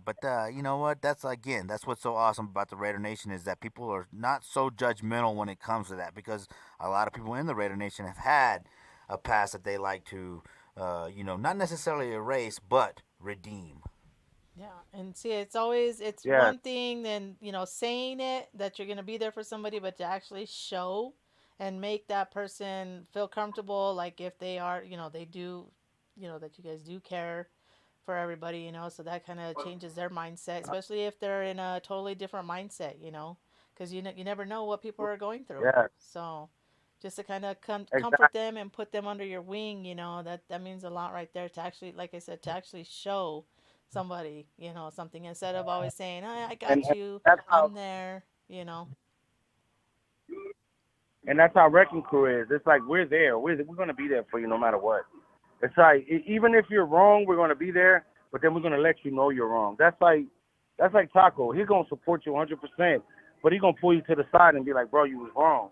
But you know what? That's what's so awesome about the Raider Nation is that people are not so judgmental when it comes to that, because a lot of people in the Raider Nation have had a past that they like to, not necessarily erase, but redeem. Yeah, and see, it's one thing then, saying it, that you're going to be there for somebody, but to actually show and make that person feel comfortable, like if they are, they do, that you guys do care for everybody, so that kind of changes their mindset, especially if they're in a totally different mindset, because you never know what people are going through. Yeah. So just to kind of comfort them and put them under your wing, that means a lot right there, to actually, like I said, to actually show somebody, something, instead of always saying, I got you, I'm there, And that's how Wrecking Crew is. It's like, we're there. We're going to be there for you no matter what. It's like, even if you're wrong, we're going to be there, but then we're going to let you know you're wrong. That's like Taco. He's going to support you 100%, but he's going to pull you to the side and be like, bro, you was wrong.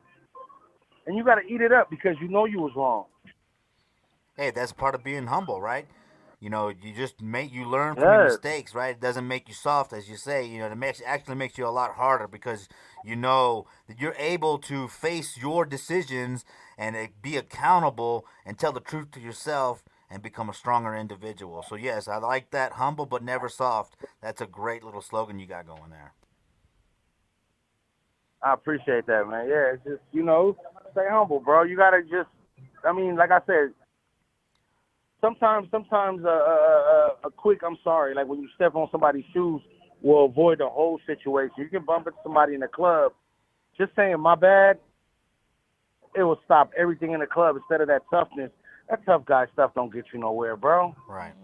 And you got to eat it up because you know you was wrong. Hey, that's part of being humble, right? You just you learn from your Yes. mistakes, right? It doesn't make you soft, as you say. It actually makes you a lot harder because you know that you're able to face your decisions and be accountable and tell the truth to yourself and become a stronger individual. So yes, I like that. Humble but never soft. That's a great little slogan you got going there. I appreciate that, man. Yeah, it's just, stay humble, bro. You gotta just, like I said, sometimes a quick I'm sorry, like when you step on somebody's shoes, will avoid the whole situation. You can bump into somebody in the club, just saying my bad, it will stop everything in the club instead of that toughness. That tough guy stuff don't get you nowhere, bro. Right.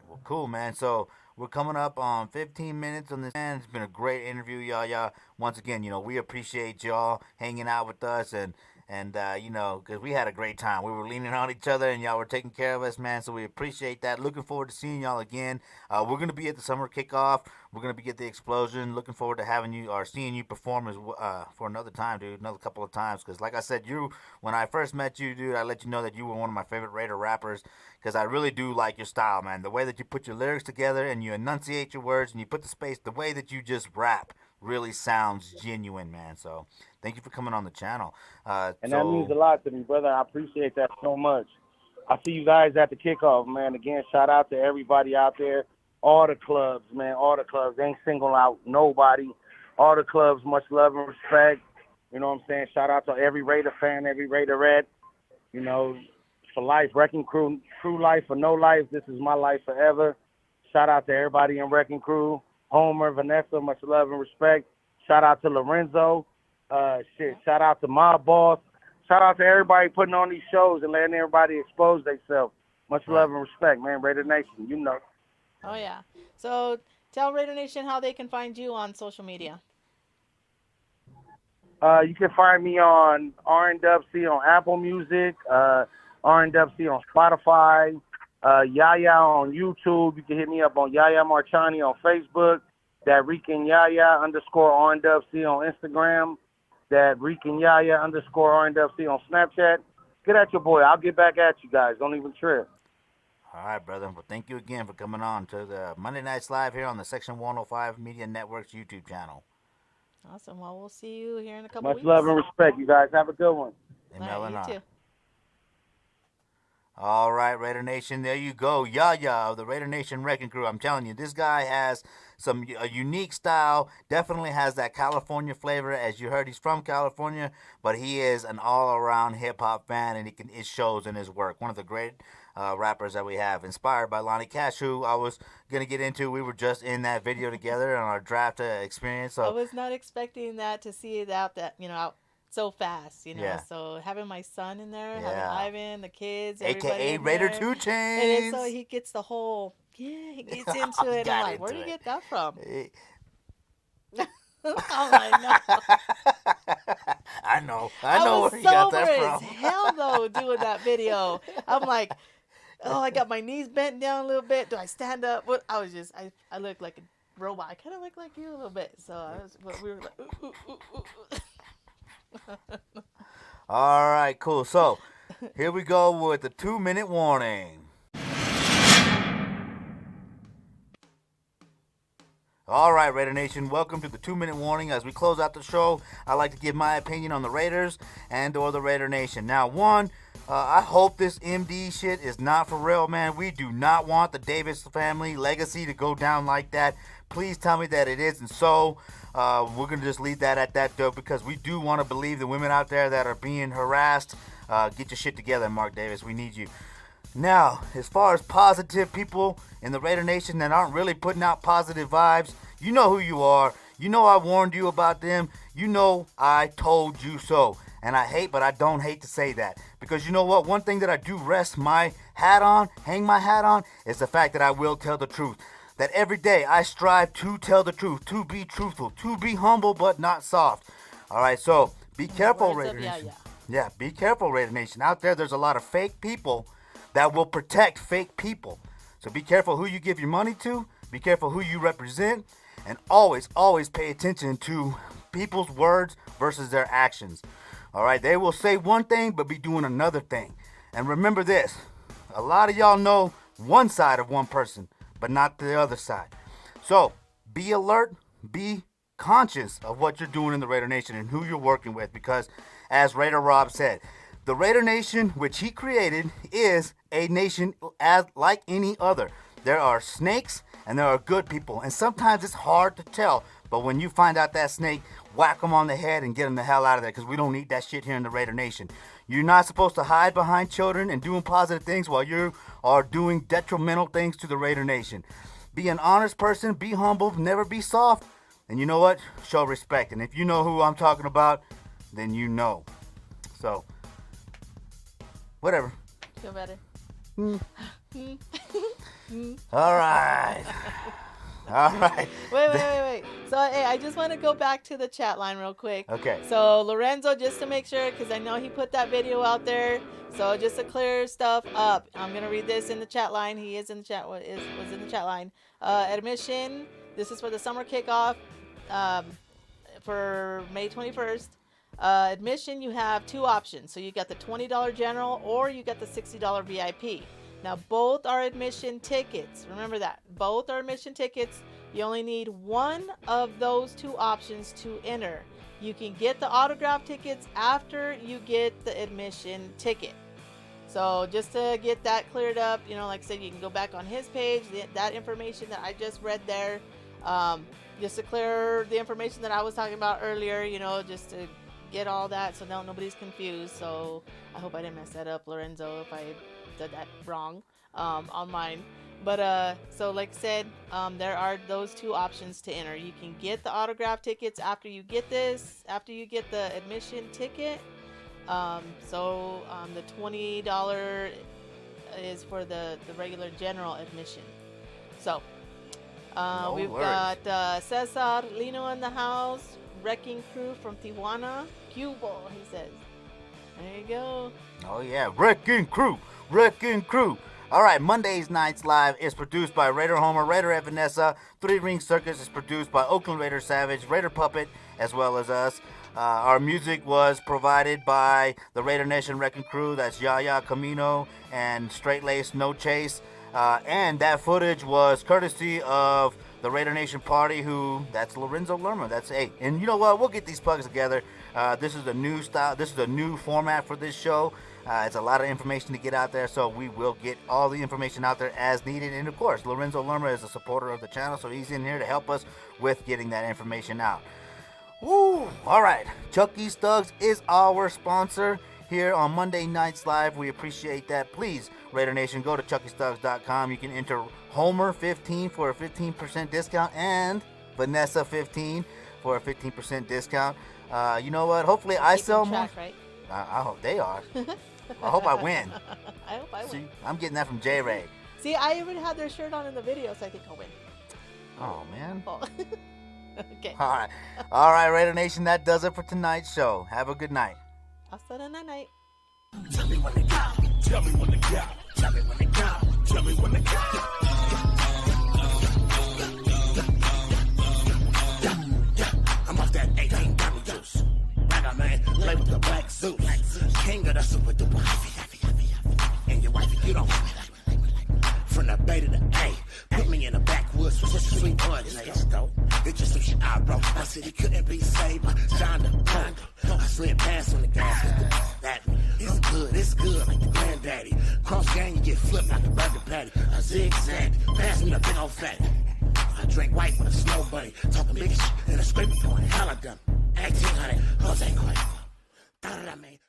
Well, cool, man. So we're coming up on 15 minutes on this. Man, it's been a great interview, y'all. Once again, we appreciate y'all hanging out with us and because we had a great time. We were leaning on each other, and y'all were taking care of us, man. So we appreciate that. Looking forward to seeing y'all again. We're gonna be at the summer kickoff. We're gonna be at the explosion. Looking forward to having you or seeing you perform for another time, dude. Another couple of times, because like I said, when I first met you, dude, I let you know that you were one of my favorite Raider rappers. Because I really do like your style, man. The way that you put your lyrics together and you enunciate your words and you put the space, the way that you just rap really sounds genuine, man. So thank you for coming on the channel. And that means a lot to me, brother. I appreciate that so much. I see you guys at the kickoff, man. Again, shout out to everybody out there. All the clubs, man. All the clubs. They ain't single out nobody. All the clubs, much love and respect. You know what I'm saying? Shout out to every Raider fan, every Raiderette. For life, Wrecking Crew life or no life, this is my life forever. Shout out to everybody in Wrecking Crew. Homer, Vanessa, much love and respect. Shout out to Lorenzo. Shout out to my boss. Shout out to everybody putting on these shows and letting everybody expose themselves. Much love and respect, man. Raider Nation, Oh, yeah. So tell Raider Nation how they can find you on social media. You can find me on RNWC on Apple Music, RNWC on Spotify, Yaya on YouTube. You can hit me up on Yaya Marchani on Facebook, that Rican Yaya _ RNWC on Instagram, that Rican Yaya _ RNWC on Snapchat. Get at your boy. I'll get back at you guys. Don't even trip. All right, brother. Well, thank you again for coming on to the Monday Nights Live here on the Section 105 Media Network's YouTube channel. Awesome. Well, we'll see you here in a couple Much weeks. love and respect, you guys. Have a good one. All right, you too. All right, Raider Nation, there you go. Yaya of the Raider Nation Wrecking Crew. I'm telling you, this guy has a unique style, definitely has that California flavor. As you heard, he's from California, but he is an all-around hip-hop fan, and it shows in his work. One of the great rappers that we have, inspired by Lonnie Cash, who I was going to get into. We were just in that video together on our draft experience. So I was not expecting to see it out so fast, Yeah. So having my son in there, Yeah. having Ivan, the kids, AKA Raider 2 Chainz. And then so he gets the whole, he gets into it. I'm like, where do you get that from? I know I where you got that sober from. as hell though doing that video. I'm like, I got my knees bent down a little bit. Do I stand up? What? I look like a robot. I kind of look like you a little bit. So we were like, ooh, ooh, ooh, ooh. All right, cool. So here we go with the 2-minute warning. All right, Raider Nation, welcome to the 2-minute warning. As we close out the show, I like to give my opinion on the Raiders and/or the Raider Nation. Now, one, I hope this MD shit is not for real, man. We do not want the Davis family legacy to go down like that. Please tell me that it isn't so. We're going to just leave that at that, though, because we do want to believe the women out there that are being harassed. Get your shit together, Mark Davis. We need you. Now, as far as positive people in the Raider Nation that aren't really putting out positive vibes, you know who you are. You know I warned you about them. You know I told you so. And I hate, but I don't hate to say that. Because you know what? One thing that I do rest my hat on, hang my hat on, is the fact that I will tell the truth. That every day I strive to tell the truth, to be truthful, to be humble but not soft. All right, so be careful, Raider Nation. Yeah, be careful, Raider Nation. Out there's a lot of fake people that will protect fake people. So be careful who you give your money to. Be careful who you represent. And always, always pay attention to people's words versus their actions. All right, they will say one thing but be doing another thing. And remember this, a lot of y'all know one side of one person, but not the other side. So be alert, be conscious of what you're doing in the Raider Nation and who you're working with, because as Raider Rob said, the Raider Nation, which he created, is a nation as like any other. There are snakes and there are good people, and sometimes it's hard to tell, but when you find out that snake, whack them on the head and get them the hell out of there, because we don't need that shit here in the Raider Nation. You're not supposed to hide behind children and doing positive things while you are doing detrimental things to the Raider Nation. Be an honest person, be humble, never be soft, and you know what? Show respect. And if you know who I'm talking about, then you know. So, whatever. Feel better. All right. All right. Wait. So, hey, I just want to go back to the chat line real quick. Okay. So, Lorenzo, just to make sure, because I know he put that video out there. So, just to clear stuff up, I'm going to read this in the chat line. He is in the chat, was in the chat line. Admission, this is for the summer kickoff for May 21st. Admission, you have two options. So, you got the $20 general or you got the $60 VIP. Now, both are admission tickets. Remember that. Both are admission tickets. You only need one of those two options to enter. You can get the autograph tickets after you get the admission ticket. So just to get that cleared up, you know, like I said, you can go back on his page, that information that I just read there, just to clear the information that I was talking about earlier, you know, just to get all that so now nobody's confused. So I hope I didn't mess that up, Lorenzo, if I did that wrong on mine. But so like I said, there are those two options to enter. You can get the autograph tickets after you get the admission ticket. So the $20 is for the regular general admission. So we've got Cesar Lino in the house, Wrecking Crew from Tijuana, Cuba, he says. There you go. Oh yeah, Wrecking Crew. All right, Mondays Nights Live is produced by Raider Homer, Raider Ed Vanessa. 3 Ring Circus is produced by Oakland Raider Savage, Raider Puppet, as well as us. Our music was provided by the Raider Nation Wrecking Crew. That's Yaya Camino and Straight Lace No Chase. And that footage was courtesy of the Raider Nation Party, that's Lorenzo Lerma. That's and you know what? We'll get these plugs together. This is a new style. This is a new format for this show. It's a lot of information to get out there, so we will get all the information out there as needed. And of course, Lorenzo Lerma is a supporter of the channel, so he's in here to help us with getting that information out. Woo! All right, Chucky's Thugs is our sponsor here on Monday Nights Live. We appreciate that. Please, Raider Nation, go to chuckysthugs.com. You can enter Homer15 for a 15% discount and Vanessa15 for a 15% discount. You know what? Hopefully I sell more. Right? I hope they are. I hope I win. I hope I win. See, I'm getting that from J-Ray. See, I even had their shirt on in the video, so I think I'll win. Oh, man. Oh. Okay. All right, Raider Nation, that does it for tonight's show. Have a good night. Hasta la night. Tell me when to go. Tell me when to go. Tell me when to go. Tell me when to go. I'm off that 18 bottle juice. Ragga man, play with the black suit. King of the super duper. And your wife, you don't from the Bay to the A. Put me in the backwoods with such a sweet blood. Let's go. It just suits your eyebrow. I said he couldn't be saved by Shonda. I slid past on the gas with that. It's good like the granddaddy. Cross gang, you get flipped like a burger patty. A zigzag, pass me the big old fatty. I drink white with a snow bunny. Talking big shit in a scraper point. Hell I done. 1800, Jose Cuervo. Thought I made.